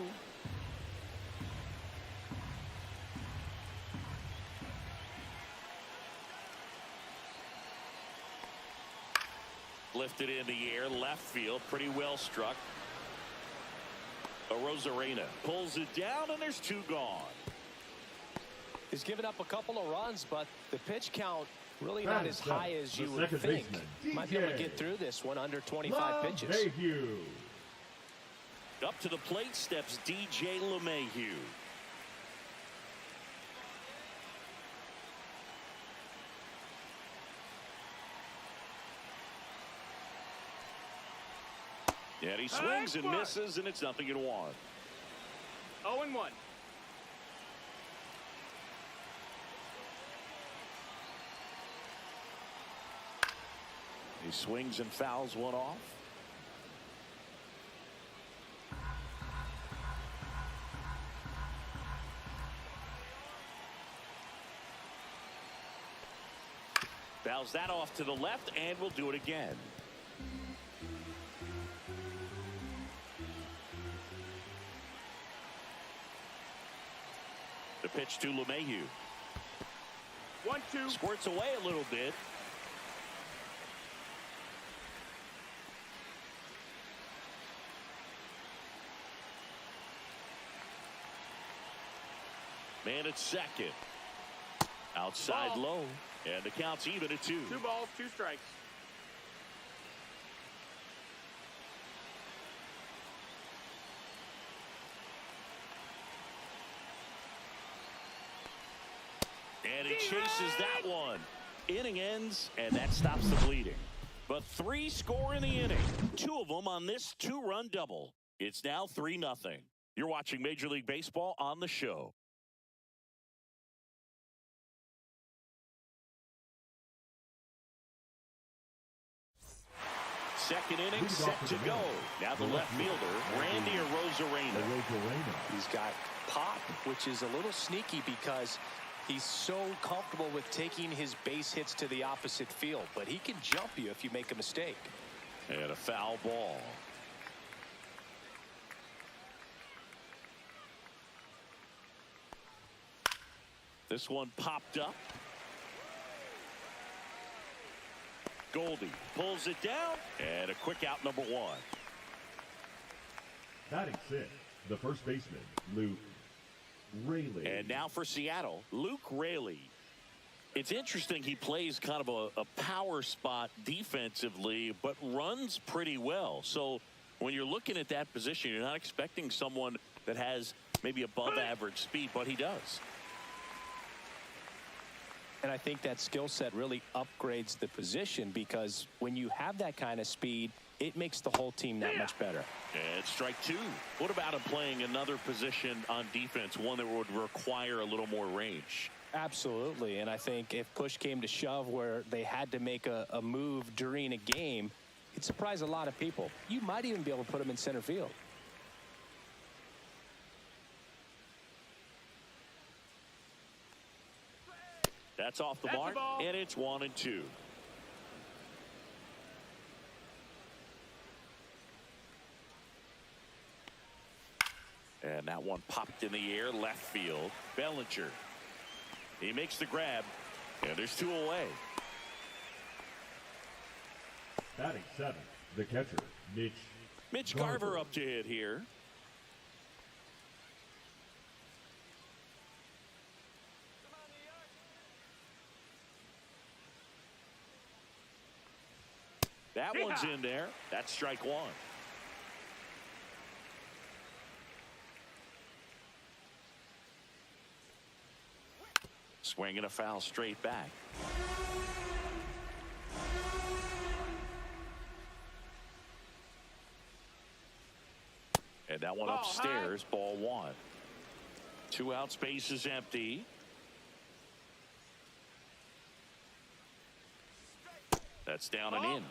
Lifted in the air, left field, pretty well struck. Arozarena pulls it down, and there's 2 gone. He's given up a couple of runs, but the pitch count really not as high as you would think. Might be able to get through this one under 25 pitches. Up to the plate steps DJ LeMahieu. And he swings and misses, and it's 0-1. 0-1. He swings and fouls one off. Fouls that off to the left, and we'll do it again. The pitch to LeMahieu. 1-2. Squirts away a little bit. Man at second. Outside low. And the count's even at 2. 2 balls, 2 strikes. And he chases that one. Inning ends, and that stops the bleeding. But 3 score in the inning. 2 of them on this 2-run double. It's now 3-0. You're watching Major League Baseball on the show. Second inning set to go. Now the left fielder, Randy Arozarena. He's got pop, which is a little sneaky because he's so comfortable with taking his base hits to the opposite field. But he can jump you if you make a mistake. And a foul ball. This one popped up. Goldie pulls it down, and a quick out, number 1. Batting 6, the first baseman, Luke Raley. And now for Seattle, Luke Raley. It's interesting, he plays kind of a power spot defensively, but runs pretty well. So when you're looking at that position, you're not expecting someone that has maybe above average speed, but he does. And I think that skill set really upgrades the position because when you have that kind of speed, it makes the whole team that much better. And strike 2. What about him playing another position on defense, one that would require a little more range? Absolutely. And I think if push came to shove where they had to make a move during a game, it'd surprise a lot of people. You might even be able to put him in center field. That's off the mark, and it's 1-2. And that one popped in the air, left field. Bellinger. He makes the grab, and there's 2 away. Batting 7, the catcher, Mitch Garver up to hit here. That one's in there. That's strike 1. Swinging a foul straight back. And that one upstairs, ball 1. 2 outs, base is empty. That's down and in.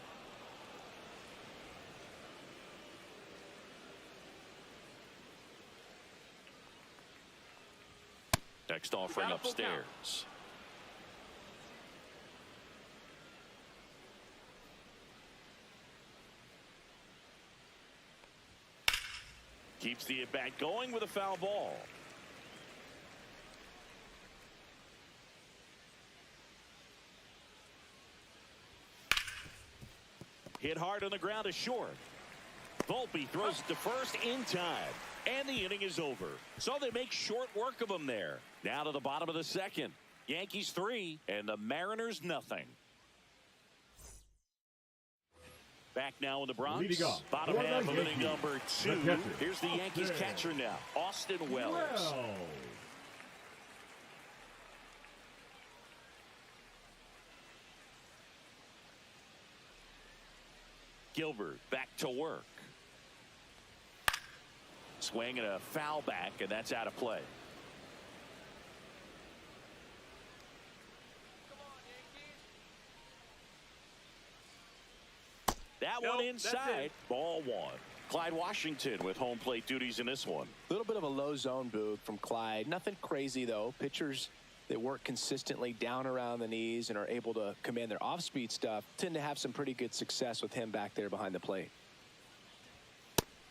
Next offering upstairs. Keeps the at-bat going with a foul ball. Hit hard on the ground is short. Volpe throws it to first in time. And the inning is over. So they make short work of him there. Now to the bottom of the second. Yankees 3 and the Mariners nothing. Back now in the Bronx. Bottom half of inning number 2. Here's the Yankees catcher now, Austin Wells. Gilbert back to work. Swing and a foul back, and that's out of play. That one inside, ball 1. Clyde Washington with home plate duties in this one. A little bit of a low zone, Boog, from Clyde. Nothing crazy, though. Pitchers that work consistently down around the knees and are able to command their off-speed stuff tend to have some pretty good success with him back there behind the plate.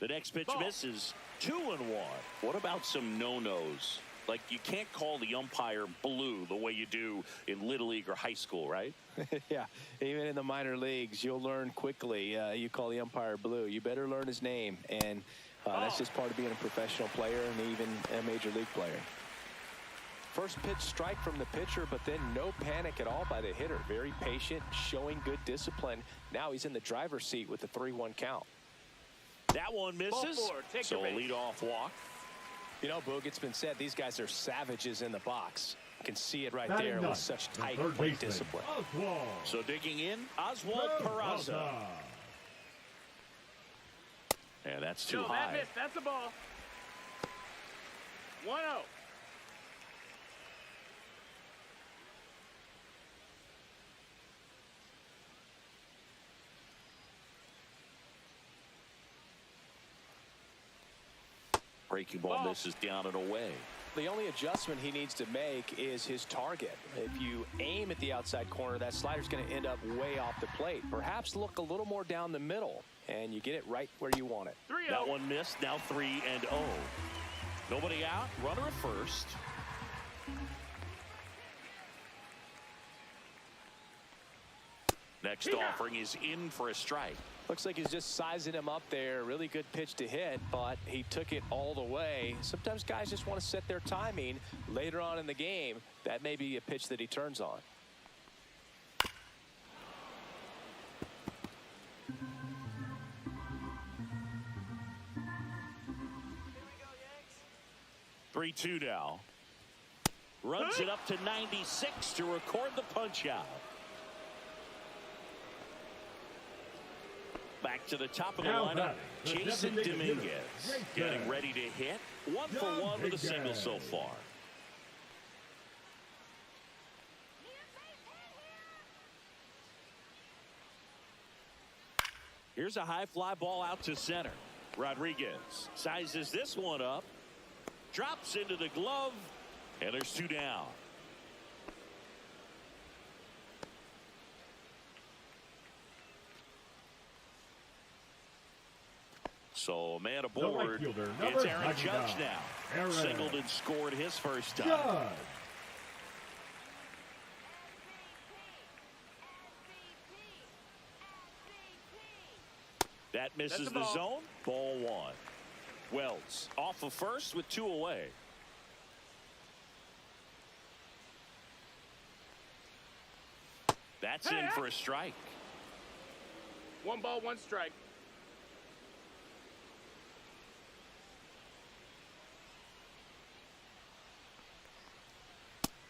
The next pitch misses. 2-1. What about some no-nos? Like, you can't call the umpire blue the way you do in Little League or high school, right? Yeah, even in the minor leagues, you'll learn quickly. You call the umpire blue. You better learn his name, and that's just part of being a professional player and even a major league player. First pitch strike from the pitcher, but then no panic at all by the hitter. Very patient, showing good discipline. Now he's in the driver's seat with the 3-1 count. That one misses, so a leadoff walk. You know, Boog, it's been said these guys are savages in the box. You can see it right Batting there with ninth, such the tight third plate baseman, discipline. Oswald. So digging in, Oswald Peraza. And that's too No, high. that missed. That's the ball. 1-0. Breaking ball misses down and away. The only adjustment he needs to make is his target. If you aim at the outside corner, that slider's going to end up way off the plate. Perhaps look a little more down the middle, and you get it right where you want it. 3-0. That one missed. Now 3-0. Nobody out. Runner at first. Next offering is in for a strike. Looks like he's just sizing him up there. Really good pitch to hit, but he took it all the way. Sometimes guys just want to set their timing later on in the game. That may be a pitch that he turns on. Here we go, 3-2 Yanks. now. Runs it up to 96 to record the punch out. Back to the top of the Now lineup, batting, the Jason designated hitter, Dominguez. Jason. Getting ready to hit. 1 for 1 with a single so far. Here's a high fly ball out to center. Rodriguez sizes this one up. Drops into the glove. And there's 2 down. So a man aboard. fielder, It's number Aaron Judge 99. now. Aaron. Singled and scored his first time. Judge. That misses That's the the ball. zone. Ball 1. Wells off of first with 2 away. That's in for a strike. 1 ball, 1 strike.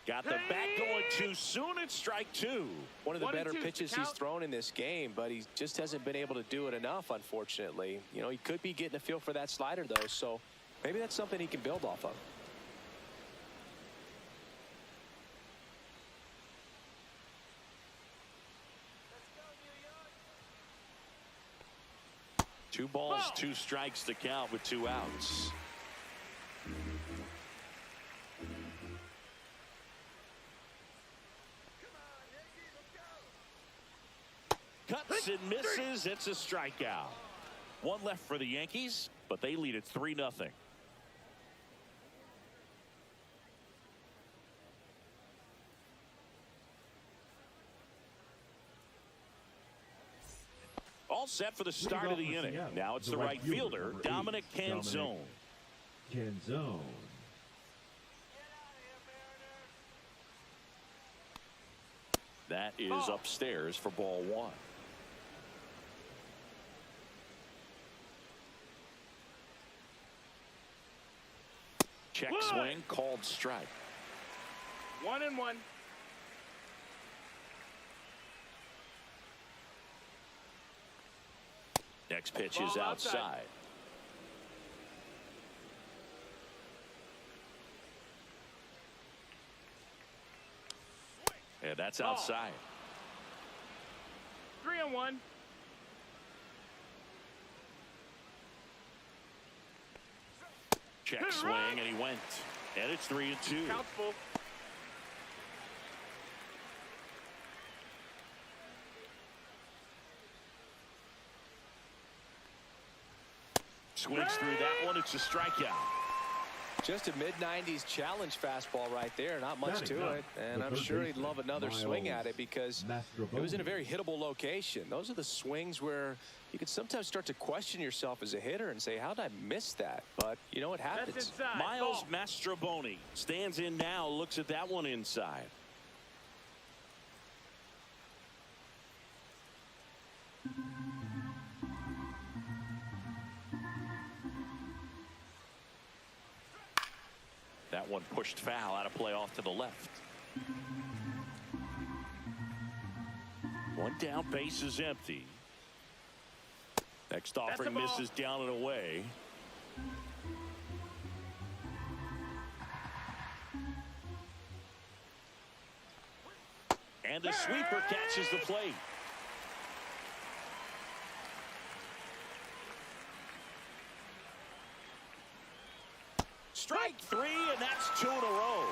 Got the bat going too soon. It's strike 2. One of the 1 and better 2's pitches the he's count. thrown in this game, but he just hasn't been able to do it enough, unfortunately. You know, he could be getting a feel for that slider, though, so maybe that's something he can build off of. Let's go, New York. 2 balls, 2 strikes to count with 2 outs. Cuts and misses. It's a strikeout. 1 left for the Yankees, but they lead it 3-0. All set for the start of the inning. Now it's the right fielder, number 8, Dominic Canzone. Canzone. Get out of here, Mariner. That is upstairs for ball 1. Check swing, called strike. 1-1. Next pitch is Ball outside. outside. And that's Ball. outside. 3-1. Check swing, and he went. And it's 3-2. Count's full. Swings through that one. It's a strikeout. Just a mid-90s challenge fastball right there. Not much Batting to ninth, it. And the I'm third sure he'd baseman, love another swing at it because it was in a very hittable location. Those are the swings where you can sometimes start to question yourself as a hitter and say, how did I miss that? But you know what That's happens. inside. Miles Ball. Mastroboni stands in now, looks at that one inside. That That one pushed foul out of play off to the left. One down, base is empty. Next offering misses down and away. And the sweeper catches the plate. Strike three, and that's 2 in a row.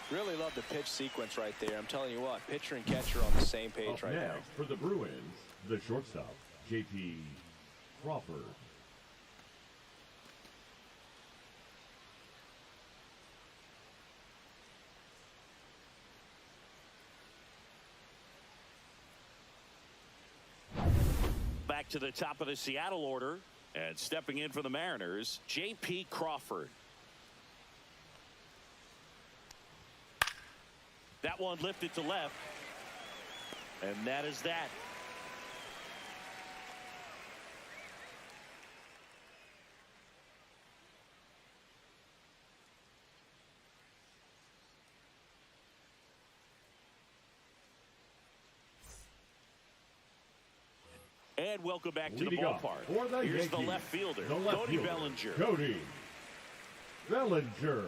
Really love the pitch sequence right there. I'm telling you what, pitcher and catcher on the same page right now. For the Bruins, the shortstop, J.P. Crawford. Back to the top of the Seattle order, and stepping in for the Mariners, J.P. Crawford. That one lifted to left, and that is that. And welcome back to the ballpark. Here's the left fielder, Cody Bellinger. Cody Bellinger.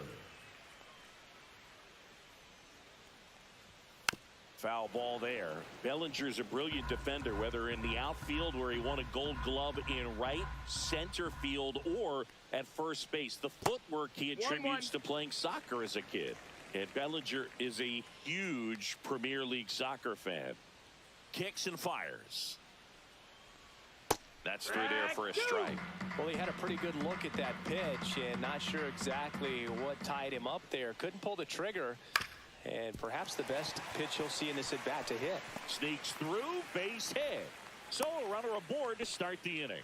Foul ball there. Bellinger's a brilliant defender, whether in the outfield where he won a Gold Glove in right, center field, or at first base. The footwork he attributes to playing soccer as a kid. And Bellinger is a huge Premier League soccer fan. Kicks and fires. That's through there for a strike. Well, he had a pretty good look at that pitch and not sure exactly what tied him up there. Couldn't pull the trigger. And perhaps the best pitch he'll see in this at bat to hit. Sneaks through, base hit. So a runner aboard to start the inning.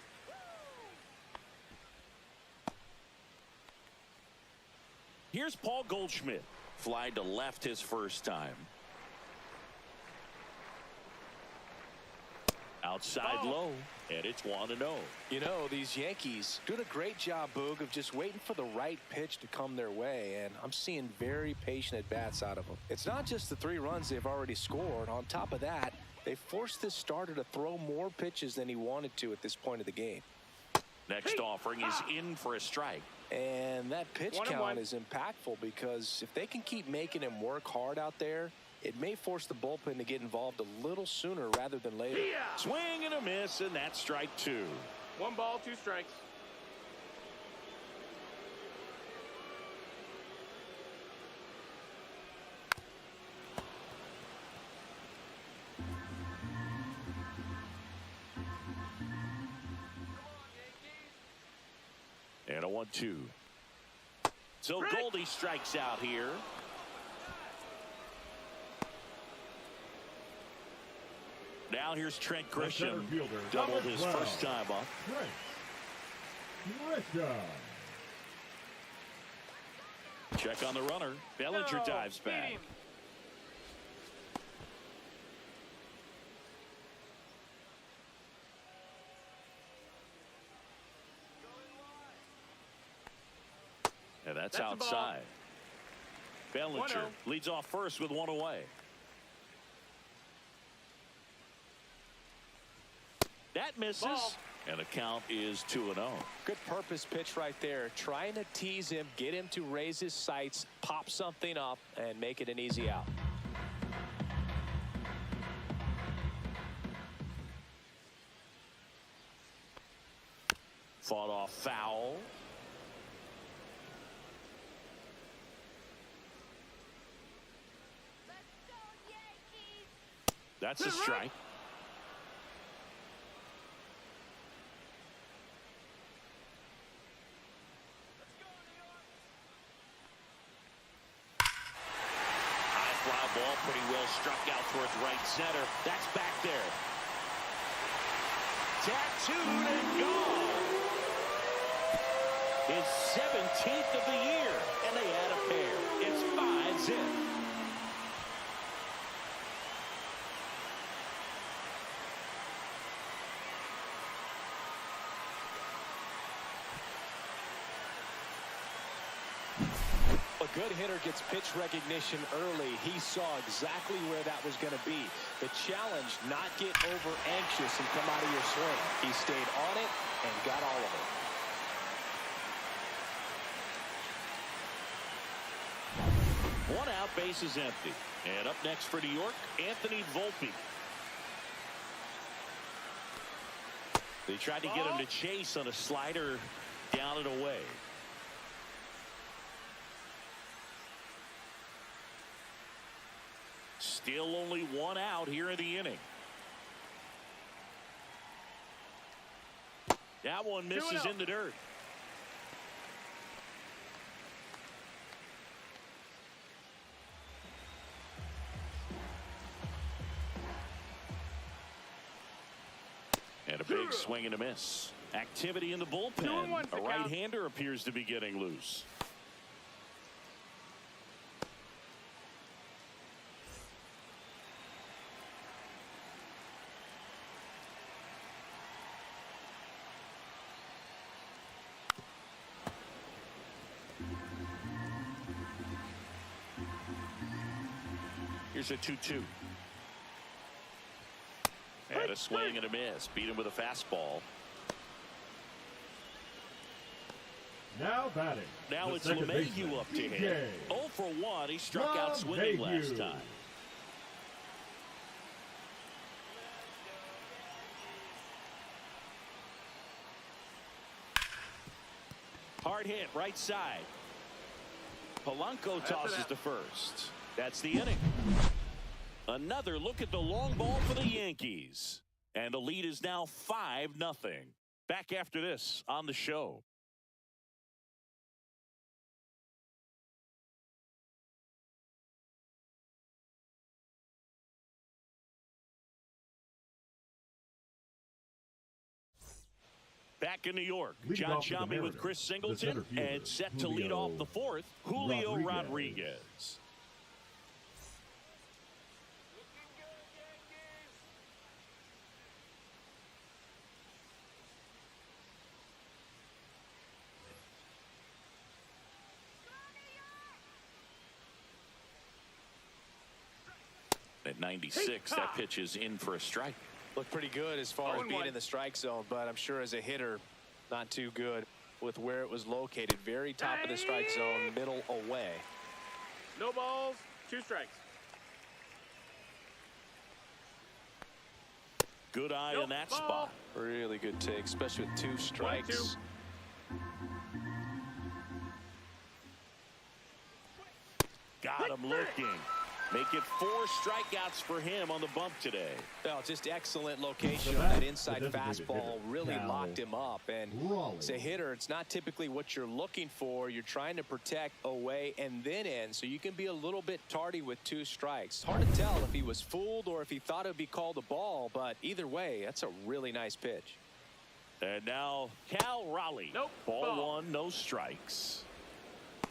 Here's Paul Goldschmidt. Fly to left his first time. Outside low, and it's 1-0. You know, these Yankees doing a great job, Boog, of just waiting for the right pitch to come their way, and I'm seeing very patient at-bats out of them. It's not just the 3 runs they've already scored. On top of that, they forced this starter to throw more pitches than he wanted to at this point of the game. Next offering is in for a strike. And that pitch count is impactful because if they can keep making him work hard out there, it may force the bullpen to get involved a little sooner rather than later. Swing and a miss, and that's strike 2. 1 ball, 2 strikes. And a 1-2. So Goldie strikes out here. Now here's Trent Grisham. Doubled his first time up. Check on the runner. Bellinger dives back. And that's outside. Bellinger leads off first with 1 away. That misses, and the count is 2-0. Good purpose pitch right there. Trying to tease him, get him to raise his sights, pop something up, and make it an easy out. Fought off foul. That's a strike. Ball pretty well struck out towards right center. That's back there. Tattooed and gone. His 17th of the year, and they add a pair. It's 5-zip. A good hitter gets pitch recognition early. He saw exactly where that was going to be. The challenge, not get over anxious and come out of your swing. He stayed on it and got all of it. One out, base is empty. And up next for New York, Anthony Volpe. They tried to get him to chase on a slider down and away. Still only one out here in the inning. That one misses in the dirt. And a big swing and a miss. Activity in the bullpen. A right-hander appears to be getting loose. Here's a 2-2. And a swing and a miss. Beat him with a fastball. Now batting. Now it's LeMahieu up to hit. 0 for 1. He struck out swinging last time. Hard hit right side. Polanco tosses to first. That's the inning. Another look at the long ball for the Yankees. And the lead is now 5-0. Back after this on the show. Back in New York, John Shambi with Chris Singleton, and set to lead off the fourth, Julio Rodriguez. At 96, that pitch is in for a strike. Looked pretty good as far as being in the strike zone, but I'm sure as a hitter, not too good with where it was located. Very top of the strike zone, middle away. No balls, 2 strikes. Good eye on that spot. Really good take, especially with 2 strikes. 1-2. Got him looking. Make it 4 strikeouts for him on the bump today. Well, just excellent location on that inside fastball. Really locked him up. And as a hitter, it's not typically what you're looking for. You're trying to protect away and then in, so you can be a little bit tardy with 2 strikes. Hard to tell if he was fooled or if he thought it would be called a ball, but either way, that's a really nice pitch. And now Cal Raleigh. Nope. Ball 1, no strikes.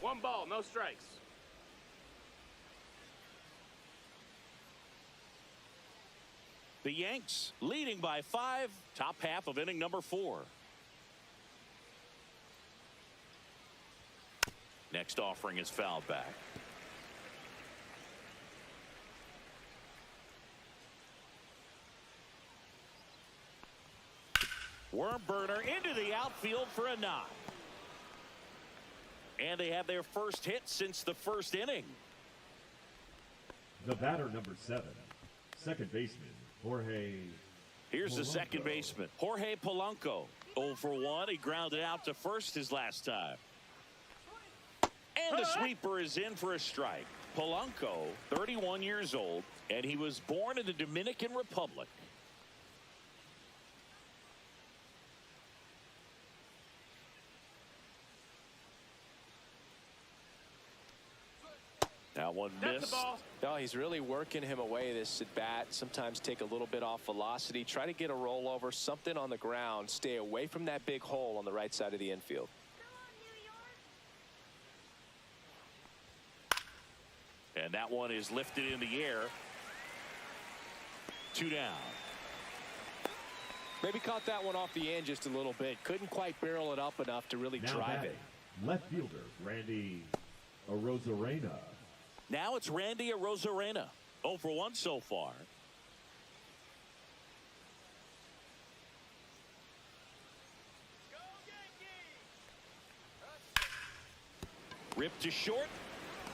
1 ball, no strikes. The Yanks leading by 5, top half of inning number 4. Next offering is fouled back. Worm burner into the outfield for a knock. And they have their first hit since the first inning. The batter, number 7, second baseman, Jorge. Here's the second baseman, Jorge Polanco. 0 for 1. He grounded out to first his last time. And the sweeper is in for a strike. Polanco, 31 years old, and he was born in the Dominican Republic. That one missed. No, he's really working him away this at bat. Sometimes take a little bit off velocity. Try to get a rollover, something on the ground. Stay away from that big hole on the right side of the infield. And that one is lifted in the air. 2 down. Maybe caught that one off the end just a little bit. Couldn't quite barrel it up enough to really drive it. Left fielder, Randy. Arozarena. Now it's Randy Arozarena. 0 for 1 so far. Ripped to short.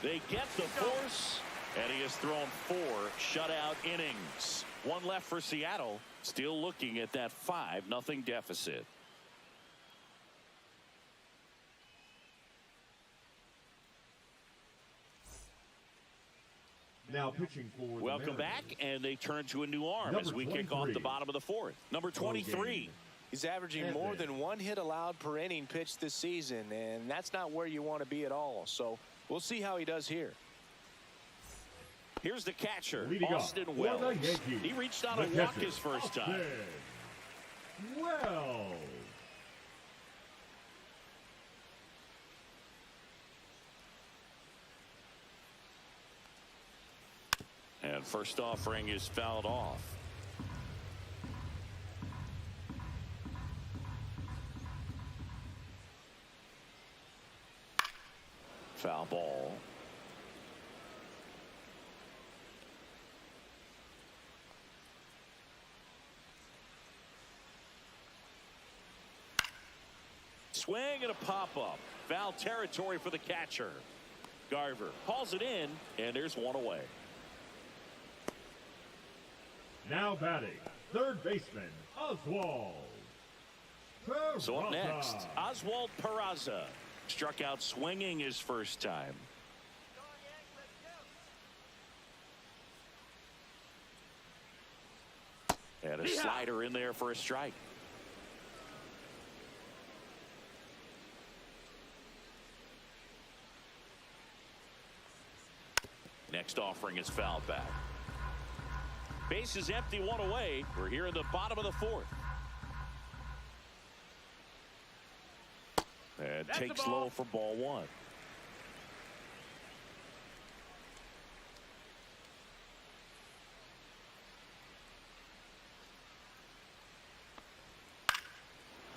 They get the force. And he has thrown 4 shutout innings. 1 left for Seattle. Still looking at that 5-0 deficit. Now pitching for Welcome back, and they turn to a new arm as we kick off the bottom of the 4th. Number 23. He's averaging more than 1 hit allowed per inning pitched this season, and that's not where you want to be at all. So we'll see how he does here. Here's the catcher, Leading Austin up, Wells. He reached out and walked his first time. Wells. And first offering is fouled off. Foul ball. Swing and a pop-up. Foul territory for the catcher. Garver hauls it in, and there's 1 away. Now batting, third baseman, Oswald Peraza. So up next, Oswald Peraza. Struck out swinging his first time. And a slider in there for a strike. Next offering is fouled back. Base is empty, 1 away. We're here in the bottom of the 4th. And That's takes low for ball 1.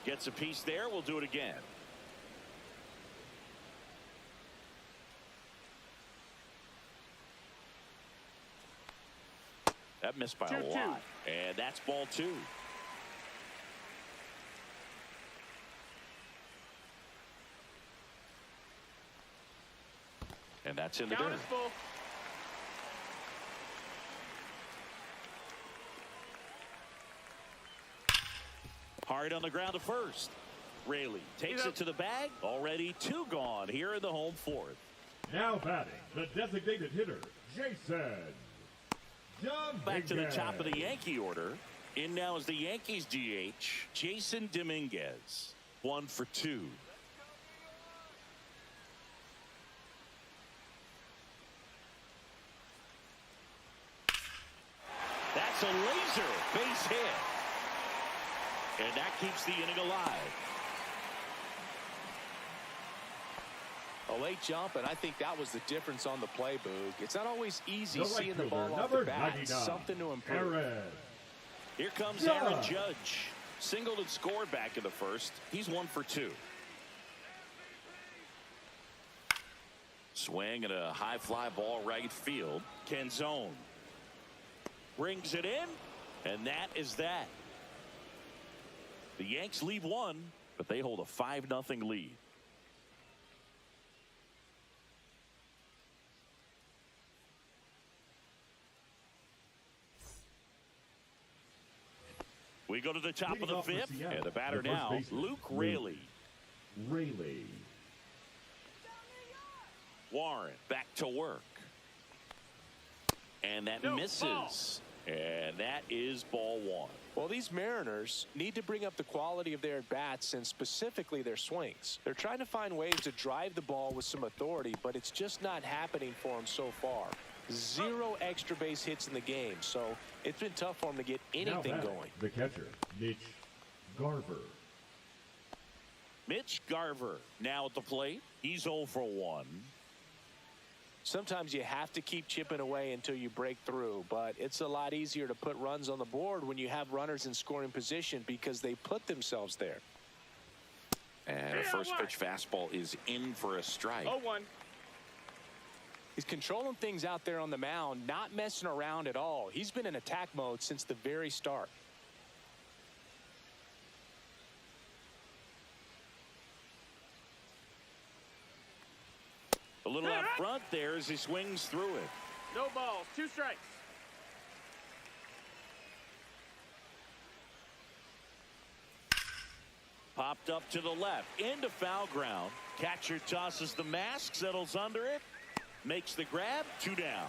Gets a piece there. We'll do it again. That missed by a lot. And that's ball 2. And that's in the dirt. Hard on the ground to first. Raley takes it to the bag. Already 2 gone here in the home 4th. Now batting, the designated hitter, Jason. Back to the top of the Yankee order. In now is the Yankees DH, Jason Dominguez. 1 for 2. That's a laser base hit. And that keeps the inning alive. A late jump, and I think that was the difference on the play, Boog. It's not always easy The seeing the ball off number the bat. 99, Something to improve. Aaron. Here comes Aaron Judge. Singled and scored back in the first. He's 1 for 2. Swing and a high fly ball right field. Canzone brings it in, and that is that. The Yanks leave 1, but they hold a 5-0 lead. We go to the top of the 5th, and the batter now, Luke Raley. Warren back to work. And that misses. And that is ball 1. Well, these Mariners need to bring up the quality of their at-bats and specifically their swings. They're trying to find ways to drive the ball with some authority, but it's just not happening for them so far. 0 extra base hits in the game, so it's been tough for them to get anything going. The catcher, Mitch Garver. Mitch Garver now at the plate. He's 0 for 1. Sometimes you have to keep chipping away until you break through, but it's a lot easier to put runs on the board when you have runners in scoring position because they put themselves there. And a first pitch fastball is in for a strike. 0-1. He's controlling things out there on the mound, not messing around at all. He's been in attack mode since the very start. A little out front there as he swings through it. No balls, 2 strikes. Popped up to the left, into foul ground. Catcher tosses the mask, settles under it, makes the grab, 2 down.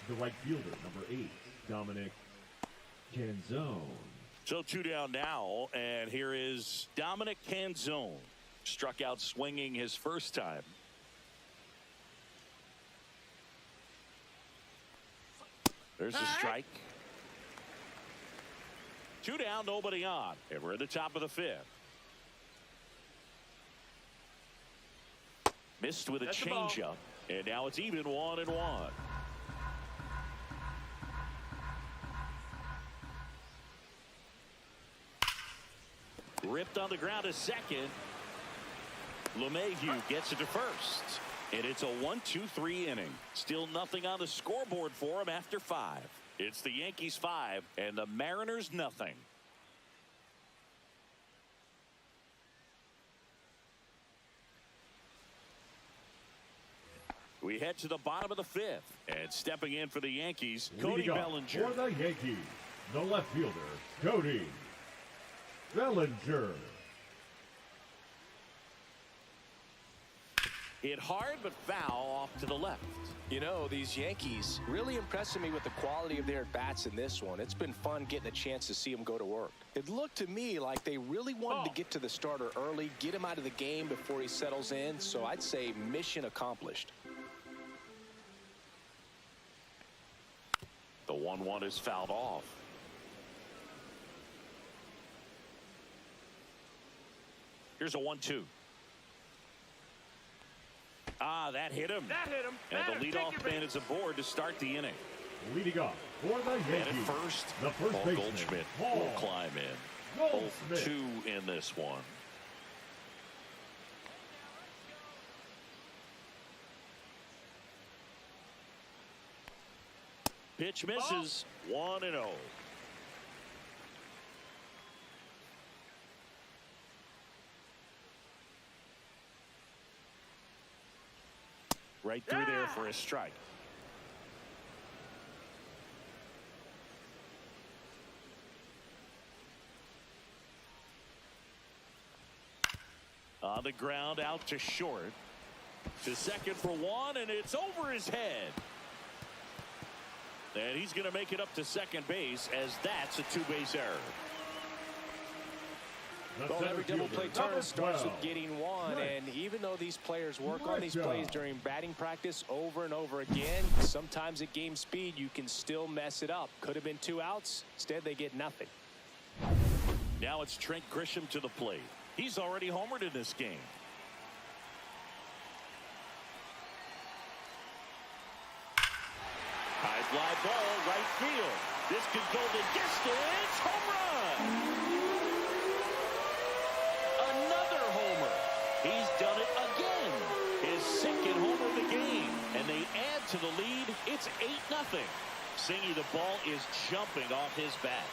The right fielder, number 8, Dominic Canzone. So 2 down now, and here is Dominic Canzone. Struck out swinging his first time. There's the strike. 2 down, nobody on, and we're at the top of the 5th. Missed with a changeup, and now it's even 1-1. Ripped on the ground to second. LeMahieu gets it to first, and it's a 1-2-3 inning. Still nothing on the scoreboard for him after 5. It's the Yankees 5 and the Mariners nothing. We head to the bottom of the 5th, and stepping in for the Yankees, Cody Bellinger. For the Yankees, the left fielder, Cody Bellinger. Hit hard but foul off to the left. You know, these Yankees really impressing me with the quality of their at-bats in this one. It's been fun getting a chance to see them go to work. It looked to me like they really wanted to get to the starter early, get him out of the game before he settles in, so I'd say mission accomplished. The 1-1 is fouled off. Here's a 1-2. Ah, that hit him. That hit him. And the leadoff man is aboard to start the inning. Leading off for the Yankees, And at first, the first Paul baseman, Goldschmidt Paul will climb in. Goldschmidt. 0-2 in this one. Pitch misses. 1-0. Right through there for a strike. On the ground, out to short. To second for 1, and it's over his head. And he's going to make it up to second base, as that's a 2-base error. Well, every double play turn starts with getting 1, and even though these players work on these plays during batting practice over and over again, sometimes at game speed you can still mess it up. Could have been 2 outs. Instead, they get nothing. Now it's Trent Grisham to the plate. He's already homered in this game. High fly ball, right field. This could go the distance. Home run! Another homer. He's done it again. His second homer of the game. And they add to the lead. It's 8-0. Singy, the ball is jumping off his bat.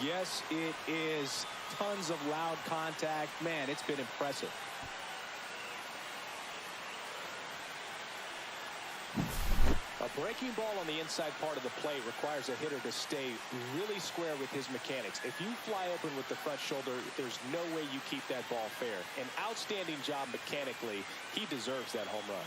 Yes, it is. Tons of loud contact. Man, it's been impressive. A breaking ball on the inside part of the plate requires a hitter to stay really square with his mechanics. If you fly open with the front shoulder, there's no way you keep that ball fair. An outstanding job mechanically. He deserves that home run.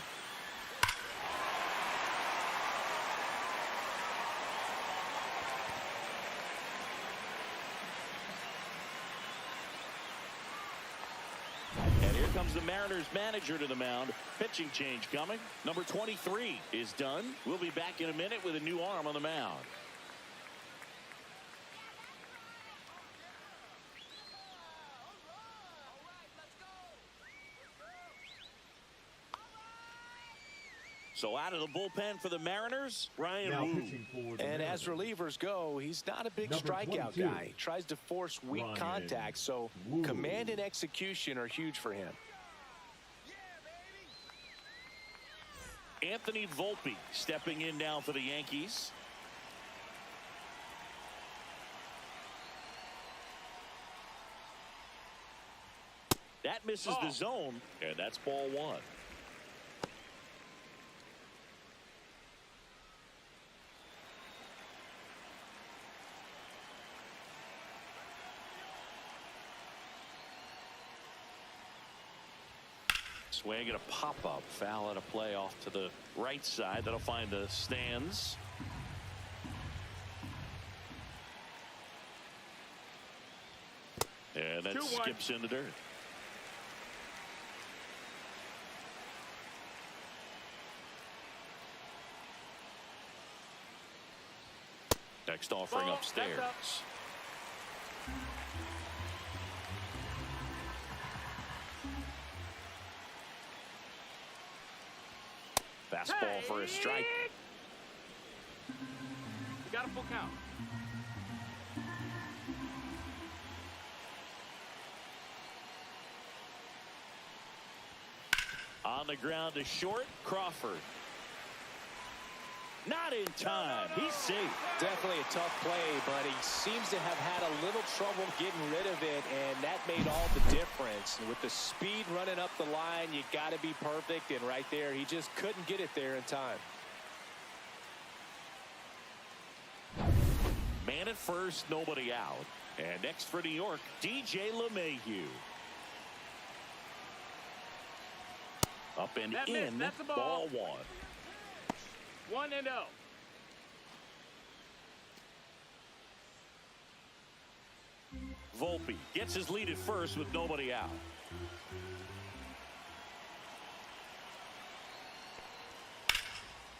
Comes the Mariners manager to the mound. Pitching change coming. Number 23 is done. We'll be back in a minute with a new arm on the mound. So out of the bullpen for the Mariners, Ryan Wu. And as relievers go, he's not a big strikeout guy. He tries to force weak contact, so command and execution are huge for him. Anthony Volpe stepping in now for the Yankees. That misses the zone, and that's ball one. Swing and a pop-up foul at a play off to the right side. That'll find the stands. And that skips in the dirt. Next offering upstairs. Fastball for a strike. We got a full count. On the ground to short, Crawford. Not in time. He's safe. Definitely a tough play, but he seems to have had a little trouble getting rid of it, and that made all the difference. And with the speed running up the line, you got to be perfect, and right there, he just couldn't get it there in time. Man at first, nobody out. And next for New York, DJ LeMahieu. Up and in, that's a ball one. 1-0. Volpe gets his lead at first with nobody out.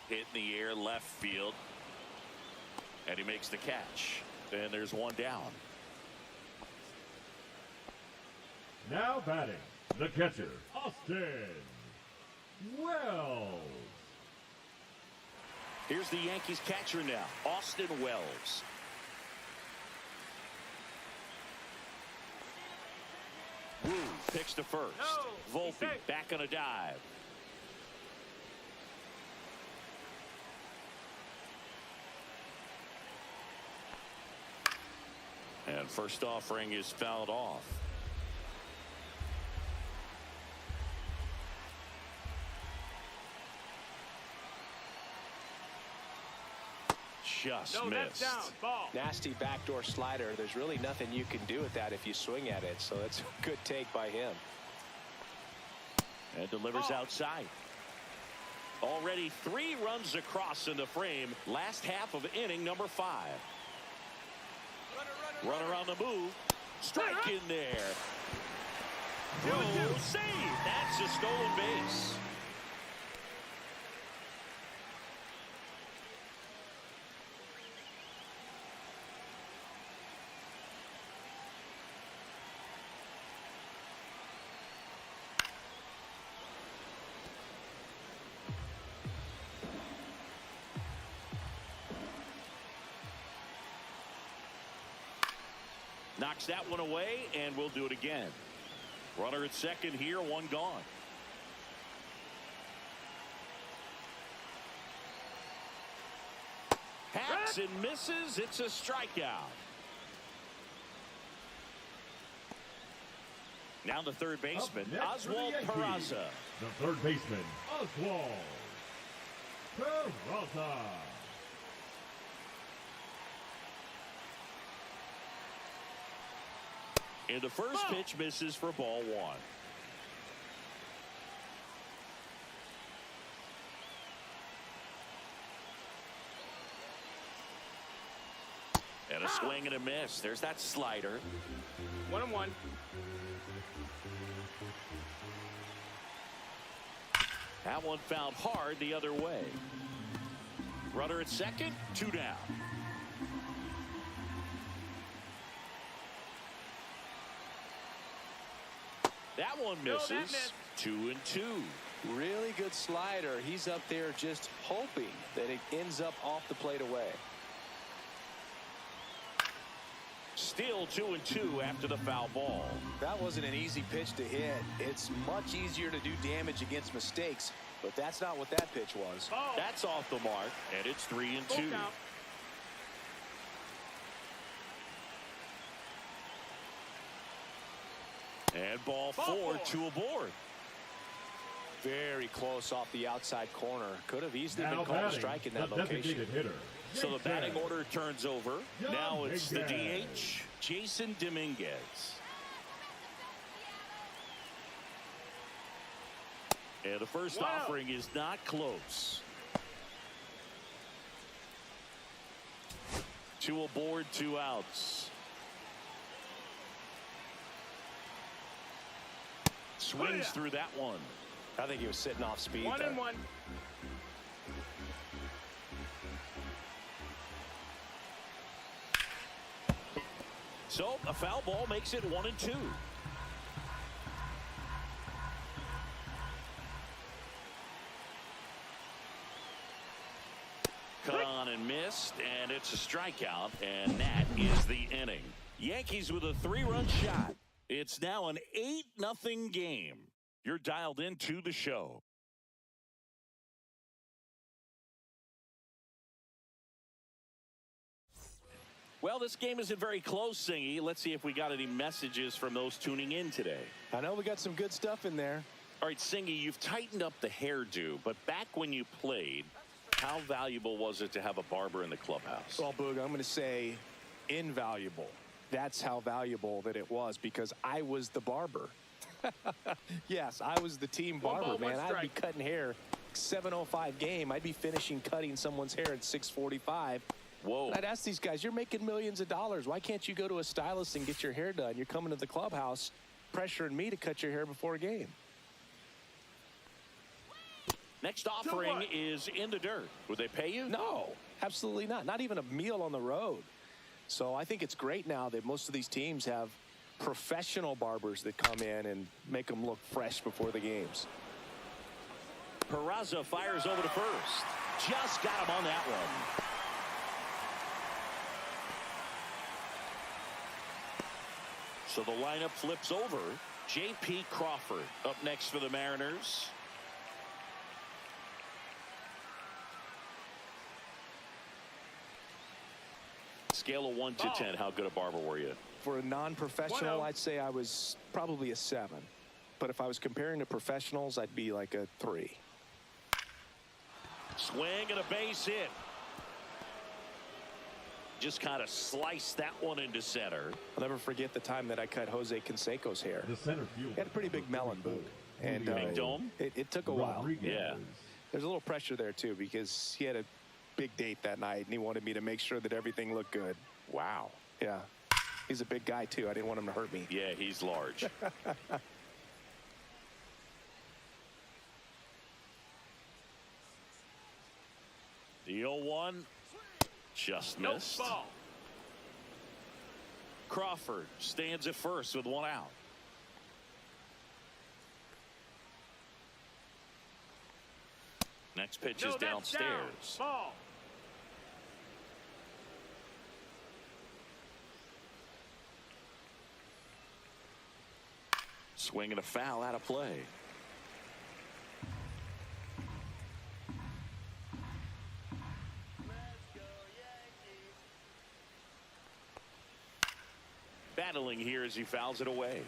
Hit in the air, left field. And he makes the catch. And there's one down. Now batting, the catcher, Austin Wells. Here's the Yankees catcher now, Austin Wells. Woo picks to first. Volpe back on a dive. And first offering is fouled off. Just missed. Down. Ball. Nasty backdoor slider. There's really nothing you can do with that if you swing at it, so that's a good take by him. And delivers outside. Already 3 runs across in the frame. Last half of inning number 5. Runner on the move. Strike in there. Oh, save. That's a stolen base. Knocks that one away, and we'll do it again. Runner at second here, one gone. Hacks and misses. It's a strikeout. Now the third baseman, Oswald Peraza. The third baseman, Oswald Peraza. And the first pitch misses for ball one. And a swing and a miss. There's that slider. 1-1. That one fouled hard the other way. Runner at second, 2 down. That one misses. 2-2. Really good slider. He's up there just hoping that it ends up off the plate away. Still 2-2 after the foul ball. That wasn't an easy pitch to hit. It's much easier to do damage against mistakes, But that's not what that pitch was. Ball. That's off the mark, and it's 3-2. Full count. And ball Ball 4, four. 2 aboard. Very close off the outside corner. Could have easily Now been called a batting, strike in the that location. designated hitter. So the batting Jason order turns over. Now it's the Dominguez. DH, Jason Dominguez. And the first Wow. offering is not close. 2 aboard, 2 outs. Swings through that one. I think he was sitting off speed. 1-1. So a foul ball makes it 1-2. Cut on and missed, and it's a strikeout, and that is the inning. Yankees with a 3-run shot. It's now an 8-0 game. You're dialed into the show. Well, this game isn't very close, Singy. Let's see if we got any messages from those tuning in today. I know we got some good stuff in there. All right, Singy, you've tightened up the hairdo, but back when you played, how valuable was it to have a barber in the clubhouse? Well, Boog, I'm going to say invaluable. That's how valuable that it was, because I was the barber. Yes, I was the team One barber, ball, one man. I'd be strike. cutting hair 7:05 game. I'd be finishing cutting someone's hair at 6:45. Whoa. I'd ask these guys, you're making millions of dollars. Why can't you go to a stylist and get your hair done? You're coming to the clubhouse pressuring me to cut your hair before a game. Next offering is in the dirt. Would they pay you? No, absolutely not. Not even a meal on the road. So I think it's great now that most of these teams have professional barbers that come in and make them look fresh before the games. Peraza fires over to first. Just got him on that one. So the lineup flips over. J.P. Crawford up next for the Mariners. Scale of 1 to 10, how good a barber were you? For a non-professional, 1-0. I'd say I was probably a 7. But if I was comparing to professionals, I'd be like a 3. Swing and a base hit. Just kind of sliced that one into center. I'll never forget the time that I cut Jose Canseco's hair. The center fielder. He had a pretty big melon, Boog. And Big dome? it took a while. Rodriguez. Yeah. There's a little pressure there, too, because he had a big date that night, and he wanted me to make sure that everything looked good. Wow. Yeah. He's a big guy, too. I didn't want him to hurt me. Yeah, he's large. The 0-1 just No missed. ball. Crawford stands at first with 1 out. Next pitch No, is that's down. downstairs. Ball. Swing and a foul out of play. Battling here as he fouls it away.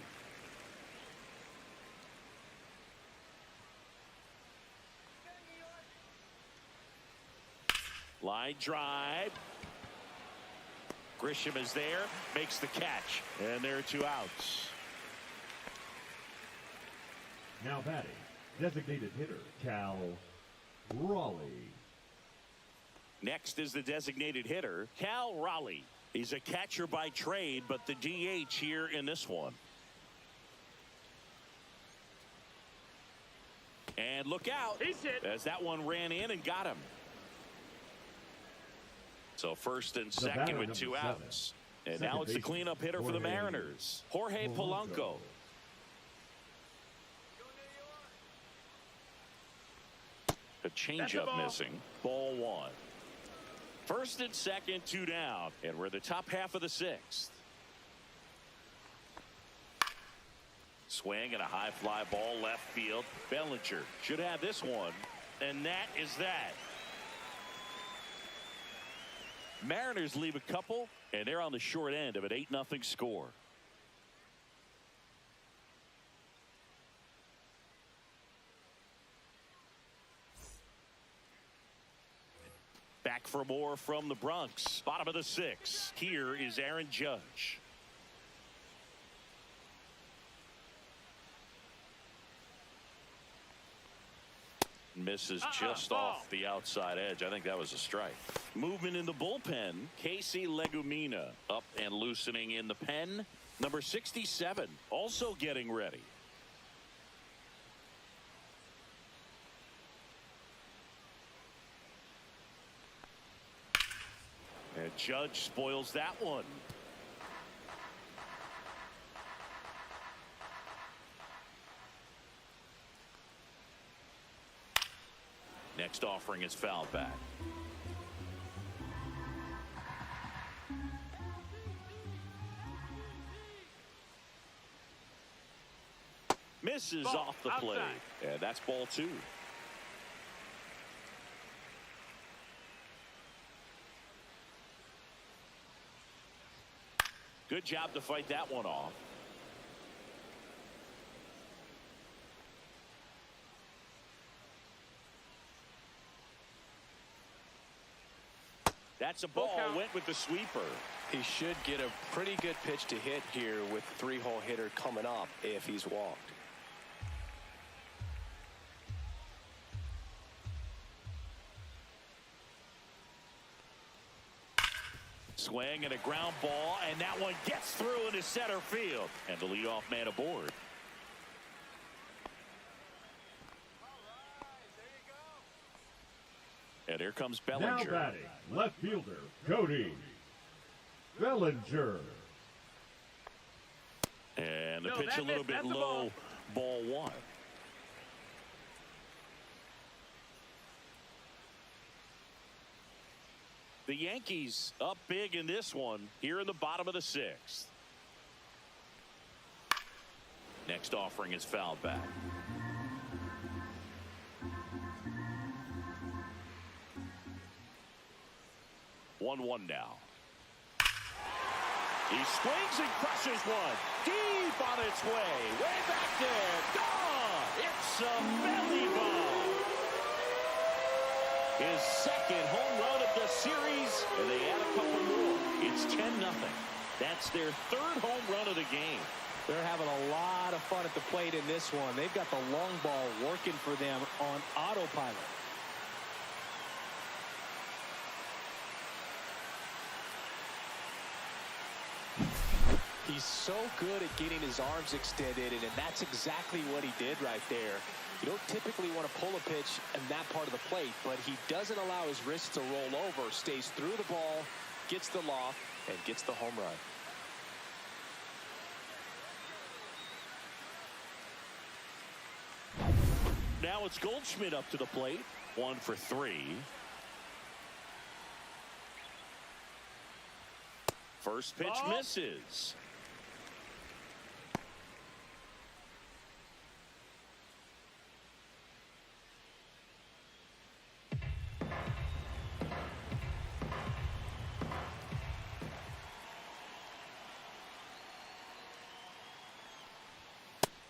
Line drive. Grisham is there, makes the catch, and there are 2 outs. Now batting, designated hitter, Cal Raleigh. Next is the designated hitter, Cal Raleigh. He's a catcher by trade, but the DH here in this one. And look out, He's hit. as that one ran in and got him. So first and The second batter, with 2 number 7. outs. And Second now it's the baseman, cleanup hitter for the Jorge Mariners, Jorge Polanco. A That's a changeup ball. missing. Ball 1. First and second, 2 down. And we're the top half of the 6th. Swing and a high fly ball left field. Bellinger should have this one, and that is that. Mariners leave a couple, and they're on the short end of an 8-0 score. Back for more from the Bronx. Bottom of the 6th. Here is Aaron Judge. Misses just off the outside edge. I think that was a strike. Movement in the bullpen. Casey Legumina up and loosening in the pen. Number 67 also getting ready. And Judge spoils that one. Next offering is fouled back. Misses off the plate. And that's ball 2. Good job to fight that one off. That's a ball. Went with the sweeper. He should get a pretty good pitch to hit here with the 3-hole hitter coming up if he's walked. Swing and a ground ball, and that one gets through into center field. And the leadoff man aboard. And here comes Bellinger. Now batting, left fielder, Cody Bellinger. And the pitch a little bit low, ball 1. The Yankees up big in this one here in the bottom of the 6th. Next offering is fouled back. One now. He swings and crushes one. Deep on its way. Way back there. Gone. It's a belly ball. His second home run of the series, and they add a couple more. It's 10-0. That's their 3rd home run of the game. They're having a lot of fun at the plate in this one. They've got the long ball working for them on autopilot. He's so good at getting his arms extended, and that's exactly what he did right there. You don't typically want to pull a pitch in that part of the plate, but he doesn't allow his wrists to roll over, stays through the ball, gets the loft, and gets the home run. Now it's Goldschmidt up to the plate. 1 for 3. First pitch misses.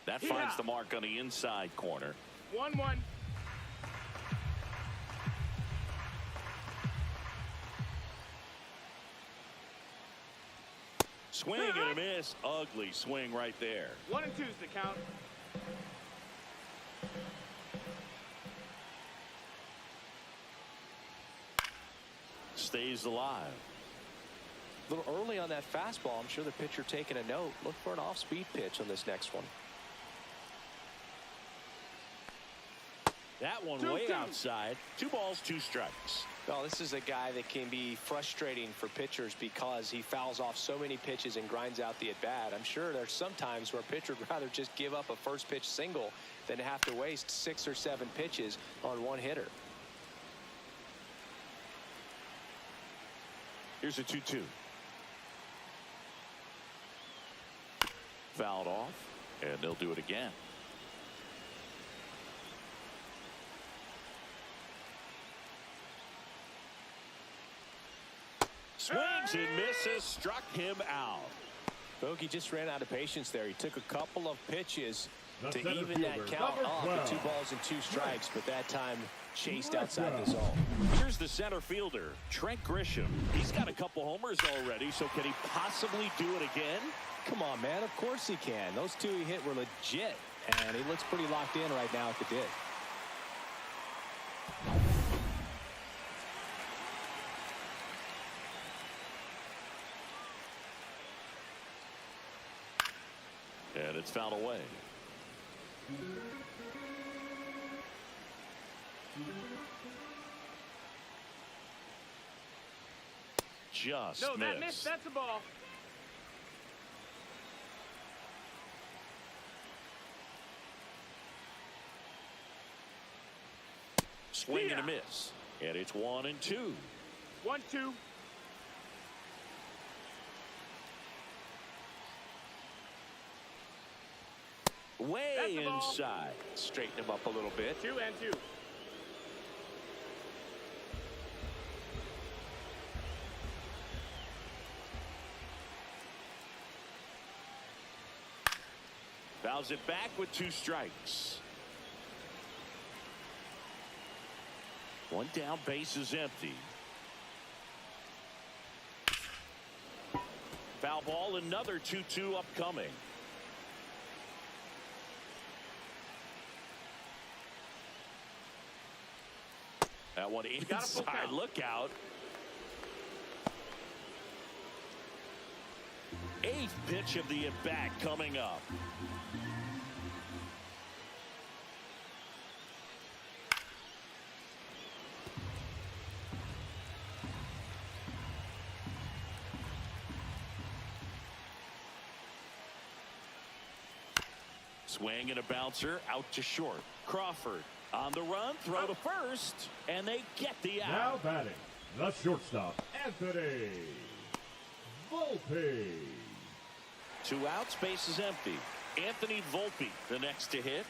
That finds the mark on the inside corner. 1-1. Swing and a miss. Ugly swing right there. 1 and 2's the count. Stays alive. A little early on that fastball. I'm sure the pitcher taking a note. Look for an off-speed pitch on this next one. That one way outside. 2 balls, 2 strikes. Well, this is a guy that can be frustrating for pitchers because he fouls off so many pitches and grinds out the at-bat. I'm sure there's some times where a pitcher would rather just give up a first pitch single than have to waste 6 or 7 pitches on one hitter. Here's a 2-2. Fouled off. And they'll do it again. Swings and misses, struck him out. Bogey just ran out of patience there. He took a couple of pitches to center even that fielder, count number off 12. with 2 balls and 2 strikes, but that time chased outside the zone. Here's the center fielder, Trent Grisham. He's got a couple homers already, so can he possibly do it again? Come on, man. Of course he can. Those 2 he hit were legit, and he looks pretty locked in right now at the dig. And it's fouled away. Just No, that missed. missed. That's a ball. Swing and a miss. And it's 1-2. 1-2. Way That's the ball. inside. Straighten him up a little bit. 2-2. Fouls it back with 2 strikes. 1 down, base is empty. Foul ball, another 2-2 upcoming. That one inside, look out. 8th pitch of the at-bat coming up. Swing and a bouncer out to short. Crawford on the run, throw to first, and they get the out. Now batting, the shortstop, Anthony Bullpen. 2 outs, base is empty. Anthony Volpe, the next to hit.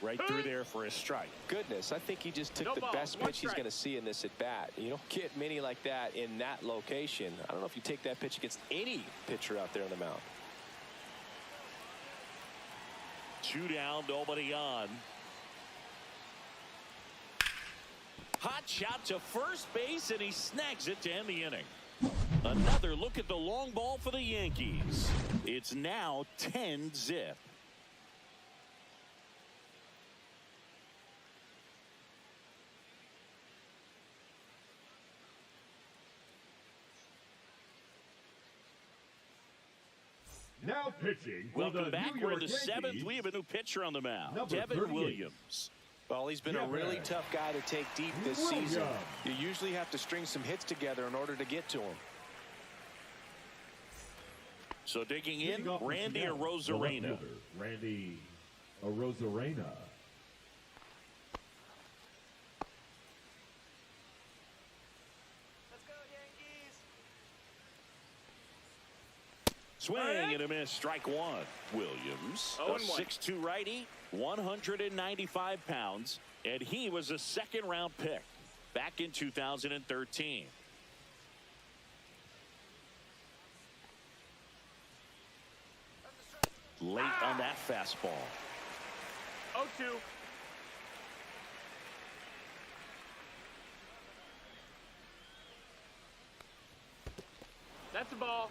Right through there for a strike. Goodness, I think he just took No the ball, best 1 pitch he's strike. going to see in this at-bat. You don't get many like that in that location. I don't know if you take that pitch against any pitcher out there on the mound. 2 down, nobody on. Hot shot to first base, and he snags it to end the inning. Another look at the long ball for the Yankees. It's now 10-zip. Now pitching for Welcome the back. New We're in York the 7th. Yankees, We have a new pitcher on the mound. Number Devin 38. Williams. Well, he's been a really tough guy to take deep this Williams. season. You usually have to string some hits together in order to get to him. So digging in, Leading off for Randy Seattle, the left Arozarena. fielder, Randy Arozarena. Swing and a miss, strike 1. Williams, a 0-1. 6'2 righty, 195 pounds, and he was a second-round pick back in 2013. Late on that fastball. 0-2. That's a ball.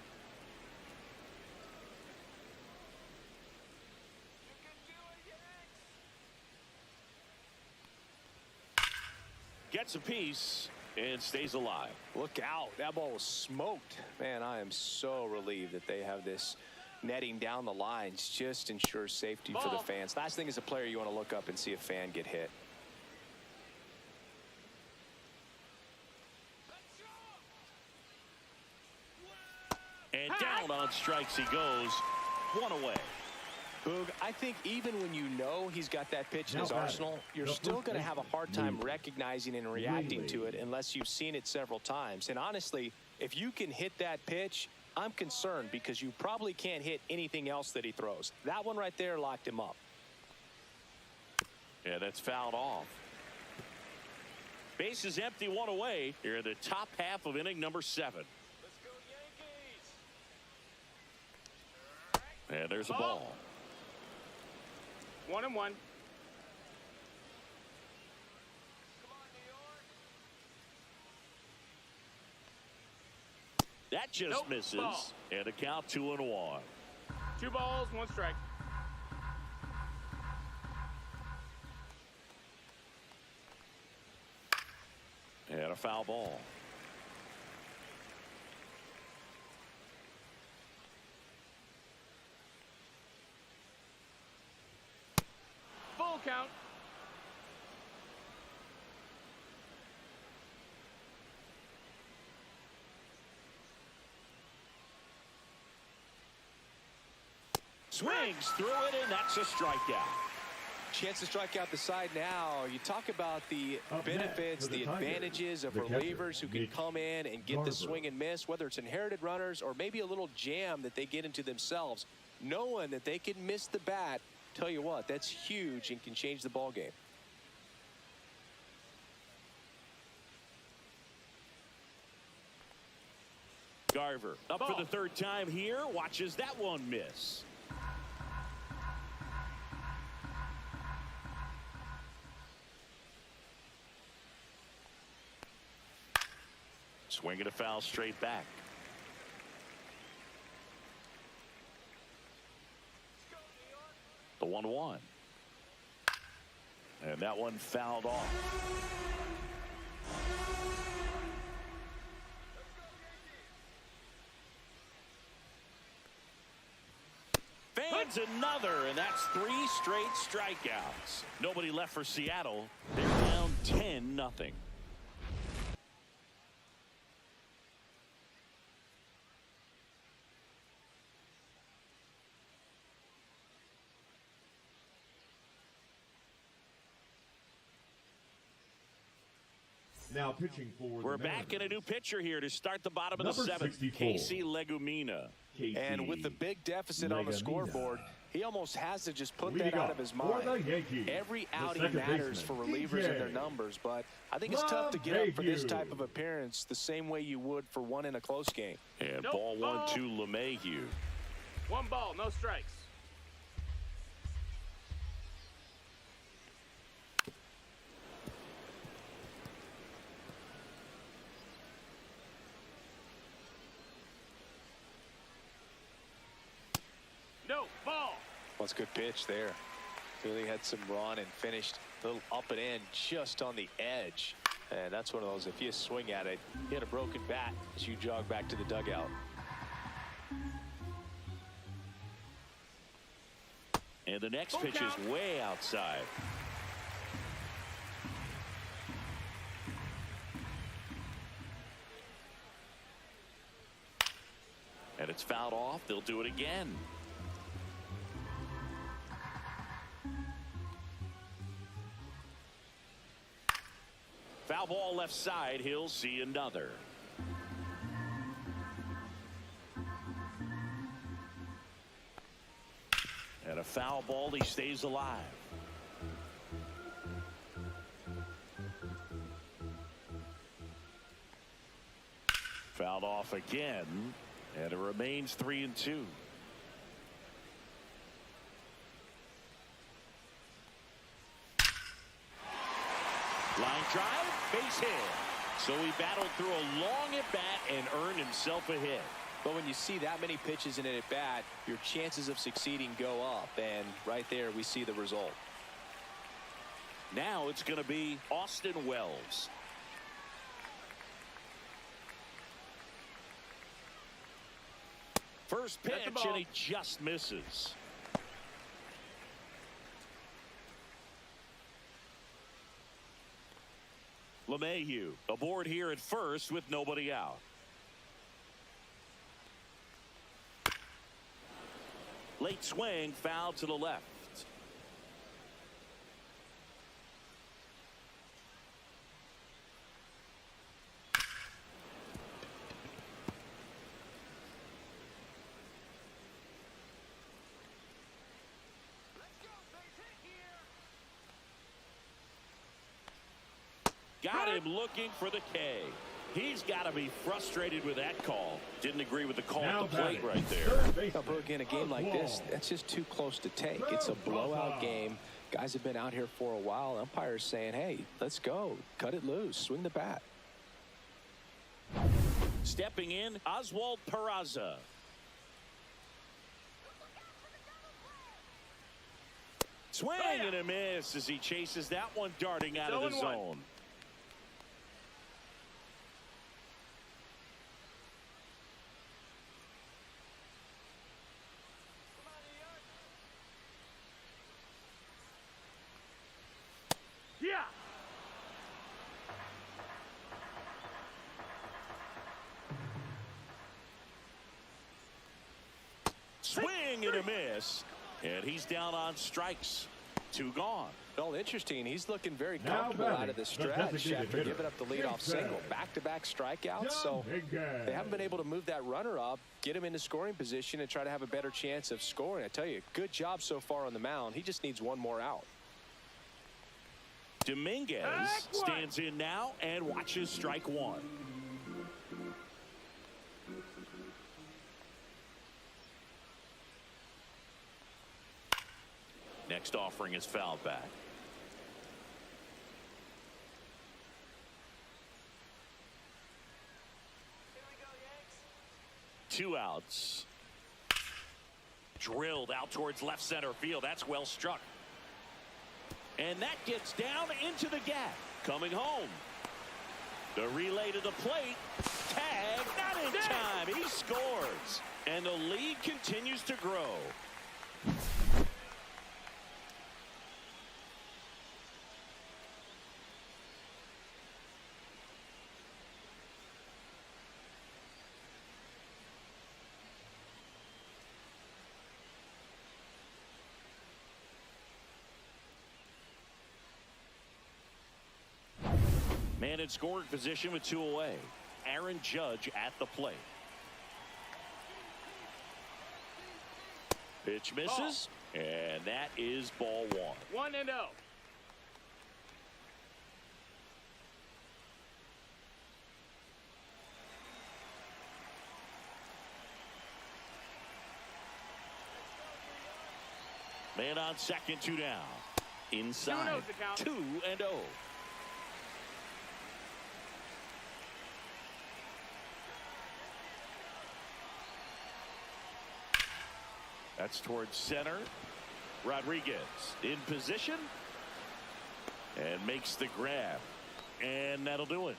Gets a piece and stays alive. Look out. That ball was smoked. Man, I am so relieved that they have this netting down the lines. Just ensures safety for the Ball. fans. Last thing as a player, you want to look up and see a fan get hit. And down on strikes he goes. 1 away. Boog, I think even when you know he's got that pitch in his arsenal, you're still going to have a hard time recognizing and reacting to it unless you've seen it several times. And honestly, if you can hit that pitch, I'm concerned because you probably can't hit anything else that he throws. That one right there locked him up. Yeah, that's fouled off. Base is empty, one away. Here in the top half of inning number 7. Let's go Yankees. And there's a ball. 1-1. Come on, New York. That just misses. Ball. And a count 2-1. 2 balls, 1 strike. And a foul ball. Full count. Swings through it, and that's a strikeout. Chance to strike out the side now. You talk about the Up benefits, next for the the Tigers, advantages of the catcher, relievers who can Nick come in and get Garver. the swing and miss, whether it's inherited runners or maybe a little jam that they get into themselves. Knowing that they can miss the bat, tell you what, that's huge and can change the ball game. Garver up for the 3rd time here. Watches that one miss. Swinging a foul straight back. The 1-1. And that one fouled off. Fans another, and that's 3 straight strikeouts. Nobody left for Seattle. They're down 10-0. Now pitching for We're the back in a new pitcher here to start the bottom of the Number 7th. 64. Casey Legumina. And with the big deficit on the Legumina. scoreboard, he almost has to just put Leading that out off of his for the mind. Yankees, Every the outing second matters for baseman, relievers and their DJ. numbers, but I think it's tough to get up for this type of LeMahieu. appearance the same way you would for one in a close game. And Nope. ball 1 Ball. to LeMahieu. 1 ball, no strikes. No, ball. Well, it's a good pitch there. Really had some run and finished a little up and in just on the edge. And that's one of those, if you swing at it, you hit a broken bat as you jog back to the dugout. And the next pitch is way outside. And it's fouled off. They'll do it again. Foul ball left side. He'll see another. And a foul ball. He stays alive. Fouled off again. And it remains 3-2. Line drive, base hit. So he battled through a long at bat and earned himself a hit. But when you see that many pitches in an at bat, your chances of succeeding go up. And right there, we see the result. Now it's going to be Austin Wells. First pitch, and he just misses. LeMahieu aboard here at first with nobody out. Late swing, foul to the left. Got him looking for the K. He's got to be frustrated with that call. Didn't agree with the call at the plate right there. But again, a game like this, that's just too close to take. It's a blowout game. Guys have been out here for a while. Umpires saying, hey, let's go. Cut it loose. Swing the bat. Stepping in, Oswald Peraza. Swing and a miss as he chases that one darting out of the zone. Yeah. Swing and a miss. And he's down on strikes. 2 gone. Well, interesting. He's looking very comfortable out of the stretch after giving up the leadoff single. Back-to-back strikeouts. So they haven't been able to move that runner up, get him into scoring position, and try to have a better chance of scoring. I tell you, good job so far on the mound. He just needs one more out. Dominguez stands in now and watches strike 1. Next offering is fouled back. Here we go, Yanks. 2 outs. Drilled out towards left center field. That's well struck. And that gets down into the gap. Coming home. The relay to the plate. Tag. Not in time. He scores. And the lead continues to grow. Man in scoring position with 2 away. Aaron Judge at the plate. Pitch misses. And that is ball 1. 1-0. Man on second, 2 down. Inside. 2-0. That's towards center. Rodriguez in position and makes the grab, and that'll do it.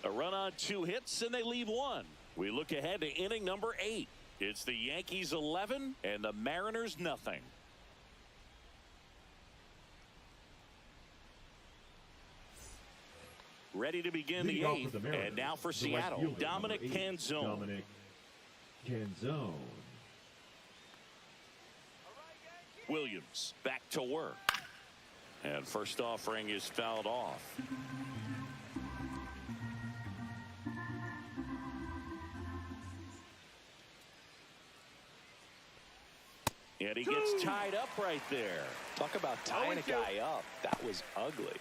A run on 2 hits and they leave 1. We look ahead to inning number 8. It's the Yankees 11 and the Mariners nothing. Ready to begin the 8th, and now for Seattle, Dominic Canzone. Williams back to work. And first offering is fouled off. And he gets tied up right there. Talk about tying a guy up. That was ugly.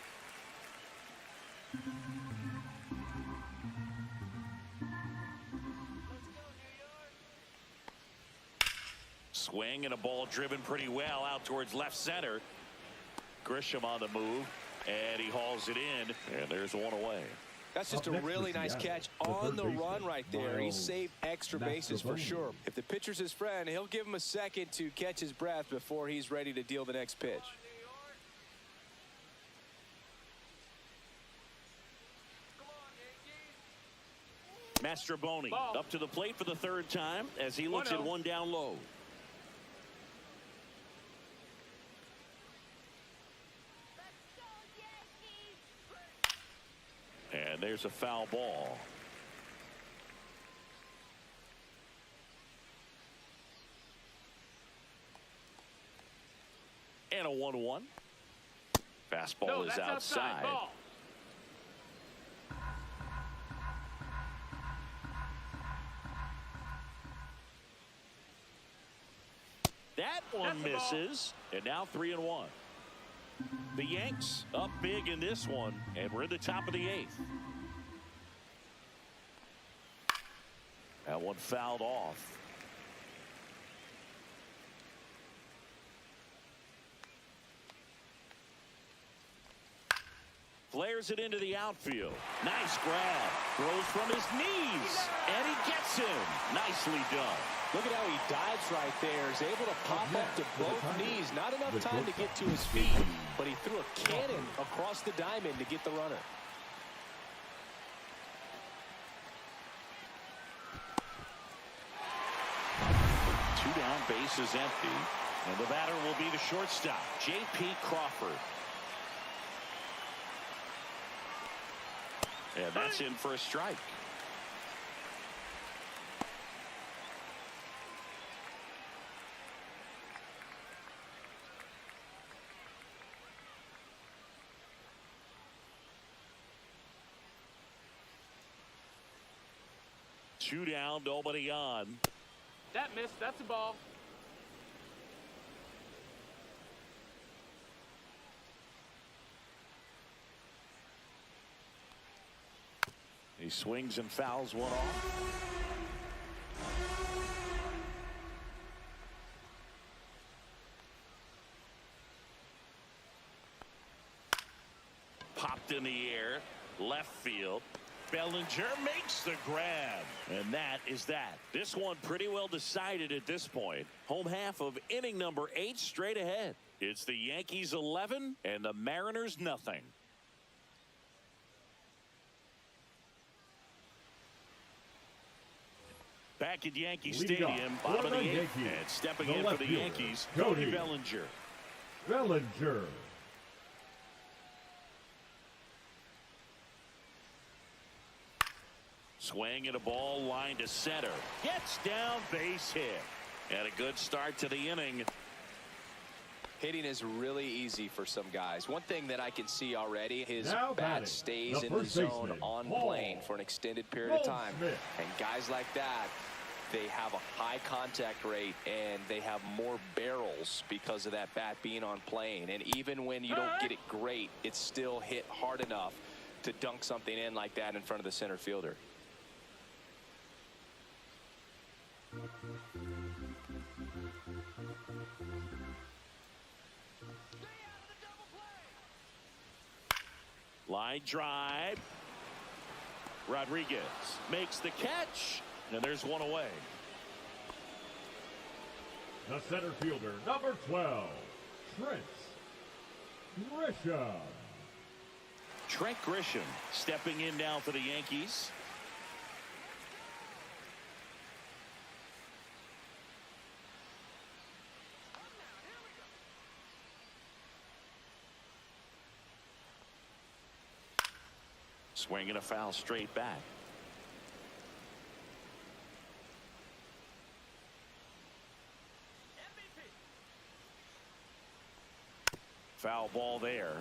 Swing and a ball driven pretty well out towards left center. Grisham on the move, and he hauls it in, and there's 1 away. That's just a really nice catch on the run right there. He saved extra bases for sure. If the pitcher's his friend, he'll give him a second to catch his breath before he's ready to deal the next pitch. Mastroboni up to the plate for the 3rd time as he looks at 1 down low. And there's a foul ball. 1-1. Fastball No, is that's outside. Ball. That one misses, and now 3-1. The Yanks up big in this one, and we're in the top of the 8th. That one fouled off. Flares it into the outfield. Nice grab. Throws from his knees, and he gets him. Nicely done. Look at how he dives right there. He's able to pop up to both knees. Not enough time to get to his feet, but he threw a cannon across the diamond to get the runner. Two down, base is empty, and the batter will be the shortstop, J.P. Crawford. And that's in for a strike. Two down, nobody on. That missed. That's a ball. He swings and fouls one off. Popped in the air, left field. Bellinger makes the grab, and that is that. This one pretty well decided at this point. Home half of inning number 8 straight ahead. It's the Yankees 11 and the Mariners nothing. Back at Yankee Stadium, bottom of the 8th, and stepping in for the Yankees, Cody Bellinger. Bellinger. Swing and a ball line to center. Gets down, base hit. And a good start to the inning. Hitting is really easy for some guys. One thing that I can see already, his Now bat stays in the zone on plane for an extended period of time. And guys like that, they have a high contact rate and they have more barrels because of that bat being on plane. And even when you don't get it great, it's still hit hard enough to dunk something in like that in front of the center fielder. Line drive. Rodriguez makes the catch, and there's one away. The center fielder, number 12, Trent Grisham. Trent Grisham stepping in now for the Yankees. Swinging a foul straight back. Foul ball there.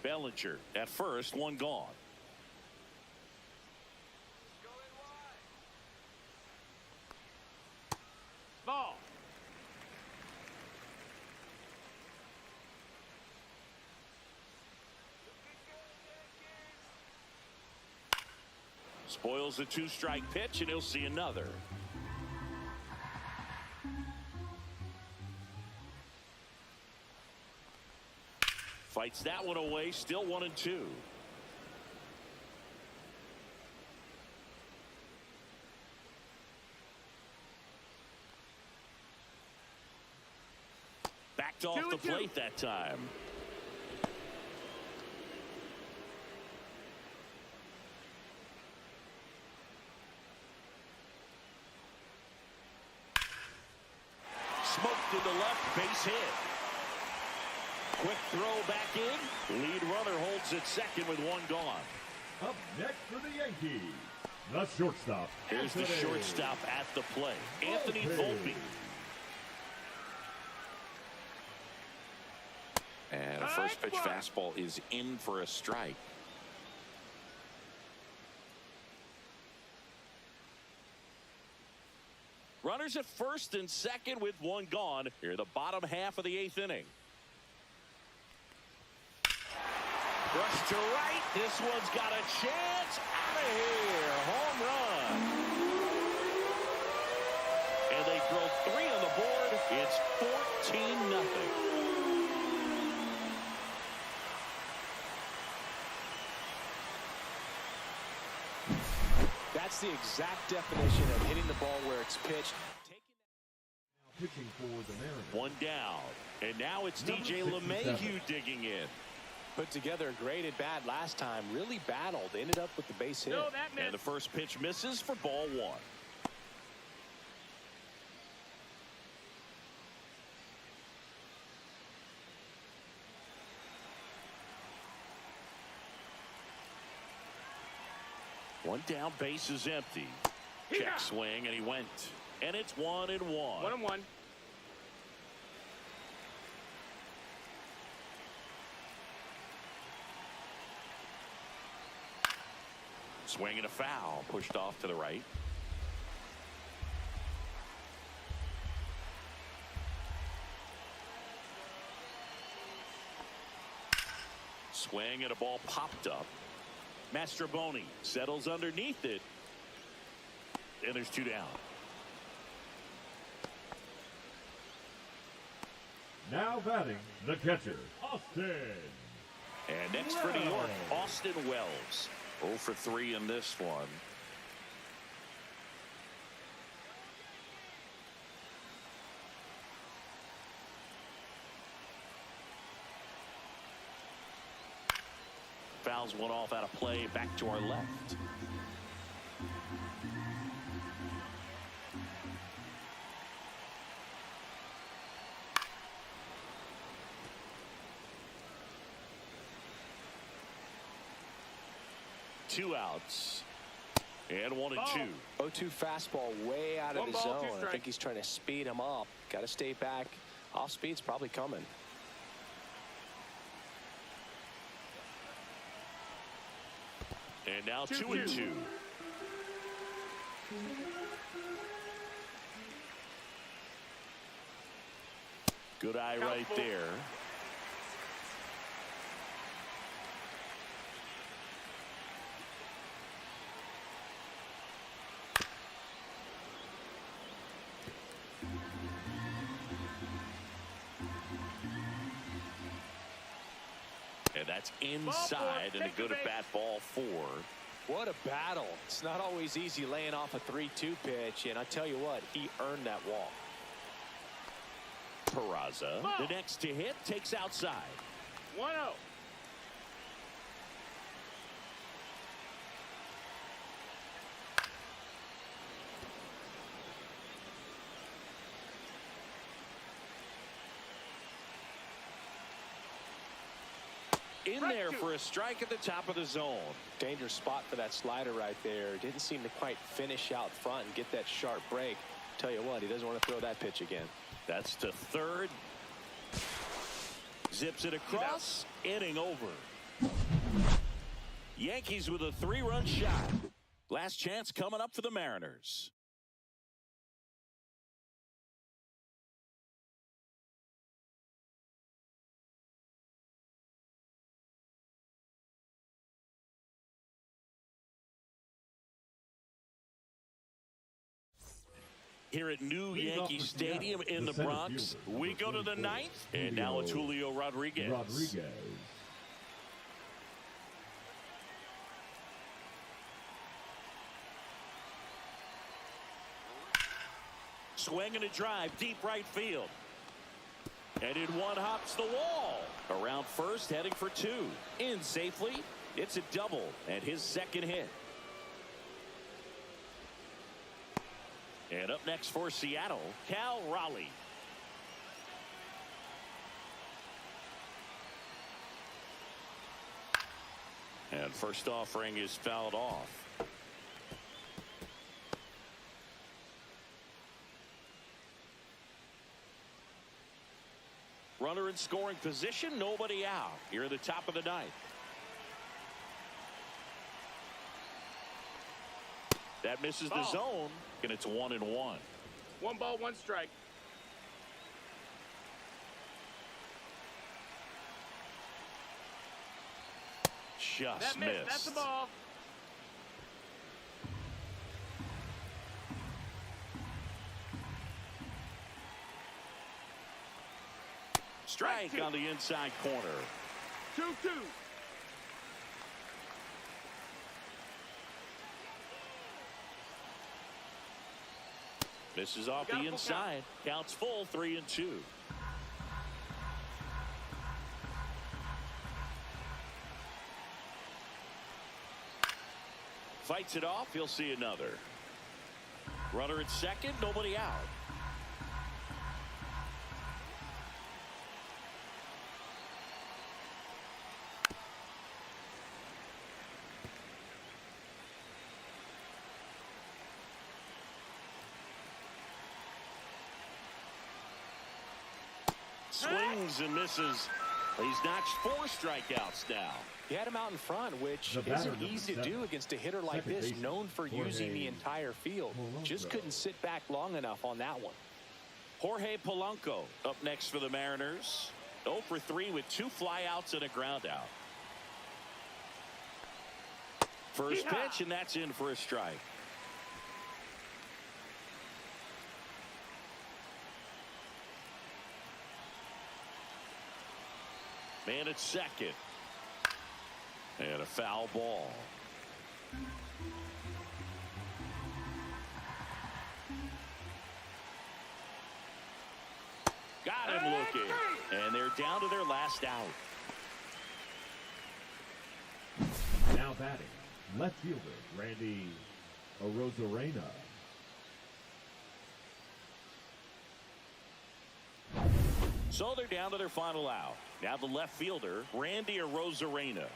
Bellinger at first, one gone. Ball. Spoils the 2-strike pitch, and he'll see another. Fights that one away, still 1-2. Backed off the plate that time. Smoked into left, base hit. Quick throw back in. Lead runner holds at second with one gone. Up next for the Yankees, the shortstop. Here's the shortstop at the plate, Anthony Volpe. And a first pitch fastball is in for a strike. Runners at first and second with one gone. Here, the bottom half of the 8th inning. Rush to right. This one's got a chance. Out of here. Home run. And they throw 3 on the board. It's 14-0. That's the exact definition of hitting the ball where it's pitched. Pitching for the Mariners. One down. And now it's Number DJ 67. LeMahieu digging in. Put together a great at bat last time. Really battled. Ended up with the base hit. No, that missed. And the first pitch misses for ball 1. One down, base is empty. Check swing, and he went. And it's 1-1. 1-1. Swing and a foul, pushed off to the right. Swing and a ball popped up. Mastroboni settles underneath it. And there's 2 down. Now batting, the catcher, Austin. And next for New York, Austin Wells. 0 for 3 in this one. Fouls one off out of play, back to our left. Two outs. And 1 and 2. 0-2 fastball way out of One his ball, zone. two I strikes. think he's trying to speed him up. Got to stay back. Off speed's probably coming. And now 2 and 2. Good eye right there. And that's inside, and a good at bat, ball 4. What a battle. It's not always easy laying off a 3-2 pitch, and I tell you what, he earned that walk. Peraza, the next to hit, takes outside. 1-0. In there for a strike at the top of the zone. Dangerous spot for that slider right there. Didn't seem to quite finish out front and get that sharp break. Tell you what, he doesn't want to throw that pitch again. That's to third. Zips it across. Inning over. Yankees with a 3-run shot. Last chance coming up for the Mariners. Here at New Yankee Stadium in the Bronx, we go to the 9th, and now it's Julio Rodriguez. Swing and a drive, deep right field. And in one hops the wall. Around first, heading for 2. In safely, it's a double, and his second hit. And up next for Seattle, Cal Raleigh. And first offering is fouled off. Runner in scoring position, nobody out. Here at the top of the ninth. That misses the zone, and it's 1-1. 1 ball, 1 strike. Just That missed. That's the ball. Strike on the inside corner. 2-2. Misses off the inside. Counts full, 3-2. Fights it off. He'll see another. Runner at second. Nobody out. Swings and misses. He's notched 4 strikeouts now. He had him out in front, which isn't easy to do against a hitter like this, known for using the entire field. Just couldn't sit back long enough on that one. Jorge Polanco up next for the Mariners. 0 for 3 with 2 flyouts and a ground out. First pitch, and that's in for a strike. Man at second. And a foul ball. Got him looking. And they're down to their last out. Now batting, left fielder Randy Arozarena. So they're down to their final out. Now the left fielder, Randy Arozarena.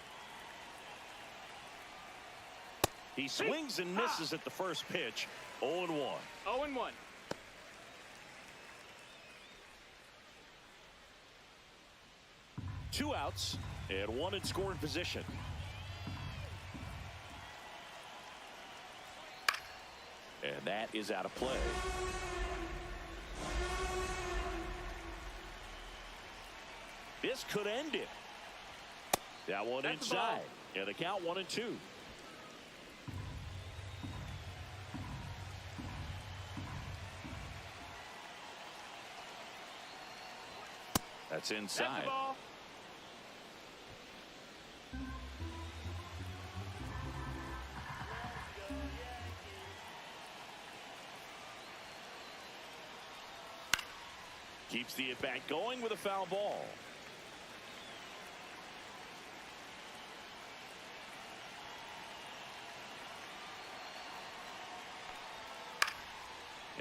He swings and misses at the first pitch. 0-1. 0-1. Two outs and 1 in scoring position. And that is out of play. This could end it. That one That's inside. And the count 1-2. That's inside. That's the ball. Keeps the at-bat going with a foul ball.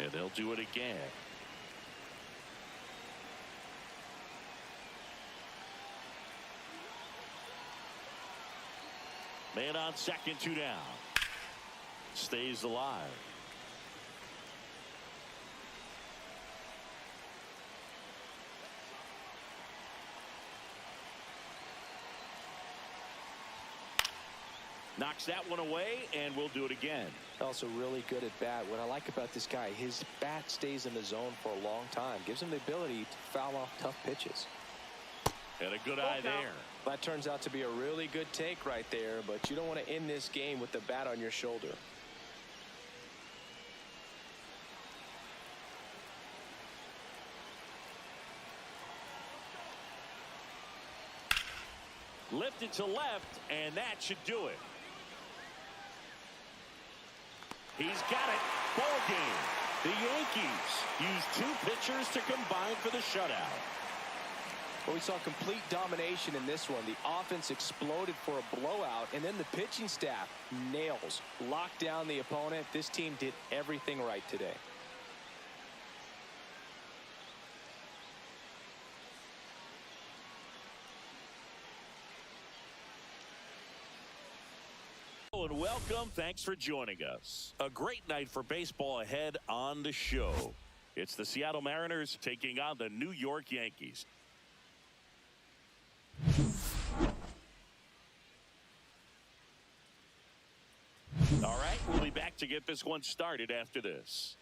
And they'll do it again. Man on second, 2 down. Stays alive. Knocks that one away, and we'll do it again. Also really good at bat. What I like about this guy, his bat stays in the zone for a long time. Gives him the ability to foul off tough pitches. And a good eye there. That turns out to be a really good take right there, but you don't want to end this game with the bat on your shoulder. Lifted to left, and that should do it. He's got it. Ball game. The Yankees used 2 pitchers to combine for the shutout. Well, we saw complete domination in this one. The offense exploded for a blowout, and then the pitching staff nails, locked down the opponent. This team did everything right today. And welcome. Thanks for joining us. A great night for baseball ahead on the show. It's the Seattle Mariners taking on the New York Yankees. All right, we'll be back to get this one started after this.